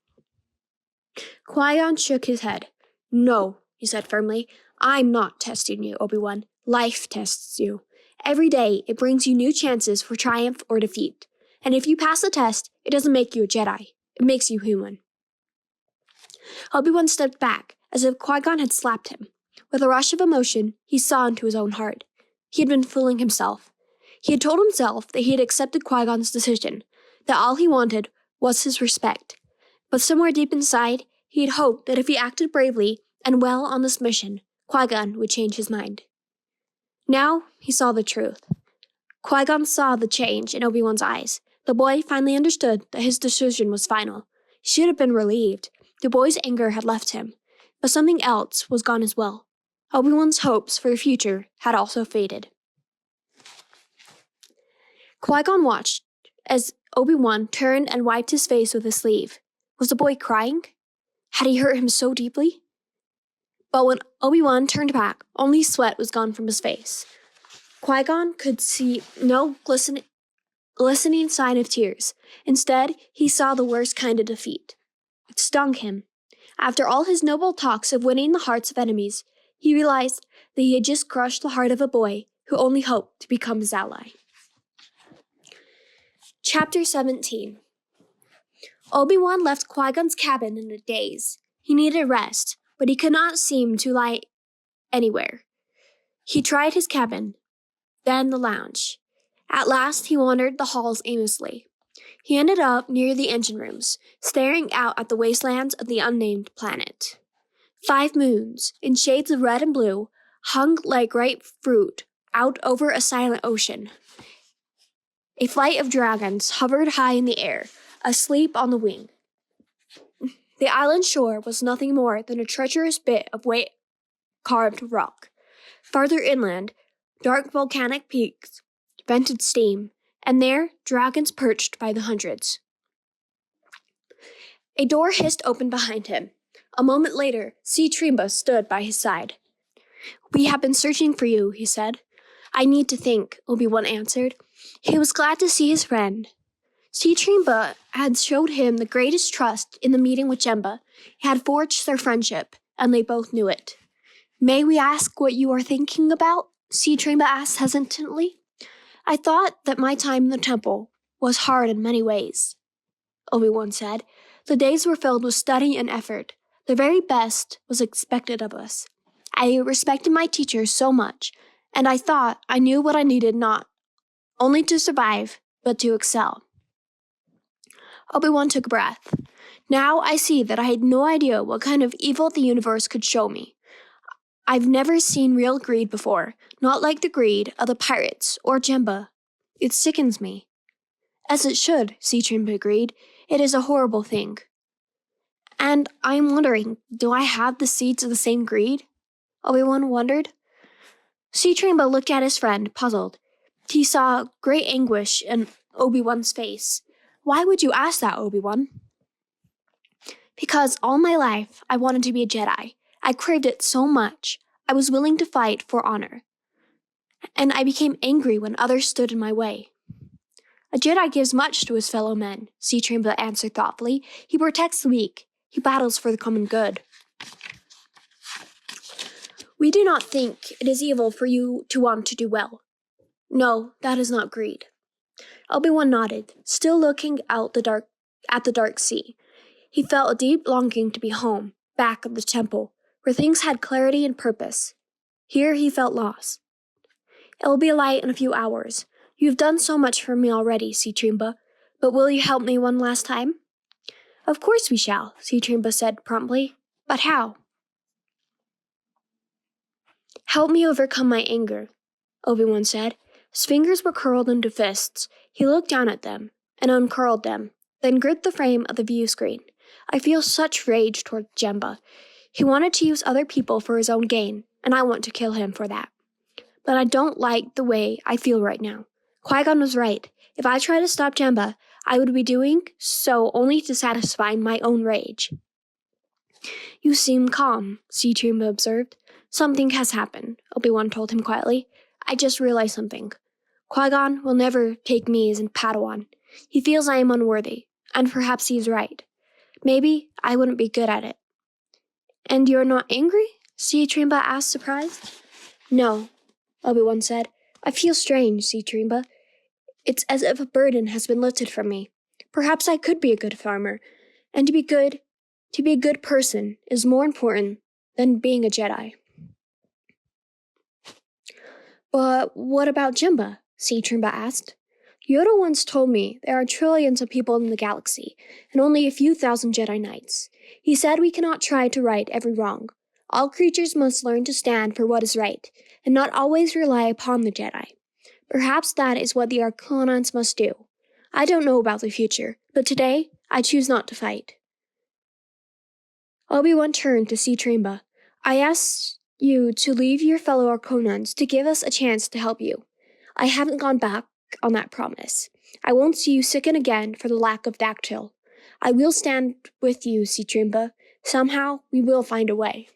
Qui-Gon shook his head. "No," he said firmly. I'm not testing you, Obi-Wan. Life tests you. Every day, it brings you new chances for triumph or defeat. And if you pass the test, it doesn't make you a Jedi. It makes you human. Obi-Wan stepped back, as if Qui-Gon had slapped him. With a rush of emotion, he saw into his own heart. He had been fooling himself. He had told himself that he had accepted Qui-Gon's decision, that all he wanted was his respect. But somewhere deep inside, he had hoped that if he acted bravely and well on this mission, Qui-Gon would change his mind. Now he saw the truth. Qui-Gon saw the change in Obi-Wan's eyes. The boy finally understood that his decision was final. He should have been relieved. The boy's anger had left him, but something else was gone as well. Obi-Wan's hopes for the future had also faded. Qui-Gon watched as Obi-Wan turned and wiped his face with his sleeve. Was the boy crying? Had he hurt him so deeply? But when Obi-Wan turned back, only sweat was gone from his face. Qui-Gon could see no glistening sign of tears. Instead, he saw the worst kind of defeat. It stung him. After all his noble talks of winning the hearts of enemies, he realized that he had just crushed the heart of a boy who only hoped to become his ally. Chapter 17. Obi-Wan left Qui-Gon's cabin in a daze. He needed rest, but he could not seem to lie anywhere. He tried his cabin, then the lounge. At last, he wandered the halls aimlessly. He ended up near the engine rooms, staring out at the wastelands of the unnamed planet. 5 moons, in shades of red and blue, hung like ripe fruit out over a silent ocean. A flight of dragons hovered high in the air, asleep on the wing. The island shore was nothing more than a treacherous bit of white-carved rock. Farther inland, dark volcanic peaks vented steam, and there dragons perched by the hundreds. A door hissed open behind him. A moment later, Tremba stood by his side. "We have been searching for you," he said. "I need to think," Obi-Wan answered. He was glad to see his friend. Tremba had showed him the greatest trust in the meeting with Jemba. He had forged their friendship, and they both knew it. "May we ask what you are thinking about?" Tremba asked hesitantly. "I thought that my time in the temple was hard in many ways," Obi-Wan said. "The days were filled with study and effort. The very best was expected of us. I respected my teachers so much, and I thought I knew what I needed not only to survive, but to excel." Obi-Wan took a breath. "Now I see that I had no idea what kind of evil the universe could show me. I've never seen real greed before, not like the greed of the pirates or Jemba. It sickens me." "As it should," Tremba agreed. "It is a horrible thing." "And I'm wondering, do I have the seeds of the same greed?" Obi-Wan wondered. Tremba looked at his friend, puzzled. He saw great anguish in Obi-Wan's face. "Why would you ask that, Obi-Wan?" "Because all my life I wanted to be a Jedi. I craved it so much. I was willing to fight for honor. And I became angry when others stood in my way." "A Jedi gives much to his fellow men," Tremba answered thoughtfully. "He protects the weak. He battles for the common good." "We do not think it is evil for you to want to do well." "No, that is not greed." Obi-Wan nodded, still looking out at the dark sea. He felt a deep longing to be home, back at the temple, where things had clarity and purpose. Here he felt lost. "It will be light in a few hours. You have done so much for me already, Tremba, but will you help me one last time?" "Of course we shall," Tremba said promptly. "But how?" "Help me overcome my anger," Obi-Wan said. His fingers were curled into fists. He looked down at them and uncurled them, then gripped the frame of the view screen. "I feel such rage toward Jemba. He wanted to use other people for his own gain, and I want to kill him for that. But I don't like the way I feel right now. Qui-Gon was right. If I try to stop Jemba, I would be doing so only to satisfy my own rage." "You seem calm," Tremba observed. "Something has happened," Obi-Wan told him quietly. "I just realized something. Qui-Gon will never take me as a Padawan. He feels I am unworthy, and perhaps he is right. Maybe I wouldn't be good at it." "And you're not angry?" Citrimba asked, surprised. No, Obi-Wan said. I feel strange, Citrimba. It's as if a burden has been lifted from me. Perhaps I could be a good farmer, and to be a good person is more important than being a Jedi. But what about Jimba? Citrimba asked. Yoda once told me there are trillions of people in the galaxy, and only a few thousand Jedi Knights. He said we cannot try to right every wrong. All creatures must learn to stand for what is right, and not always rely upon the Jedi. Perhaps that is what the Arconauts must do. I don't know about the future, but today I choose not to fight. Obi-Wan turned to Citrimba. I asked you to leave your fellow Arconauts to give us a chance to help you. I haven't gone back on that promise. I won't see you sicken again for the lack of dactyl. I will stand with you, Citrimba. Somehow we will find a way.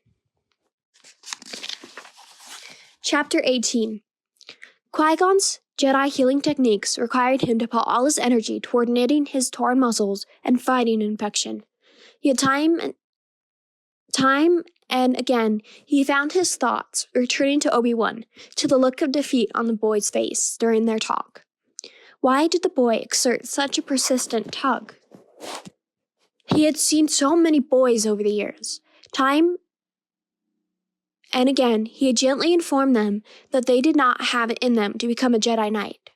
Chapter 18. Qui-Gon's Jedi healing techniques required him to put all his energy toward knitting his torn muscles and fighting infection. Yet time and again, he found his thoughts returning to Obi-Wan, to the look of defeat on the boy's face during their talk. Why did the boy exert such a persistent tug? He had seen so many boys over the years. Time and again, he had gently informed them that they did not have it in them to become a Jedi Knight.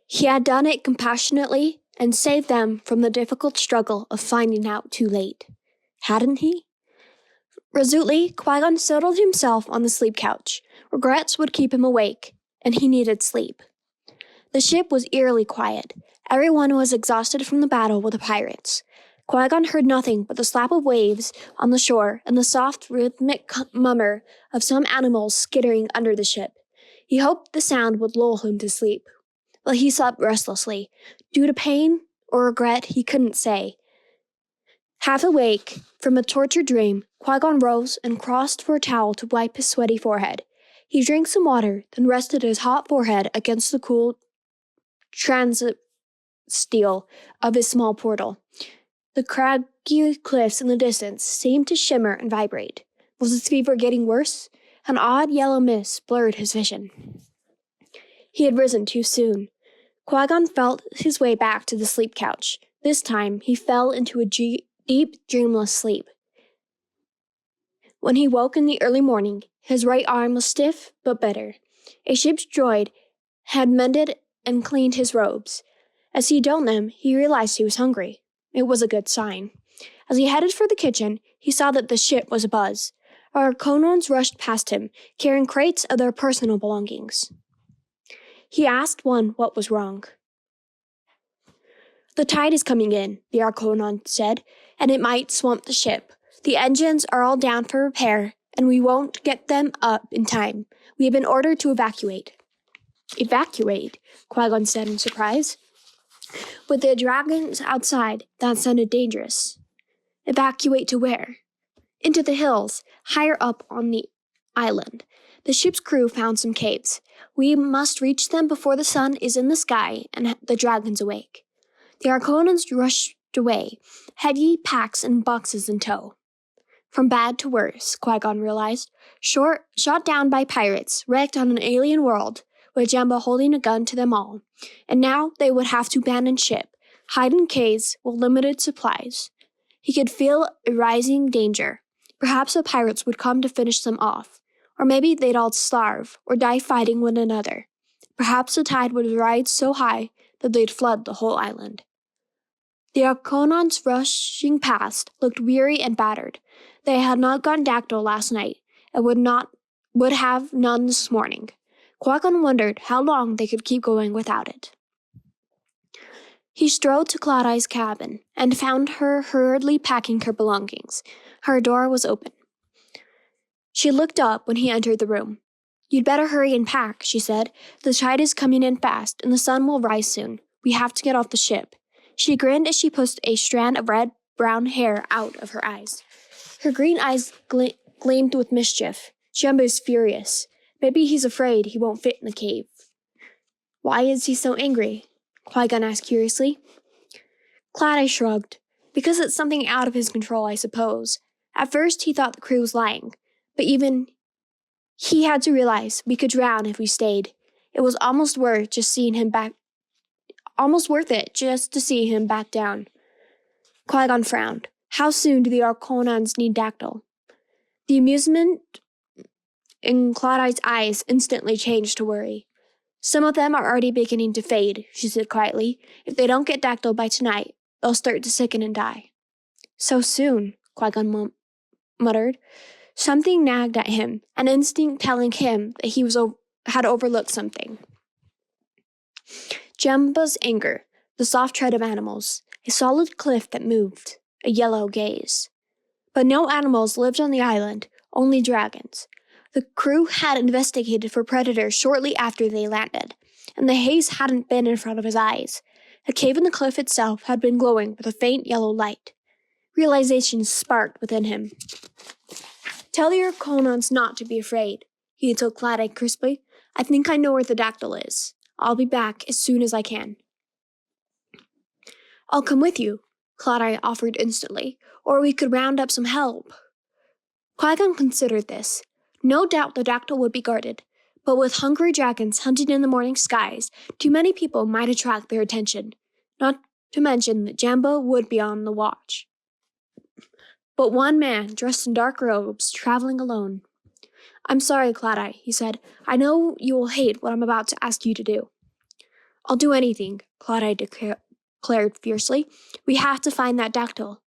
He had done it compassionately and saved them from the difficult struggle of finding out too late. Hadn't he? Resolutely, Qui-Gon settled himself on the sleep couch. Regrets would keep him awake, and he needed sleep. The ship was eerily quiet. Everyone was exhausted from the battle with the pirates. Qui-Gon heard nothing but the slap of waves on the shore and the soft, rhythmic murmur of some animals skittering under the ship. He hoped the sound would lull him to sleep. But he slept restlessly. Due to pain or regret, he couldn't say. Half awake from a tortured dream, Qui-Gon rose and crossed for a towel to wipe his sweaty forehead. He drank some water, then rested his hot forehead against the cool transit steel of his small portal. The craggy cliffs in the distance seemed to shimmer and vibrate. Was his fever getting worse? An odd yellow mist blurred his vision. He had risen too soon. Qui-Gon felt his way back to the sleep couch. This time, he fell into a deep, dreamless sleep. When he woke in the early morning, his right arm was stiff but better. A ship's droid had mended and cleaned his robes. As he donned them, he realized he was hungry. It was a good sign. As he headed for the kitchen, he saw that the ship was abuzz. Our Arconauts rushed past him, carrying crates of their personal belongings. He asked one what was wrong. The tide is coming in, the Arconaut said, and it might swamp the ship. The engines are all down for repair, and we won't get them up in time. We have been ordered to evacuate. Evacuate? Qui-Gon said in surprise. With the dragons outside, that sounded dangerous. Evacuate to where? Into the hills, higher up on the island. The ship's crew found some caves. We must reach them before the sun is in the sky and the dragons awake. The Arconauts rushed away, heavy packs and boxes in tow. From bad to worse, Qui-Gon realized. Shot down by pirates, wrecked on an alien world, with Jemba holding a gun to them all. And now they would have to abandon ship, hide in caves with limited supplies. He could feel a rising danger. Perhaps the pirates would come to finish them off. Or maybe they'd all starve or die fighting one another. Perhaps the tide would rise so high that they'd flood the whole island. The Arconauts rushing past looked weary and battered. They had not gone dactyl last night and would have none this morning. Qui-Gon wondered how long they could keep going without it. He strode to Cloud-Eye's cabin and found her hurriedly packing her belongings. Her door was open. She looked up when he entered the room. You'd better hurry and pack, she said. The tide is coming in fast, and the sun will rise soon. We have to get off the ship. She grinned as she pushed a strand of red-brown hair out of her eyes. Her green eyes gleamed with mischief. Jemba is furious. Maybe he's afraid he won't fit in the cave. Why is he so angry? Qui-Gon asked curiously. Cloud-Eye shrugged. Because it's something out of his control, I suppose. At first he thought the crew was lying, But even he had to realize we could drown if we stayed. It was almost worth it just to see him back down. Qui-Gon frowned. How soon do the Arconans need Dactyl? The amusement in Claudine's eyes instantly changed to worry. Some of them are already beginning to fade, she said quietly. If they don't get Dactyl by tonight, they'll start to sicken and die. So soon, Qui-Gon muttered. Something nagged at him, an instinct telling him that he had overlooked something. Jemba's anger, the soft tread of animals, a solid cliff that moved, a yellow gaze. But no animals lived on the island, only dragons. The crew had investigated for predators shortly after they landed, and the haze hadn't been in front of his eyes. The cave in the cliff itself had been glowing with a faint yellow light. Realization sparked within him. Tell your Conans not to be afraid, he told Claudia crisply. I think I know where the Dactyl is. I'll be back as soon as I can. I'll come with you, Claudia offered instantly, or we could round up some help. Qui-Gon considered this. No doubt the Dactyl would be guarded, but with hungry dragons hunting in the morning skies, too many people might attract their attention, not to mention that Jemba would be on the watch. But one man, dressed in dark robes, traveling alone. I'm sorry, Claudia, he said. I know you will hate what I'm about to ask you to do. I'll do anything, Claudia declared fiercely. We have to find that Dactyl.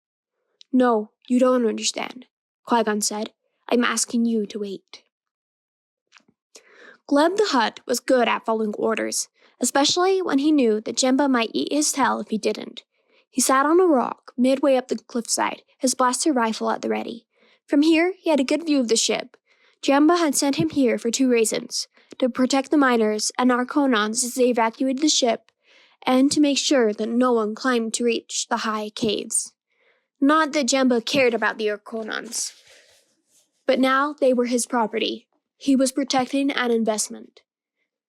No, you don't understand, Qui-Gon said. I'm asking you to wait. Gleb the Hutt was good at following orders, especially when he knew that Jemba might eat his tail if he didn't. He sat on a rock midway up the cliffside, his blaster rifle at the ready. From here, he had a good view of the ship. Jemba had sent him here for two reasons: to protect the miners and Arconans as they evacuated the ship, and to make sure that no one climbed to reach the high caves. Not that Jemba cared about the Arconans, but now they were his property. He was protecting an investment.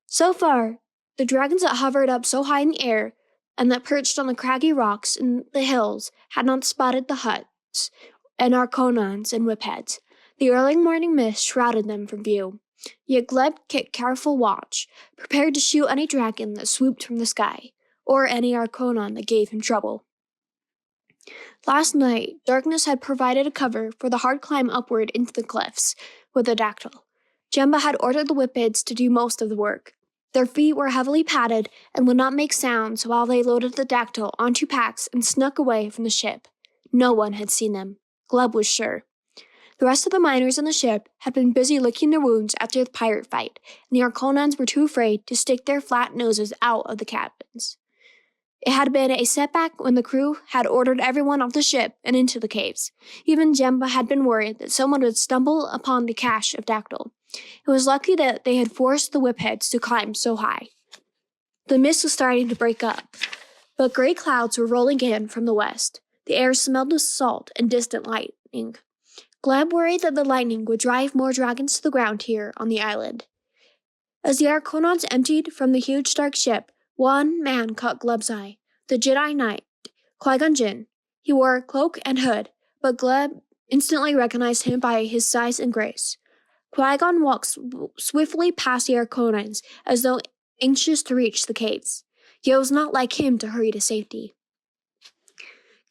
So far, the dragons that hovered up so high in the air and that perched on the craggy rocks in the hills had not spotted the Hutts and Arconans and whipheads. The early morning mist shrouded them from view. Yet Gleb kept careful watch, prepared to shoot any dragon that swooped from the sky, or any Arconan that gave him trouble. Last night, darkness had provided a cover for the hard climb upward into the cliffs with the Dactyl. Jemba had ordered the whipheads to do most of the work. Their feet were heavily padded and would not make sounds while they loaded the Dactyl onto packs and snuck away from the ship. No one had seen them. Gleb was sure. The rest of the miners on the ship had been busy licking their wounds after the pirate fight, and the Arconans were too afraid to stick their flat noses out of the cabins. It had been a setback when the crew had ordered everyone off the ship and into the caves. Even Jemba had been worried that someone would stumble upon the cache of Dactyl. It was lucky that they had forced the whipheads to climb so high. The mist was starting to break up, but gray clouds were rolling in from the west. The air smelled of salt and distant lightning. Gleb worried that the lightning would drive more dragons to the ground here on the island. As the Arconans emptied from the huge dark ship, one man caught Gleb's eye, the Jedi Knight, Qui-Gon Jinn. He wore a cloak and hood, but Gleb instantly recognized him by his size and grace. Qui-Gon walked swiftly past the Arconans, as though anxious to reach the caves. Yet it was not like him to hurry to safety.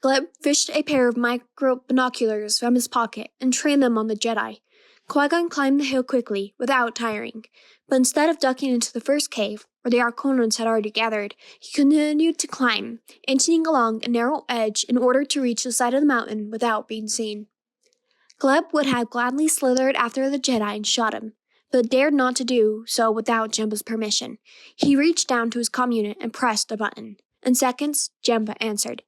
Gleb fished a pair of micro-binoculars from his pocket and trained them on the Jedi. Qui-Gon climbed the hill quickly, without tiring, but instead of ducking into the first cave, where the Arconans had already gathered, he continued to climb, inching along a narrow edge in order to reach the side of the mountain without being seen. Gleb would have gladly slithered after the Jedi and shot him, but dared not to do so without Jemba's permission. He reached down to his comm unit and pressed a button. In seconds, Jemba answered.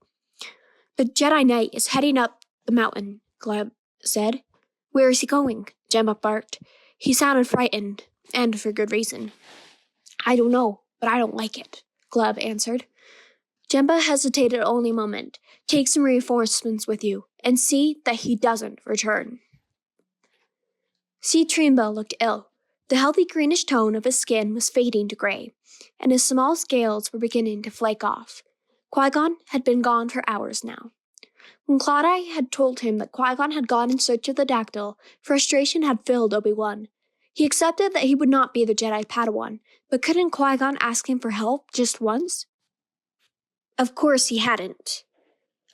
The Jedi Knight is heading up the mountain, Gleb said. Where is he going? Jemba barked. He sounded frightened, and for good reason. I don't know, but I don't like it, Gleb answered. Jemba hesitated only a moment. Take some reinforcements with you, and see that he doesn't return. See Trimba looked ill. The healthy greenish tone of his skin was fading to gray, and his small scales were beginning to flake off. Qui-Gon had been gone for hours now. When Claudine had told him that Qui-Gon had gone in search of the dactyl, frustration had filled Obi-Wan. He accepted that he would not be the Jedi Padawan, but couldn't Qui-Gon ask him for help just once? Of course he hadn't.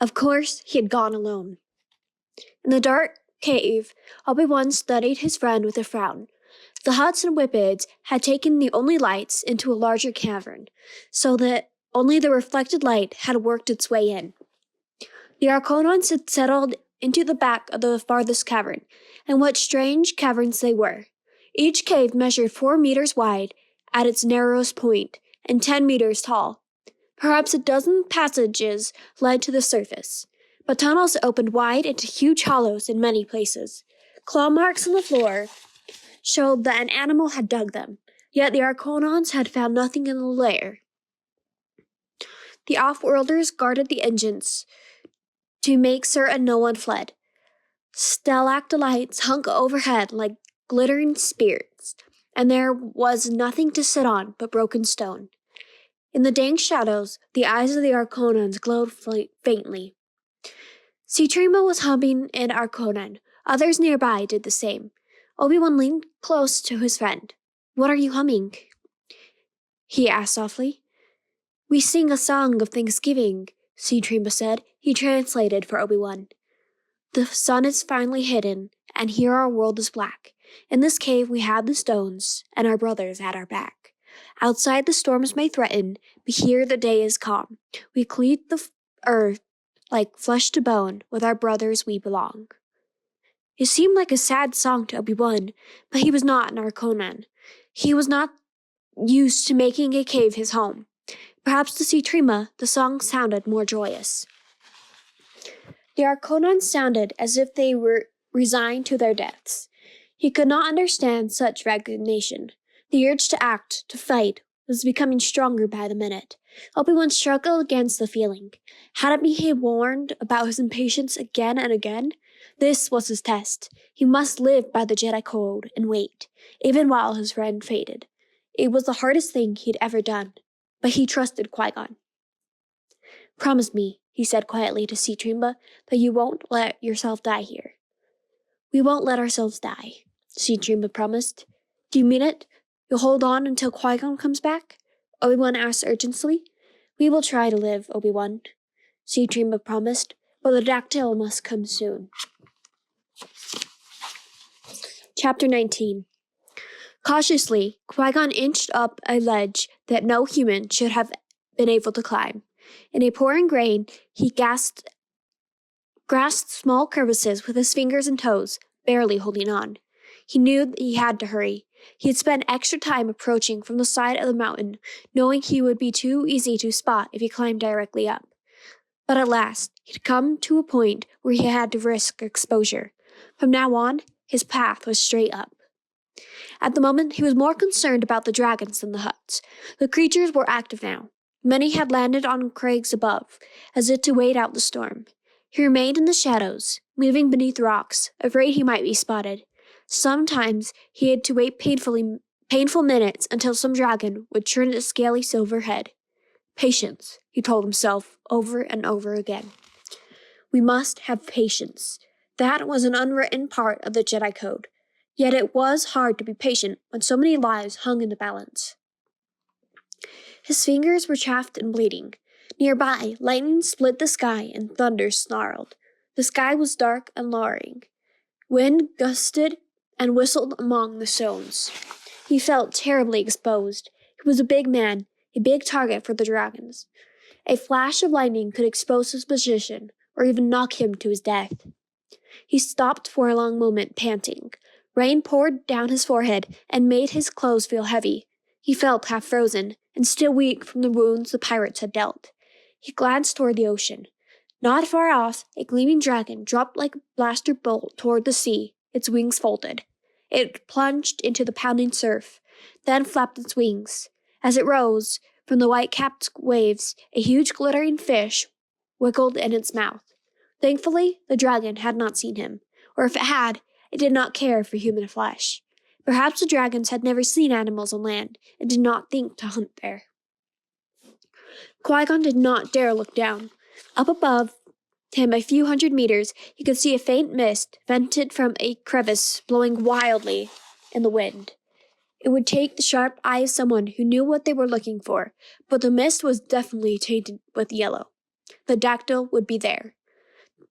Of course he had gone alone. In the dark cave, Obi-Wan studied his friend with a frown. The huts and whippets had taken the only lights into a larger cavern, so that only the reflected light had worked its way in. The Arconons had settled into the back of the farthest cavern, and what strange caverns they were. Each cave measured 4 meters wide at its narrowest point, and 10 meters tall. Perhaps a dozen passages led to the surface, but tunnels opened wide into huge hollows in many places. Claw marks on the floor showed that an animal had dug them, yet the Arconons had found nothing in the lair. The off-worlders guarded the entrance to make certain no one fled. Stalactites hung overhead like glittering spears, and there was nothing to sit on but broken stone. In the dank shadows, the eyes of the Arconons glowed faintly. Citrima was humming an Arconon. Others nearby did the same. Obi-Wan leaned close to his friend. "What are you humming?" he asked softly. "We sing a song of thanksgiving," Citrima said. He translated for Obi-Wan. "The sun is finally hidden, and here our world is black. In this cave we have the stones, and our brothers at our back. Outside the storms may threaten, but here the day is calm. We cleave the earth like flesh to bone, with our brothers we belong." It seemed like a sad song to Obi-Wan, but he was not an Arconon. He was not used to making a cave his home. Perhaps to Citrima, the song sounded more joyous. The Arconons sounded as if they were resigned to their deaths. He could not understand such resignation. The urge to act, to fight, was becoming stronger by the minute. Obi-Wan struggled against the feeling. Hadn't he warned about his impatience again and again? This was his test. He must live by the Jedi code and wait, even while his friend faded. It was the hardest thing he'd ever done, but he trusted Qui-Gon. "Promise me," he said quietly to Citrima, "that you won't let yourself die here." "We won't let ourselves die," Citrima promised. "Do you mean it? You'll hold on until Qui-Gon comes back?" Obi-Wan asked urgently. "We will try to live, Obi-Wan," Citrima promised, "but the dactyl must come soon." Chapter 19. Cautiously, Qui-Gon inched up a ledge that no human should have been able to climb. In a pouring rain, he grasped small crevices with his fingers and toes, barely holding on. He knew that he had to hurry. He had spent extra time approaching from the side of the mountain, knowing he would be too easy to spot if he climbed directly up. But at last, he'd come to a point where he had to risk exposure. From now on, his path was straight up. At the moment, he was more concerned about the dragons than the huts. The creatures were active now. Many had landed on crags above, as if to wait out the storm. He remained in the shadows, moving beneath rocks, afraid he might be spotted. Sometimes he had to wait painful minutes until some dragon would turn its scaly silver head. Patience, he told himself over and over again. We must have patience. That was an unwritten part of the Jedi Code. Yet it was hard to be patient when so many lives hung in the balance. His fingers were chafed and bleeding. Nearby, lightning split the sky and thunder snarled. The sky was dark and lowering. Wind gusted and whistled among the stones. He felt terribly exposed. He was a big man, a big target for the dragons. A flash of lightning could expose his position or even knock him to his death. He stopped for a long moment, panting. Rain poured down his forehead and made his clothes feel heavy. He felt half frozen and still weak from the wounds the pirates had dealt. He glanced toward the ocean. Not far off, a gleaming dragon dropped like a blaster bolt toward the sea, its wings folded. It plunged into the pounding surf, then flapped its wings. As it rose from the white-capped waves, a huge glittering fish wiggled in its mouth. Thankfully, the dragon had not seen him, or if it had, it did not care for human flesh. Perhaps the dragons had never seen animals on land and did not think to hunt there. Qui-Gon did not dare look down. Up above, him a few hundred meters, he could see a faint mist vented from a crevice blowing wildly in the wind. It would take the sharp eye of someone who knew what they were looking for, but the mist was definitely tainted with yellow. The dactyl would be there.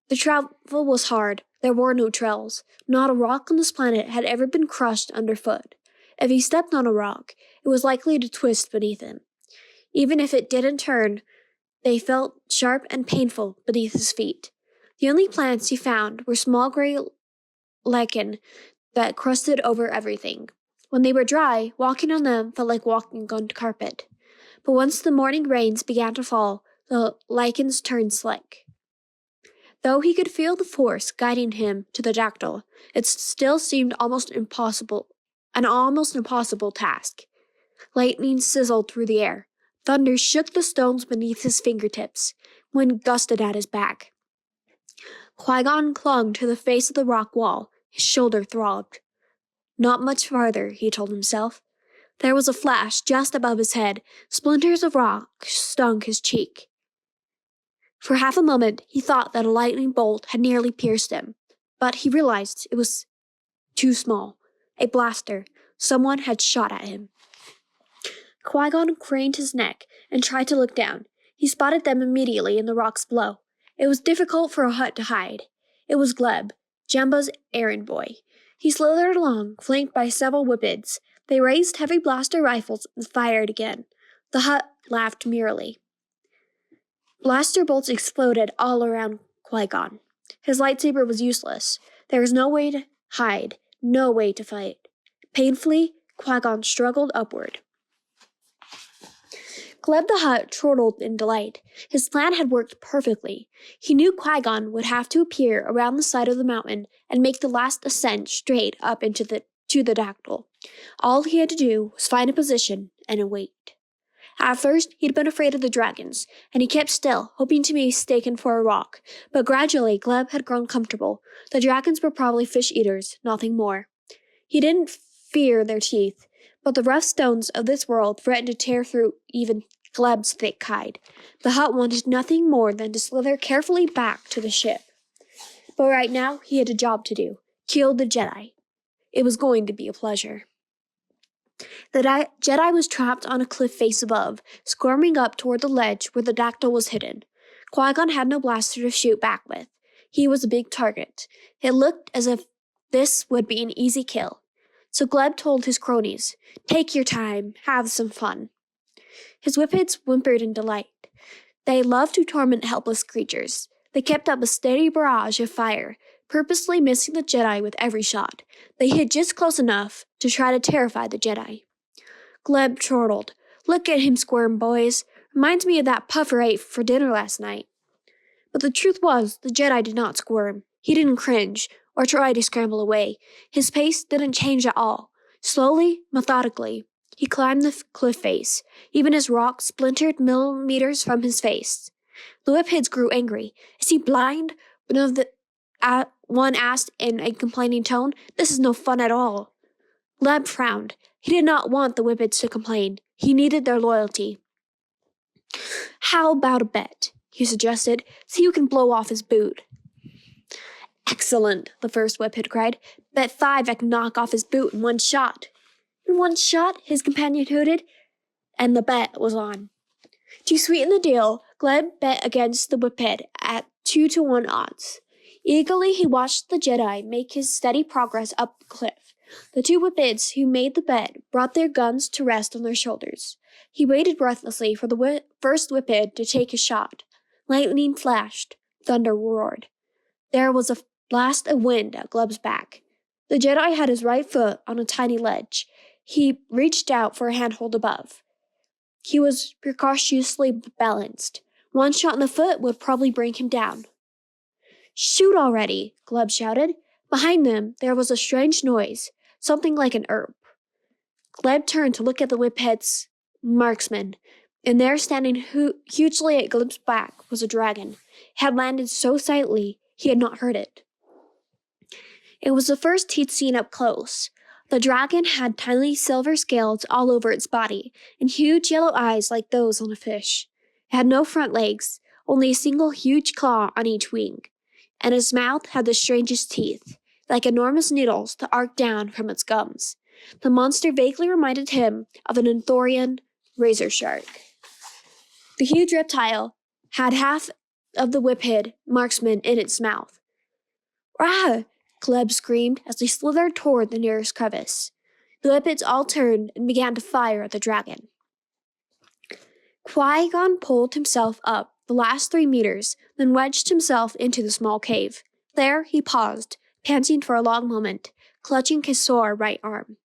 The travel was hard. There were no trails. Not a rock on this planet had ever been crushed underfoot. If he stepped on a rock, it was likely to twist beneath him. Even if it didn't turn, they felt sharp and painful beneath his feet. The only plants he found were small gray lichen that crusted over everything. When they were dry, walking on them felt like walking on carpet. But once the morning rains began to fall, the lichens turned slick. Though he could feel the force guiding him to the dactyl, it still seemed an almost impossible task. Lightning sizzled through the air. Thunder shook the stones beneath his fingertips. Wind gusted at his back. Qui-Gon clung to the face of the rock wall. His shoulder throbbed. Not much farther, he told himself. There was a flash just above his head. Splinters of rock stung his cheek. For half a moment, he thought that a lightning bolt had nearly pierced him, but he realized it was too small. A blaster. Someone had shot at him. Qui-Gon craned his neck and tried to look down. He spotted them immediately in the rocks below. It was difficult for a hut to hide. It was Gleb, Jemba's errand boy. He slithered along, flanked by several whippets. They raised heavy blaster rifles and fired again. The hut laughed merrily. Blaster bolts exploded all around Qui-Gon. His lightsaber was useless. There was no way to hide, no way to fight. Painfully, Qui-Gon struggled upward. Gleb the Hutt chortled in delight. His plan had worked perfectly. He knew Qui-Gon would have to appear around the side of the mountain and make the last ascent straight up to the dactyl. All he had to do was find a position and wait. At first, he'd been afraid of the dragons, and he kept still, hoping to be mistaken for a rock. But gradually, Gleb had grown comfortable. The dragons were probably fish-eaters, nothing more. He didn't fear their teeth, but the rough stones of this world threatened to tear through even Gleb's thick hide. The Hutt wanted nothing more than to slither carefully back to the ship. But right now, he had a job to do. Kill the Jedi. It was going to be a pleasure. The Jedi was trapped on a cliff face above, squirming up toward the ledge where the dactyl was hidden. Qui-Gon had no blaster to shoot back with. He was a big target. It looked as if this would be an easy kill. So Gleb told his cronies, "Take your time, have some fun." His whippets whimpered in delight. They loved to torment helpless creatures. They kept up a steady barrage of fire, purposely missing the Jedi with every shot. They hit just close enough to try to terrify the Jedi. Gleb chortled. "Look at him squirm, boys. Reminds me of that puffer I ate for dinner last night." But the truth was, the Jedi did not squirm. He didn't cringe or try to scramble away. His pace didn't change at all. Slowly, methodically, he climbed the cliff face, even as rock splintered millimeters from his face. The whipheads grew angry. "Is he blind?" One asked in a complaining tone. "This is no fun at all." Gleb frowned. He did not want the whippets to complain. He needed their loyalty. "How about a bet?" he suggested. "See who can blow off his boot." "Excellent," the first whiphead cried. "Bet 5 I can knock off his boot in one shot." "In one shot?" his companion hooted. And the bet was on. To sweeten the deal, Gleb bet against the whiphead at 2-to-1 odds. Eagerly he watched the Jedi make his steady progress up the cliff. The two whippets who made the bet brought their guns to rest on their shoulders. He waited breathlessly for the first whippet to take his shot. Lightning flashed. Thunder roared. There was a blast of wind at Gleb's back. The Jedi had his right foot on a tiny ledge. He reached out for a handhold above. He was precautiously balanced. One shot in the foot would probably bring him down. "Shoot already!" Gleb shouted. Behind them, there was a strange noise, something like an erp. Gleb turned to look at the whiphead's marksman, and there, standing hugely at Gleb's back, was a dragon. It had landed so silently he had not heard it. It was the first he'd seen up close. The dragon had tiny silver scales all over its body, and huge yellow eyes like those on a fish. It had no front legs, only a single huge claw on each wing, and his mouth had the strangest teeth, like enormous needles that arced down from its gums. The monster vaguely reminded him of an Anthorian razor shark. The huge reptile had half of the whip-head marksman in its mouth. "Rah!" Gleb screamed as he slithered toward the nearest crevice. The whippets all turned and began to fire at the dragon. Qui-Gon pulled himself up the last 3 meters, then wedged himself into the small cave. There he paused, panting for a long moment, clutching his sore right arm.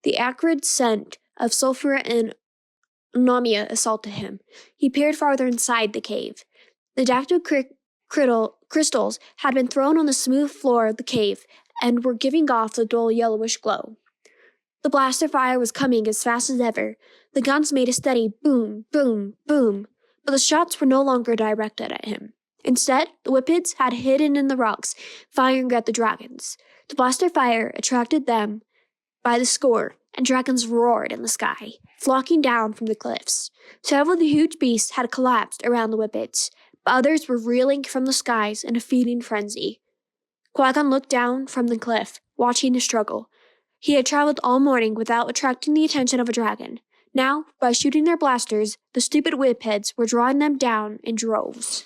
The acrid scent of sulfur and anomia assaulted him. He peered farther inside the cave. The dactyl crystals had been thrown on the smooth floor of the cave and were giving off the dull yellowish glow. The blaster fire was coming as fast as ever. The guns made a steady boom, boom, boom, but the shots were no longer directed at him. Instead, the whippets had hidden in the rocks, firing at the dragons. The blaster fire attracted them by the score, and dragons roared in the sky, flocking down from the cliffs. Several of the huge beasts had collapsed around the whippets, but others were reeling from the skies in a feeding frenzy. Qui-Gon looked down from the cliff, watching the struggle. He had traveled all morning without attracting the attention of a dragon. Now, by shooting their blasters, the stupid whipheads were drawing them down in droves.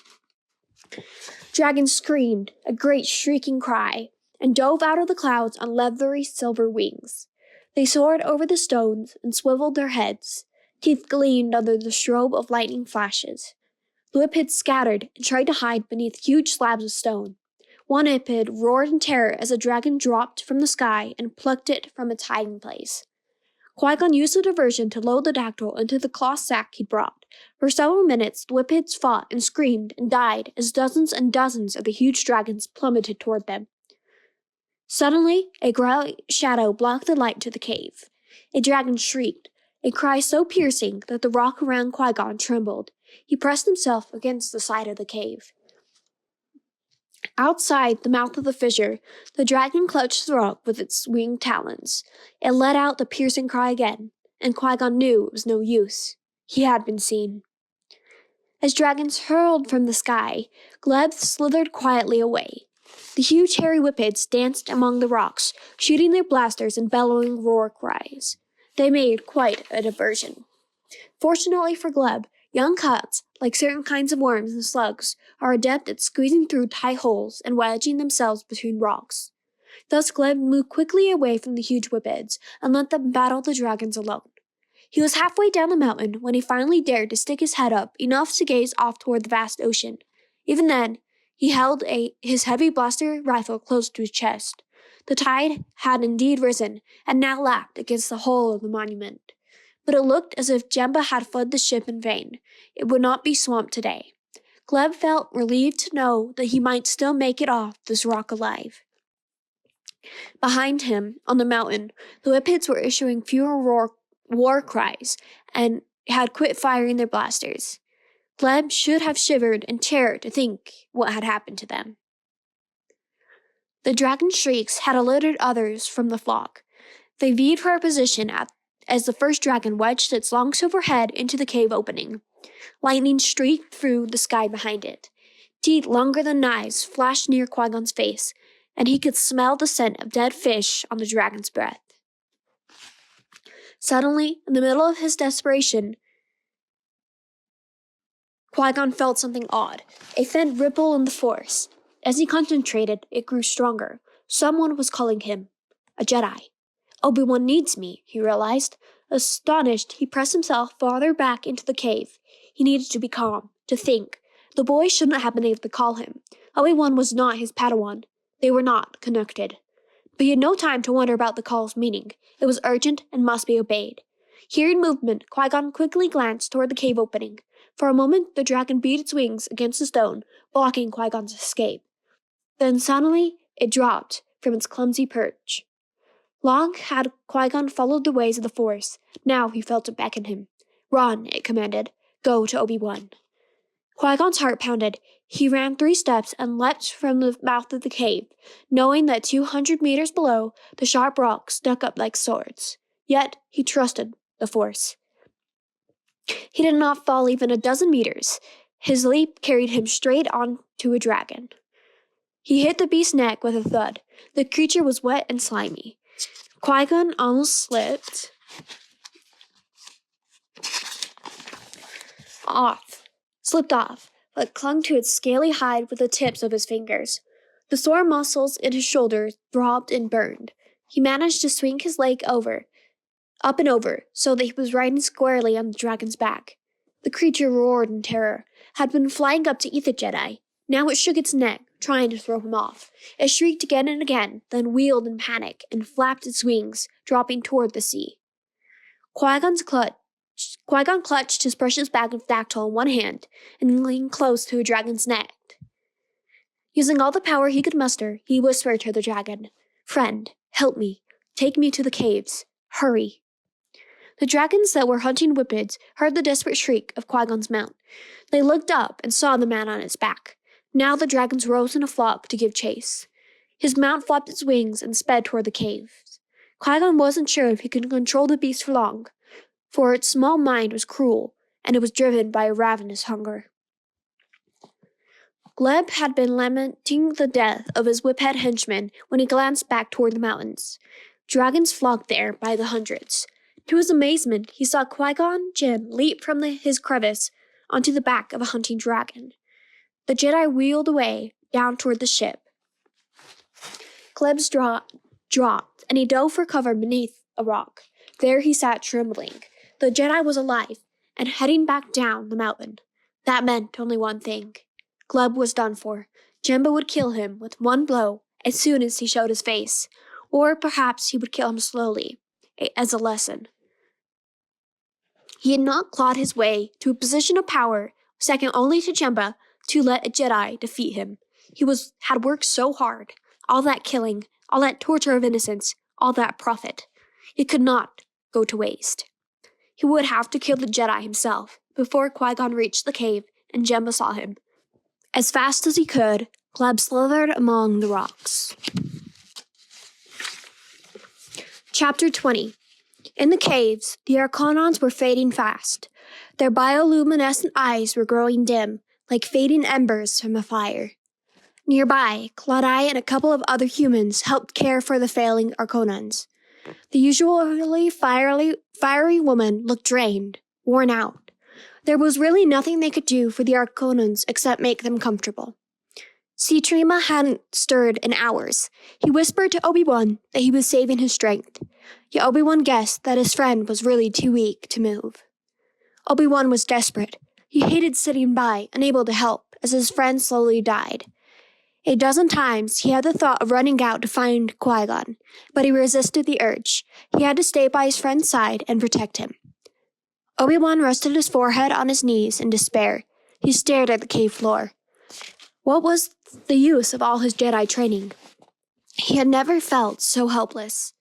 Dragons screamed, a great shrieking cry, and dove out of the clouds on leathery silver wings. They soared over the stones and swiveled their heads. Teeth gleamed under the strobe of lightning flashes. The whipheads scattered and tried to hide beneath huge slabs of stone. One whiphead roared in terror as a dragon dropped from the sky and plucked it from its hiding place. Qui-Gon used the diversion to load the dactyl into the cloth sack he'd brought. For several minutes, the whipheads fought and screamed and died as dozens and dozens of the huge dragons plummeted toward them. Suddenly, a gray shadow blocked the light to the cave. A dragon shrieked, a cry so piercing that the rock around Qui-Gon trembled. He pressed himself against the side of the cave. Outside the mouth of the fissure, the dragon clutched the rock with its winged talons. It let out the piercing cry again, and Qui-Gon knew it was no use. He had been seen. As dragons hurled from the sky, Gleb slithered quietly away. The huge hairy whipheads danced among the rocks, shooting their blasters and bellowing roar cries. They made quite a diversion. Fortunately for Gleb, young cats, like certain kinds of worms and slugs, are adept at squeezing through tight holes and wedging themselves between rocks. Thus Gleb moved quickly away from the huge whipheads and let them battle the dragons alone. He was halfway down the mountain when he finally dared to stick his head up enough to gaze off toward the vast ocean. Even then, he held his heavy blaster rifle close to his chest. The tide had indeed risen and now lapped against the hull of the monument. But it looked as if Jemba had fled the ship in vain. It would not be swamped today. Gleb felt relieved to know that he might still make it off this rock alive. Behind him, on the mountain, the whipheads were issuing fewer war cries and had quit firing their blasters. Gleb should have shivered in terror to think what had happened to them. The dragon's shrieks had alerted others from the flock. They vied for a position as the first dragon wedged its long silver head into the cave opening. Lightning streaked through the sky behind it. Teeth longer than knives flashed near Qui-Gon's face, and he could smell the scent of dead fish on the dragon's breath. Suddenly, in the middle of his desperation, Qui-Gon felt something odd, a faint ripple in the force. As he concentrated, it grew stronger. Someone was calling him. A Jedi. Obi-Wan needs me, he realized. Astonished, he pressed himself farther back into the cave. He needed to be calm, to think. The boy shouldn't have been able to call him. Obi-Wan was not his Padawan. They were not connected. But he had no time to wonder about the call's meaning. It was urgent and must be obeyed. Hearing movement, Qui-Gon quickly glanced toward the cave opening. For a moment, the dragon beat its wings against the stone, blocking Qui-Gon's escape. Then suddenly, it dropped from its clumsy perch. Long had Qui-Gon followed the ways of the Force. Now he felt it beckon him. Run, it commanded. Go to Obi-Wan. Qui-Gon's heart pounded. He ran 3 steps and leapt from the mouth of the cave, knowing that 200 meters below, the sharp rocks stuck up like swords. Yet he trusted the Force. He did not fall even a dozen meters. His leap carried him straight onto a dragon. He hit the beast's neck with a thud. The creature was wet and slimy. Qui-Gon almost slipped off, but clung to its scaly hide with the tips of his fingers. The sore muscles in his shoulders throbbed and burned. He managed to swing his leg up and over, so that he was riding squarely on the dragon's back. The creature roared in terror, had been flying up to eat the Jedi. Now it shook its neck, trying to throw him off. It shrieked again and again, then wheeled in panic and flapped its wings, dropping toward the sea. Qui-Gon clutched his precious bag of dactyl in one hand and leaned close to a dragon's neck. Using all the power he could muster, he whispered to the dragon, "Friend, help me. Take me to the caves. Hurry." The dragons that were hunting whippets heard the desperate shriek of Qui-Gon's mount. They looked up and saw the man on its back. Now the dragons rose in a flock to give chase. His mount flapped its wings and sped toward the caves. Qui-Gon wasn't sure if he could control the beast for long, for its small mind was cruel, and it was driven by a ravenous hunger. Gleb had been lamenting the death of his whiphead henchman when he glanced back toward the mountains. Dragons flocked there by the hundreds. To his amazement, he saw Qui-Gon Jinn leap from his crevice onto the back of a hunting dragon. The Jedi wheeled away, down toward the ship. Gleb's dropped, and he dove for cover beneath a rock. There he sat trembling. The Jedi was alive, and heading back down the mountain. That meant only one thing. Gleb was done for. Jemba would kill him with one blow as soon as he showed his face, or perhaps he would kill him slowly, as a lesson. He had not clawed his way to a position of power, second only to Jemba, to let a Jedi defeat him. He had worked so hard. All that killing, all that torture of innocence, all that profit. It could not go to waste. He would have to kill the Jedi himself before Qui-Gon reached the cave and Jemba saw him. As fast as he could, Gleb slithered among the rocks. Chapter 20. In the caves, the Arconons were fading fast. Their bioluminescent eyes were growing dim, like fading embers from a fire. Nearby, Claudai and a couple of other humans helped care for the failing Arconons. The usually fiery woman looked drained, worn out. There was really nothing they could do for the Arconons except make them comfortable. Citrima hadn't stirred in hours. He whispered to Obi-Wan that he was saving his strength. Yet Obi-Wan guessed that his friend was really too weak to move. Obi-Wan was desperate. He hated sitting by, unable to help, as his friend slowly died. A dozen times he had the thought of running out to find Qui-Gon, but he resisted the urge. He had to stay by his friend's side and protect him. Obi-Wan rested his forehead on his knees in despair. He stared at the cave floor. What was the use of all his Jedi training? He had never felt so helpless.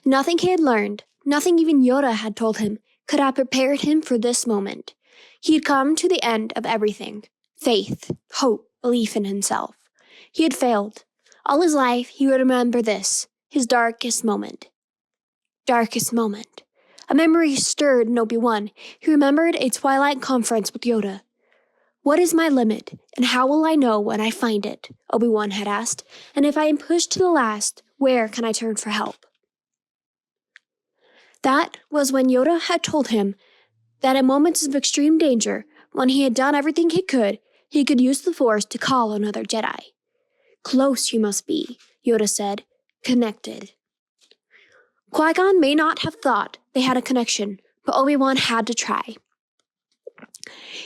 Nothing he had learned, nothing even Yoda had told him, could have prepared him for this moment. He had come to the end of everything. Faith, hope, belief in himself. He had failed. All his life he would remember this, his darkest moment. Darkest moment. A memory stirred in Obi-Wan. He remembered a twilight conference with Yoda. "What is my limit, and how will I know when I find it?" Obi-Wan had asked. "And if I am pushed to the last, where can I turn for help?" That was when Yoda had told him that in moments of extreme danger, when he had done everything he could use the Force to call another Jedi. "Close you must be," Yoda said. "Connected." Qui-Gon may not have thought they had a connection, but Obi-Wan had to try.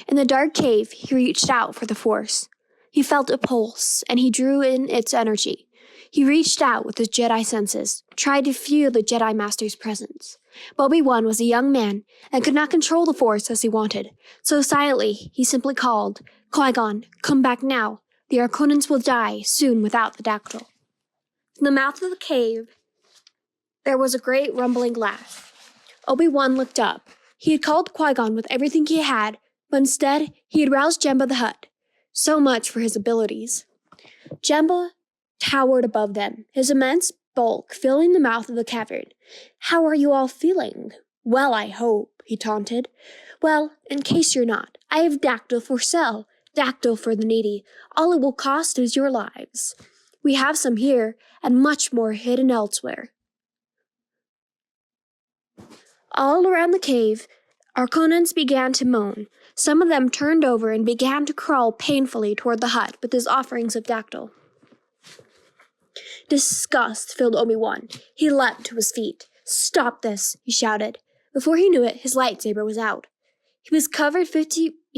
In the dark cave, he reached out for the Force. He felt a pulse, and he drew in its energy. He reached out with his Jedi senses, tried to feel the Jedi Master's presence. But Obi-Wan was a young man and could not control the Force as he wanted, so silently he simply called, "Qui-Gon, come back now. The Arconons will die soon without the dactyl." From the mouth of the cave, there was a great rumbling laugh. Obi-Wan looked up. He had called Qui-Gon with everything he had, but instead he had roused Jemba the Hutt. So much for his abilities. Jemba towered above them, his immense bulk filling the mouth of the cavern. "How are you all feeling?" "Well, I hope," he taunted. Well, in case you're not, I have Dactyl for sale. Dactyl for the needy. All it will cost is your lives. We have some here, and much more hidden elsewhere. All around the cave, Arconans began to moan. Some of them turned over and began to crawl painfully toward the hut with his offerings of Dactyl. Disgust filled Obi-Wan. He leapt to his feet. "Stop this," he shouted. Before he knew it, his lightsaber was out. He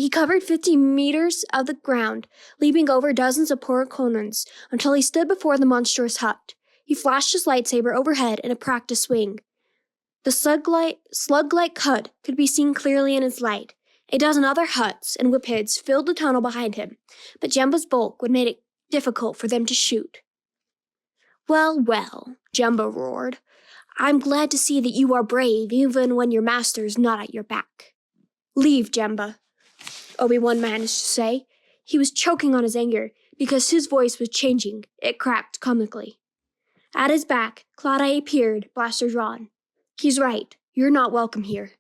covered 50 meters of the ground, leaping over dozens of poor Conans until he stood before the monstrous hut. He flashed his lightsaber overhead in a practice swing. The slug-like hut could be seen clearly in its light. A dozen other huts and whipheads filled the tunnel behind him, but Jemba's bulk would make it difficult for them to shoot. "Well, well," Jemba roared. "I'm glad to see that you are brave even when your master is not at your back." "Leave, Jemba," Obi-Wan managed to say. He was choking on his anger because his voice was changing. It cracked comically. At his back, Cloud-Eye appeared, blaster drawn. "He's right. You're not welcome here."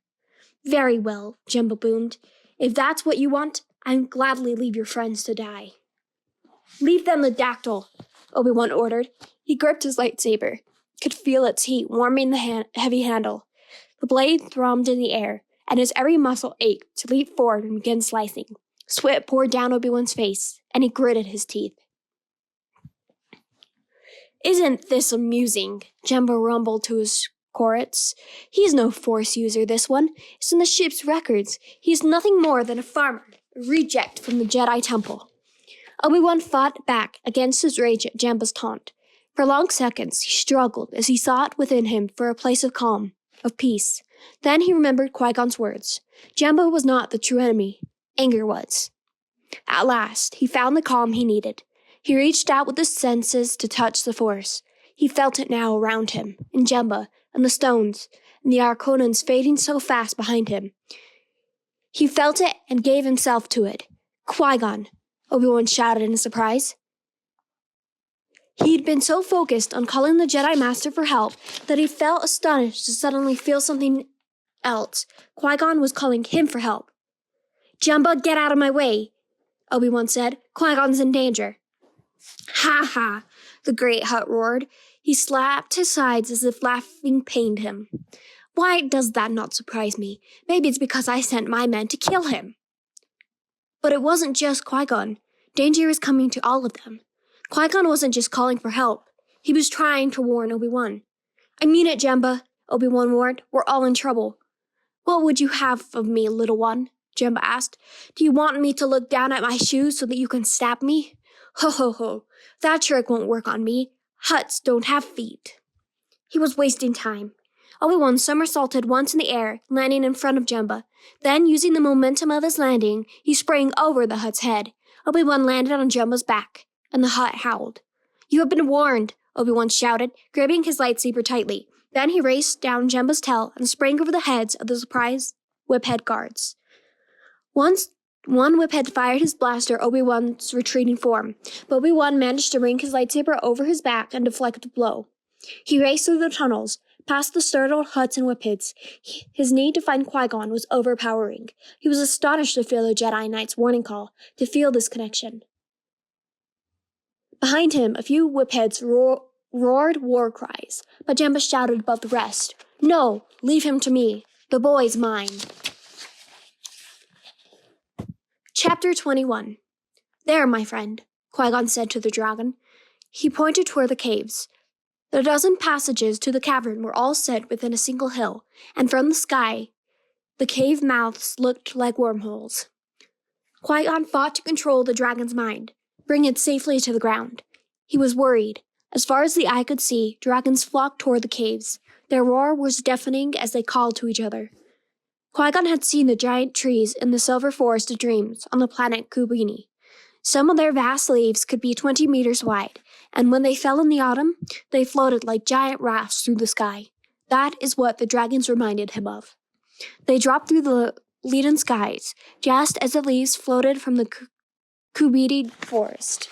"Very well," Jemba boomed. "If that's what you want, I'd gladly leave your friends to die." "Leave them the Dactyl," Obi-Wan ordered. He gripped his lightsaber, could feel its heat warming the heavy handle. The blade thrummed in the air, and his every muscle ached to leap forward and begin slicing. Sweat poured down Obi-Wan's face, and he gritted his teeth. "Isn't this amusing?" Jemba rumbled to his Korets. "He's no Force user, this one. It's in the ship's records. He's nothing more than a farmer, a reject from the Jedi Temple." Obi-Wan fought back against his rage at Jemba's taunt. For long seconds, he struggled as he sought within him for a place of calm, of peace. Then he remembered Qui-Gon's words. Jemba was not the true enemy. Anger was. At last, he found the calm he needed. He reached out with his senses to touch the Force. He felt it now around him, in Jemba, and the stones, and the Arconans fading so fast behind him. He felt it and gave himself to it. "Qui-Gon," Obi-Wan shouted in surprise. He'd been so focused on calling the Jedi Master for help that he felt astonished to suddenly feel something else. Qui-Gon was calling him for help. "Jemba, get out of my way," Obi-Wan said. "Qui-Gon's in danger." "Ha ha," the great hut roared. He slapped his sides as if laughing pained him. "Why does that not surprise me? Maybe it's because I sent my men to kill him." But it wasn't just Qui-Gon. Danger was coming to all of them. Qui-Gon wasn't just calling for help. He was trying to warn Obi-Wan. "I mean it, Jemba," Obi-Wan warned. "We're all in trouble." "What would you have of me, little one?" Jemba asked. "Do you want me to look down at my shoes so that you can stab me?" "Ho ho ho, that trick won't work on me. Huts don't have feet." He was wasting time. Obi-Wan somersaulted once in the air, landing in front of Jemba. Then, using the momentum of his landing, he sprang over the hut's head. Obi-Wan landed on Jemba's back, and the hut howled. "You have been warned," Obi-Wan shouted, gripping his lightsaber tightly. Then he raced down Jemba's tail and sprang over the heads of the surprised whiphead guards. Once one whiphead fired his blaster Obi-Wan's retreating form, but Obi-Wan managed to ring his lightsaber over his back and deflect the blow. He raced through the tunnels, past the startled huts and whipheads. His need to find Qui-Gon was overpowering. He was astonished to feel the Jedi Knight's warning call, to feel this connection. Behind him, a few whipheads roared war cries, but Jemba shouted above the rest, "No, leave him to me. The boy's mine." Chapter 21. "There, my friend," Qui-Gon said to the dragon. He pointed toward the caves. The dozen passages to the cavern were all set within a single hill, and from the sky, the cave mouths looked like wormholes. Qui-Gon fought to control the dragon's mind, bring it safely to the ground. He was worried. As far as the eye could see, dragons flocked toward the caves. Their roar was deafening as they called to each other. Qui-Gon had seen the giant trees in the Silver Forest of Dreams on the planet Kubini. Some of their vast leaves could be 20 meters wide, and when they fell in the autumn, they floated like giant rafts through the sky. That is what the dragons reminded him of. They dropped through the leaden skies, just as the leaves floated from the Kubini forest.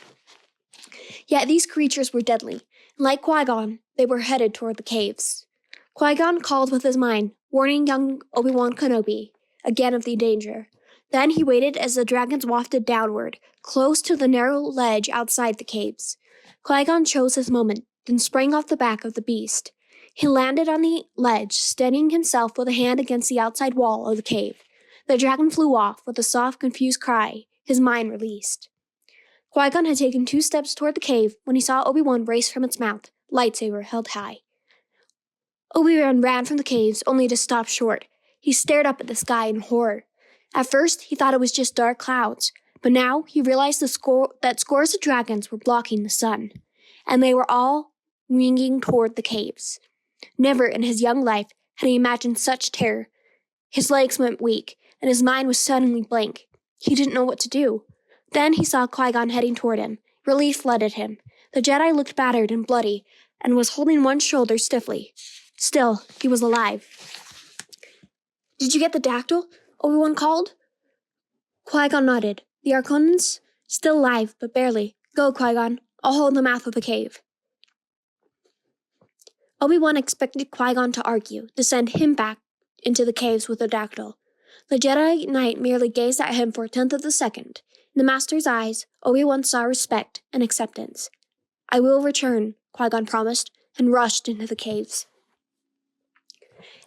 Yet these creatures were deadly. Like Qui-Gon, they were headed toward the caves. Qui-Gon called with his mind, warning young Obi-Wan Kenobi. again of the danger. Then he waited as the dragons wafted downward, close to the narrow ledge outside the caves. Qui-Gon chose his moment, then sprang off the back of the beast. He landed on the ledge, steadying himself with a hand against the outside wall of the cave. The dragon flew off with a soft, confused cry, his mind released. Qui-Gon had taken 2 steps toward the cave when he saw Obi-Wan race from its mouth, lightsaber held high. Obi-Wan ran from the caves, only to stop short. He stared up at the sky in horror. At first, he thought it was just dark clouds, but now he realized that scores of dragons were blocking the sun, and they were all winging toward the caves. Never in his young life had he imagined such terror. His legs went weak, and his mind was suddenly blank. He didn't know what to do. Then he saw Qui-Gon heading toward him. Relief flooded him. The Jedi looked battered and bloody, and was holding one shoulder stiffly. Still, he was alive. "Did you get the dactyl?" Obi-Wan called. Qui-Gon nodded. "The Arconans? Still alive, but barely. Go, Qui-Gon. I'll hold the mouth of the cave." Obi-Wan expected Qui-Gon to argue, to send him back into the caves with the dactyl. The Jedi Knight merely gazed at him for a tenth of a second. In the Master's eyes, Obi-Wan saw respect and acceptance. "I will return," Qui-Gon promised, and rushed into the caves.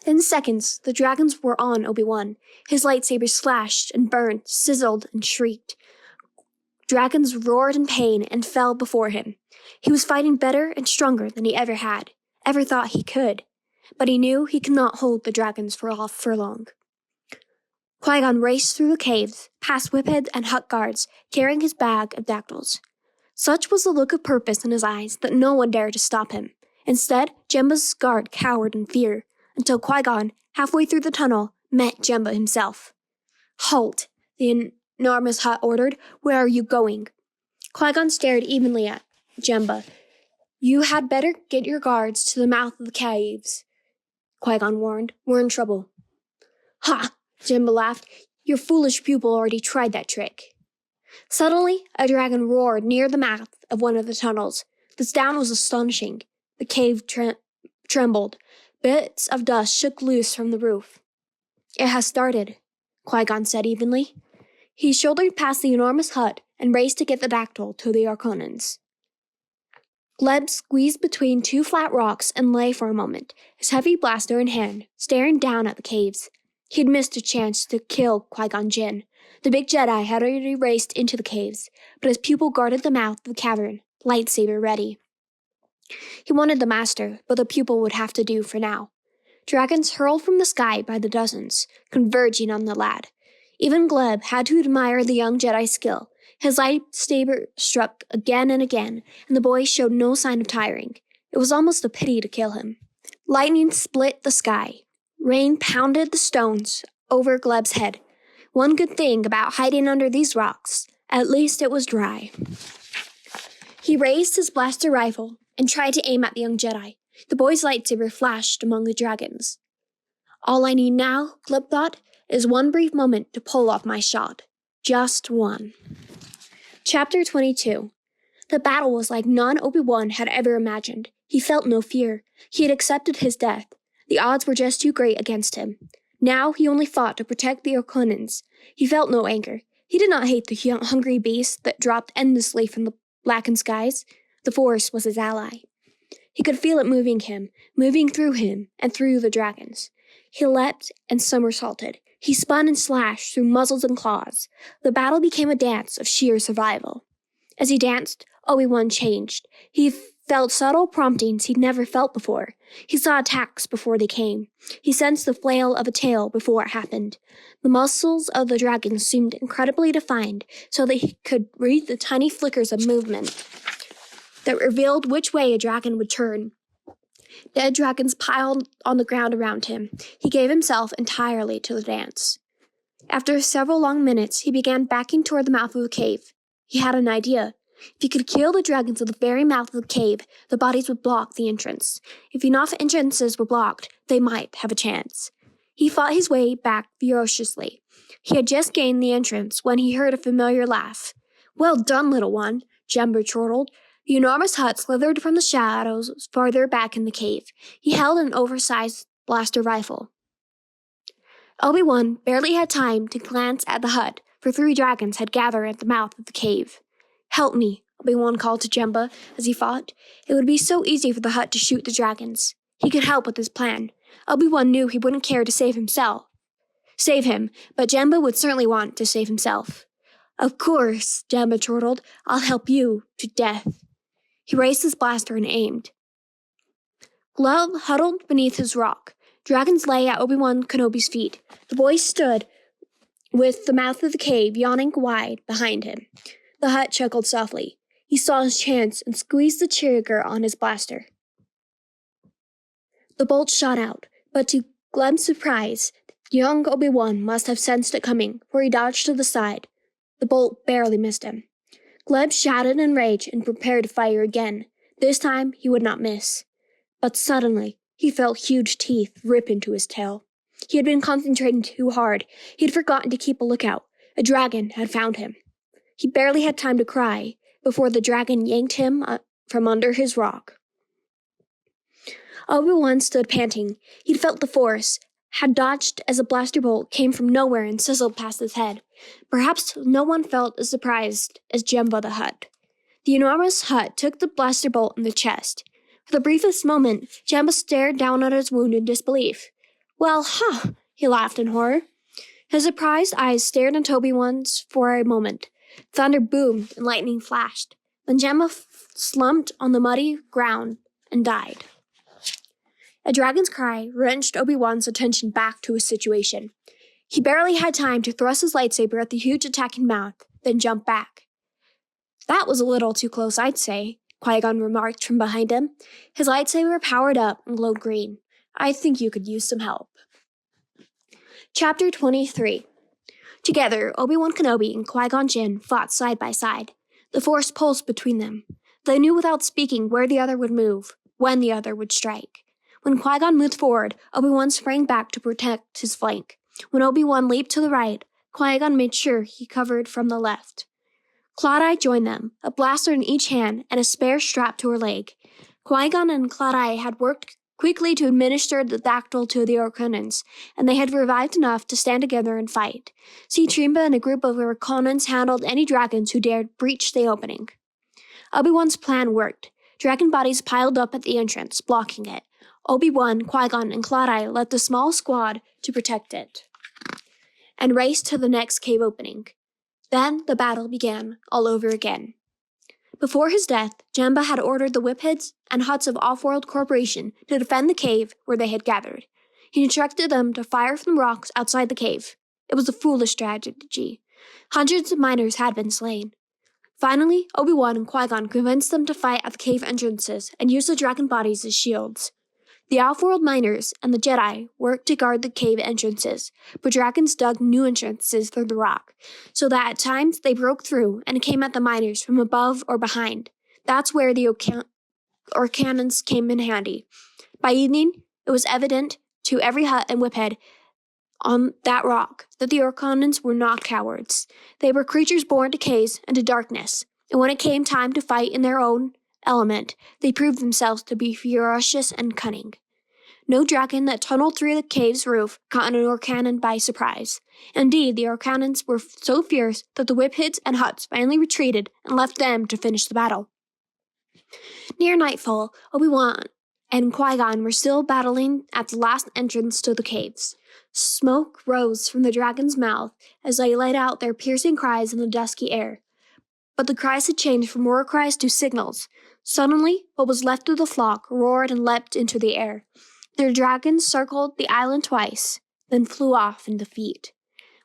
In seconds, the dragons were on Obi-Wan. His lightsabers slashed and burned, sizzled and shrieked. Dragons roared in pain and fell before him. He was fighting better and stronger than he ever thought he could. But he knew he could not hold the dragons for long. Qui-Gon raced through the caves, past whipheads and hut guards, carrying his bag of dactyls. Such was the look of purpose in his eyes that no one dared to stop him. Instead, Jemba's guard cowered in fear, until Qui-Gon, halfway through the tunnel, met Jemba himself. "Halt!" the enormous hut ordered. "Where are you going?" Qui-Gon stared evenly at Jemba. "You had better get your guards to the mouth of the caves," Qui-Gon warned. "We're in trouble." "Ha!" Jemba laughed. "Your foolish pupil already tried that trick." Suddenly, a dragon roared near the mouth of one of the tunnels. The sound was astonishing. The cave trembled. Bits of dust shook loose from the roof. "It has started," Qui-Gon said evenly. He shouldered past the enormous hut and raced to get the dactyl to the Arconans. Gleb squeezed between 2 flat rocks and lay for a moment, his heavy blaster in hand, staring down at the caves. He had missed a chance to kill Qui-Gon Jinn. The big Jedi had already raced into the caves, but his pupil guarded the mouth of the cavern, lightsaber ready. He wanted the Master, but the pupil would have to do for now. Dragons hurled from the sky by the dozens, converging on the lad. Even Gleb had to admire the young Jedi's skill. His lightsaber struck again and again, and the boy showed no sign of tiring. It was almost a pity to kill him. Lightning split the sky. Rain pounded the stones over Gleb's head. One good thing about hiding under these rocks, at least it was dry. He raised his blaster rifle and tried to aim at the young Jedi. The boy's lightsaber flashed among the dragons. "All I need now," Gleb thought, "is one brief moment to pull off my shot. Just one." Chapter 22. The battle was like none Obi-Wan had ever imagined. He felt no fear. He had accepted his death. The odds were just too great against him. Now he only fought to protect the Arconans. He felt no anger. He did not hate the hungry beast that dropped endlessly from the blackened skies. The Force was his ally. He could feel it moving through him, and through the dragons. He leapt and somersaulted. He spun and slashed through muzzles and claws. The battle became a dance of sheer survival. As he danced, Obi-Wan changed. He felt subtle promptings he'd never felt before. He saw attacks before they came. He sensed the flail of a tail before it happened. The muscles of the dragons seemed incredibly defined, so that he could read the tiny flickers of movement that revealed which way a dragon would turn. Dead dragons piled on the ground around him. He gave himself entirely to the dance. After several long minutes, he began backing toward the mouth of the cave. He had an idea. If he could kill the dragons at the very mouth of the cave, the bodies would block the entrance. If enough entrances were blocked, they might have a chance. He fought his way back ferociously. He had just gained the entrance when he heard a familiar laugh. "Well done, little one," Jemba chortled. The enormous hut slithered from the shadows farther back in the cave. He held an oversized blaster rifle. Obi-Wan barely had time to glance at the hut, for 3 dragons had gathered at the mouth of the cave. "Help me," Obi-Wan called to Jemba as he fought. It would be so easy for the hut to shoot the dragons. He could help with his plan. Obi-Wan knew he wouldn't care to save him, but Jemba would certainly want to save himself. "Of course," Jemba chortled. "I'll help you to death." He raised his blaster and aimed. Glove huddled beneath his rock. Dragons lay at Obi-Wan Kenobi's feet. The boy stood with the mouth of the cave yawning wide behind him. The hut chuckled softly. He saw his chance and squeezed the trigger on his blaster. The bolt shot out, but to Gleb's surprise, young Obi-Wan must have sensed it coming, for he dodged to the side. The bolt barely missed him. Gleb shouted in rage and prepared to fire again. This time he would not miss. But suddenly, he felt huge teeth rip into his tail. He had been concentrating too hard. He had forgotten to keep a lookout. A dragon had found him. He barely had time to cry before the dragon yanked him from under his rock. Obi-Wan stood panting. He'd felt the force, had dodged as a blaster bolt came from nowhere and sizzled past his head. Perhaps no one felt as surprised as Jemba the Hutt. The enormous hut took the blaster bolt in the chest. For the briefest moment, Jemba stared down at his wound in disbelief. "Well, he laughed in horror. His surprised eyes stared into Obi-Wan's for a moment. Thunder boomed and lightning flashed. Then Jemba slumped on the muddy ground and died. A dragon's cry wrenched Obi-Wan's attention back to his situation. He barely had time to thrust his lightsaber at the huge attacking mouth, then jump back. "That was a little too close, I'd say," Qui-Gon remarked from behind him. His lightsaber powered up and glowed green. "I think you could use some help." Chapter 23. Together, Obi-Wan Kenobi and Qui-Gon Jinn fought side by side. The Force pulsed between them. They knew without speaking where the other would move, when the other would strike. When Qui-Gon moved forward, Obi-Wan sprang back to protect his flank. When Obi-Wan leaped to the right, Qui-Gon made sure he covered from the left. Clawdai joined them, a blaster in each hand and a spare strapped to her leg. Qui-Gon and Clawdai had worked quickly to administer the dactyl to the Orconans, and they had revived enough to stand together and fight. Trimba and a group of Orconans handled any dragons who dared breach the opening. Obi-Wan's plan worked. Dragon bodies piled up at the entrance, blocking it. Obi-Wan, Qui-Gon, and Clawdai led the small squad to protect it, and raced to the next cave opening. Then the battle began all over again. Before his death, Jemba had ordered the Whipheads and Hutts of Off-World Corporation to defend the cave where they had gathered. He instructed them to fire from the rocks outside the cave. It was a foolish strategy. Hundreds of miners had been slain. Finally, Obi-Wan and Qui-Gon convinced them to fight at the cave entrances and use the dragon bodies as shields. The off-world miners and the Jedi worked to guard the cave entrances, but dragons dug new entrances through the rock, so that at times they broke through and came at the miners from above or behind. That's where the Orcanons came in handy. By evening, it was evident to every hut and whiphead on that rock that the Orcanons were not cowards. They were creatures born to caves and to darkness, and when it came time to fight in their own element, they proved themselves to be ferocious and cunning. No dragon that tunneled through the cave's roof caught an Orcanon by surprise. Indeed, the Orcanons were so fierce that the Whipheads and Hutts finally retreated and left them to finish the battle. Near nightfall, Obi-Wan and Qui-Gon were still battling at the last entrance to the caves. Smoke rose from the dragon's mouth as they let out their piercing cries in the dusky air. But the cries had changed from war cries to signals. Suddenly, what was left of the flock roared and leapt into the air. Their dragons circled the island twice, then flew off in defeat.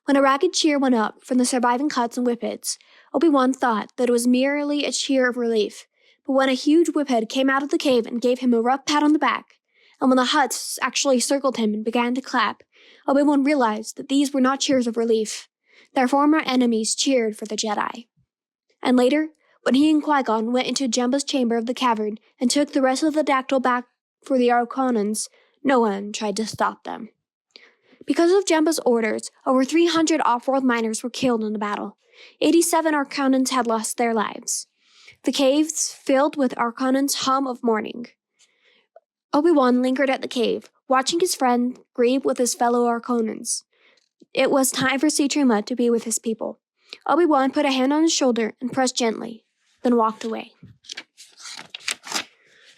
When a ragged cheer went up from the surviving Hutts and Whipheads, Obi-Wan thought that it was merely a cheer of relief. But when a huge Whiphead came out of the cave and gave him a rough pat on the back, and when the Hutts actually circled him and began to clap, Obi-Wan realized that these were not cheers of relief. Their former enemies cheered for the Jedi. And later, when he and Qui-Gon went into Jemba's chamber of the cavern and took the rest of the dactyl back for the Orconans, no one tried to stop them. Because of Jemba's orders, over 300 off-world miners were killed in the battle. 87 Orconans had lost their lives. The caves filled with Orconans' hum of mourning. Obi-Wan lingered at the cave, watching his friend grieve with his fellow Orconans. It was time for Citrima to be with his people. Obi-Wan put a hand on his shoulder and pressed gently, then walked away.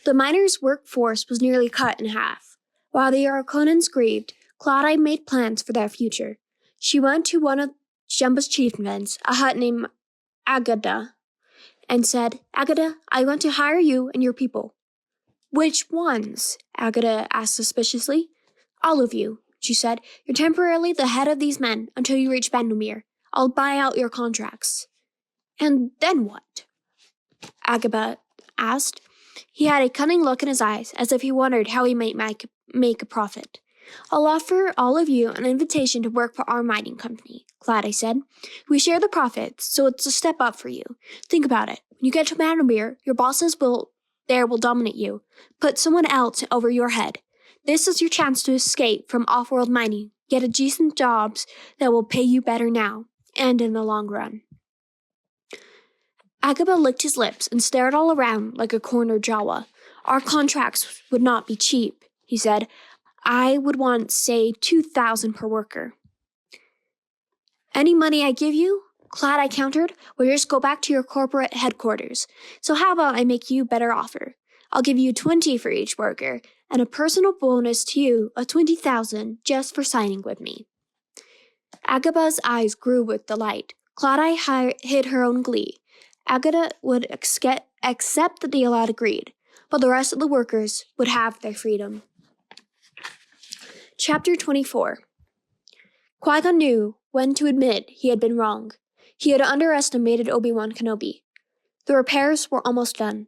The miners' workforce was nearly cut in half. While the Arconans grieved, Cloud-Eye made plans for their future. She went to one of Jumba's chieftains, a hut named Agada, and said, "Agada, I want to hire you and your people." "Which ones?" Agada asked suspiciously. "All of you," she said. "You're temporarily the head of these men until you reach Bandomir. I'll buy out your contracts." "And then what?" Agaba asked. He had a cunning look in his eyes, as if he wondered how he might make a profit. "I'll offer all of you an invitation to work for our mining company," Cloud-Eye said. "We share the profits, so it's a step up for you. Think about it. When you get to Bandomir, your bosses will dominate you. Put someone else over your head. This is your chance to escape from off-world mining, get a decent jobs that will pay you better now, and in the long run." Agaba licked his lips and stared all around like a cornered Jawa. "Our contracts would not be cheap," he said. "I would want, say, 2,000 per worker." "Any money I give you," Cloud-Eye countered, "will just go back to your corporate headquarters. So how about I make you a better offer? I'll give you 20 for each worker, and a personal bonus to you of 20,000 just for signing with me." Agaba's eyes grew with delight. Cloud-Eye hid her own glee. Agada would accept the deal at agreed, but the rest of the workers would have their freedom. Chapter 24. Qui-Gon knew when to admit he had been wrong. He had underestimated Obi-Wan Kenobi. The repairs were almost done.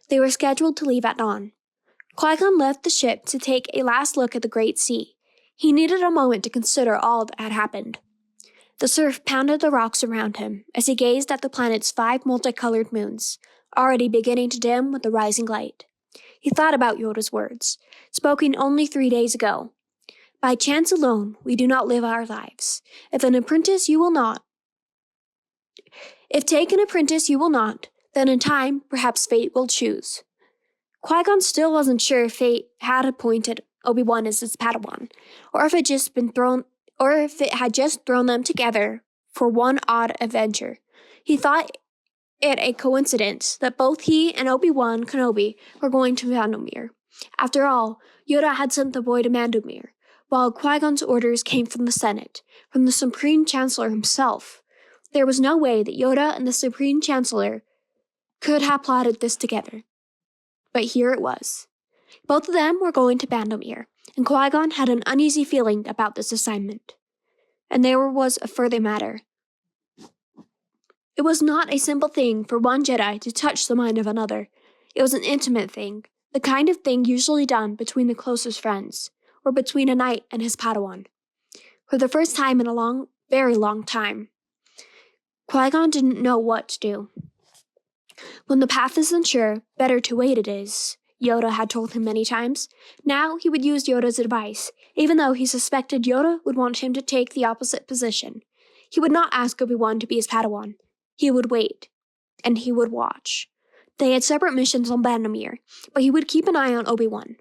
They were scheduled to leave at dawn. Qui-Gon left the ship to take a last look at the Great Sea. He needed a moment to consider all that had happened. The surf pounded the rocks around him as he gazed at the planet's 5 multicolored moons, already beginning to dim with the rising light. He thought about Yoda's words, spoken only 3 days ago. "By chance alone, we do not live our lives. If take an apprentice, you will not, then in time, perhaps fate will choose." Qui-Gon still wasn't sure if fate had appointed Obi-Wan as his Padawan, or if it had just thrown them together for one odd adventure. He thought it a coincidence that both he and Obi-Wan Kenobi were going to Mandomir. After all, Yoda had sent the boy to Mandomir, while Qui-Gon's orders came from the Senate, from the Supreme Chancellor himself. There was no way that Yoda and the Supreme Chancellor could have plotted this together. But here it was. Both of them were going to Bandomir, and Qui-Gon had an uneasy feeling about this assignment. And there was a further matter. It was not a simple thing for one Jedi to touch the mind of another. It was an intimate thing, the kind of thing usually done between the closest friends, or between a knight and his Padawan. For the first time in a very long time, Qui-Gon didn't know what to do. When the path isn't sure, better to wait it is, Yoda had told him many times. Now he would use Yoda's advice, even though he suspected Yoda would want him to take the opposite position. He would not ask Obi-Wan to be his Padawan. He would wait, and he would watch. They had separate missions on Bandomir, but he would keep an eye on Obi-Wan.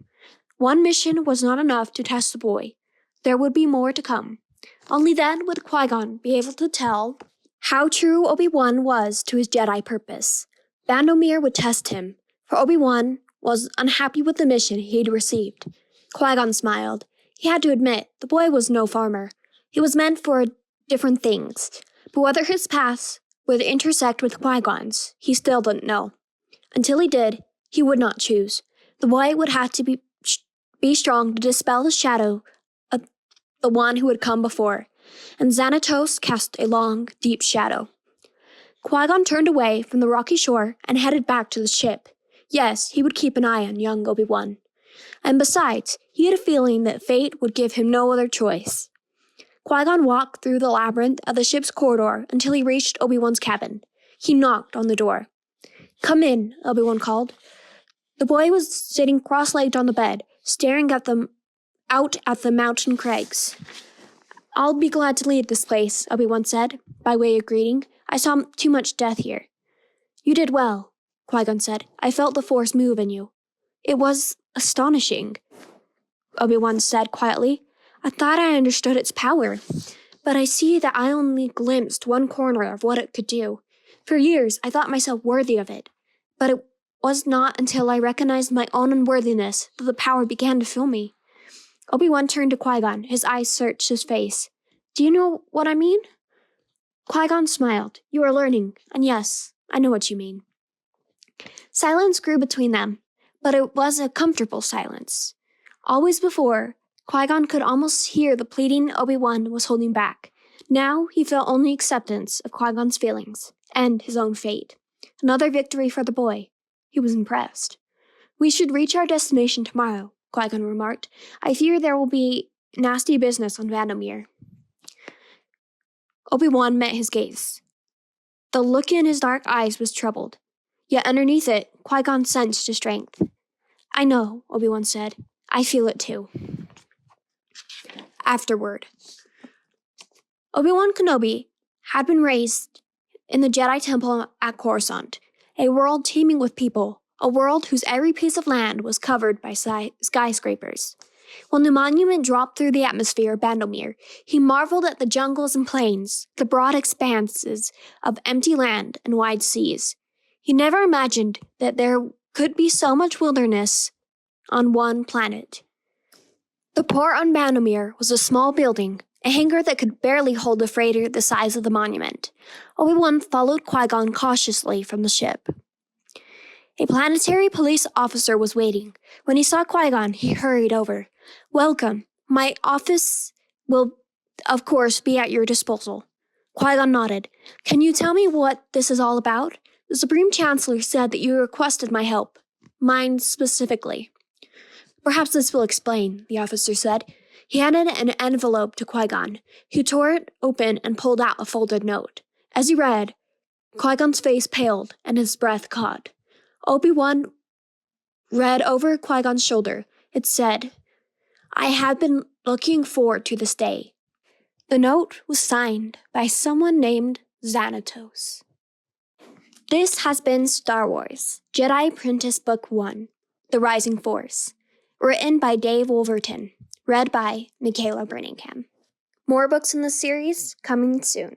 One mission was not enough to test the boy. There would be more to come. Only then would Qui-Gon be able to tell how true Obi-Wan was to his Jedi purpose. Bandomir would test him, for Obi-Wan was unhappy with the mission he'd received. Qui-Gon smiled. He had to admit, the boy was no farmer. He was meant for different things, but whether his paths would intersect with Qui-Gon's, he still didn't know. Until he did, he would not choose. The boy would have to be strong to dispel the shadow of the one who had come before, and Xanatos cast a long, deep shadow. Qui-Gon turned away from the rocky shore and headed back to the ship. Yes, he would keep an eye on young Obi-Wan. And besides, he had a feeling that fate would give him no other choice. Qui-Gon walked through the labyrinth of the ship's corridor until he reached Obi-Wan's cabin. He knocked on the door. "Come in," Obi-Wan called. The boy was sitting cross-legged on the bed, staring out at the mountain crags. "I'll be glad to leave this place," Obi-Wan said, by way of greeting. "I saw too much death here." "You did well," Qui-Gon said. "I felt the Force move in you." "It was astonishing," Obi-Wan said quietly. "I thought I understood its power, But I see that I only glimpsed one corner of what it could do. For years, I thought myself worthy of it. But it was not until I recognized my own unworthiness that the power began to fill me. Obi-Wan turned to Qui-Gon. His eyes searched his face. Do you know what I mean? Qui-Gon smiled. You are learning, and yes, I know what you mean. Silence grew between them, but it was a comfortable silence. Always before, Qui-Gon could almost hear the pleading Obi-Wan was holding back. Now he felt only acceptance of Qui-Gon's feelings and his own fate. Another victory for the boy. He was impressed. We should reach our destination tomorrow, Qui-Gon remarked. I fear there will be nasty business on Vandermeer. Obi-Wan met his gaze. The look in his dark eyes was troubled. Yet underneath it, Qui-Gon sensed his strength. I know, Obi-Wan said. I feel it too. Afterward, Obi-Wan Kenobi had been raised in the Jedi Temple at Coruscant, a world teeming with people, a world whose every piece of land was covered by skyscrapers. When the monument dropped through the atmosphere of Vandermeer, he marveled at the jungles and plains, the broad expanses of empty land and wide seas. He never imagined that there could be so much wilderness on one planet. The port on Vandermeer was a small building, a hangar that could barely hold a freighter the size of the monument. Obi-Wan followed Qui-Gon cautiously from the ship. A planetary police officer was waiting. When he saw Qui-Gon, he hurried over. Welcome. My office will, of course, be at your disposal. Qui-Gon nodded. Can you tell me what this is all about? The Supreme Chancellor said that you requested my help. Mine specifically. Perhaps this will explain, the officer said. He handed an envelope to Qui-Gon. He tore it open and pulled out a folded note. As he read, Qui-Gon's face paled and his breath caught. Obi-Wan read over Qui-Gon's shoulder. It said, I have been looking forward to this day. The note was signed by someone named Xanatos. This has been Star Wars, Jedi Apprentice Book 1, The Rising Force, written by Dave Wolverton, read by Michaela Birmingham. More books in this series coming soon.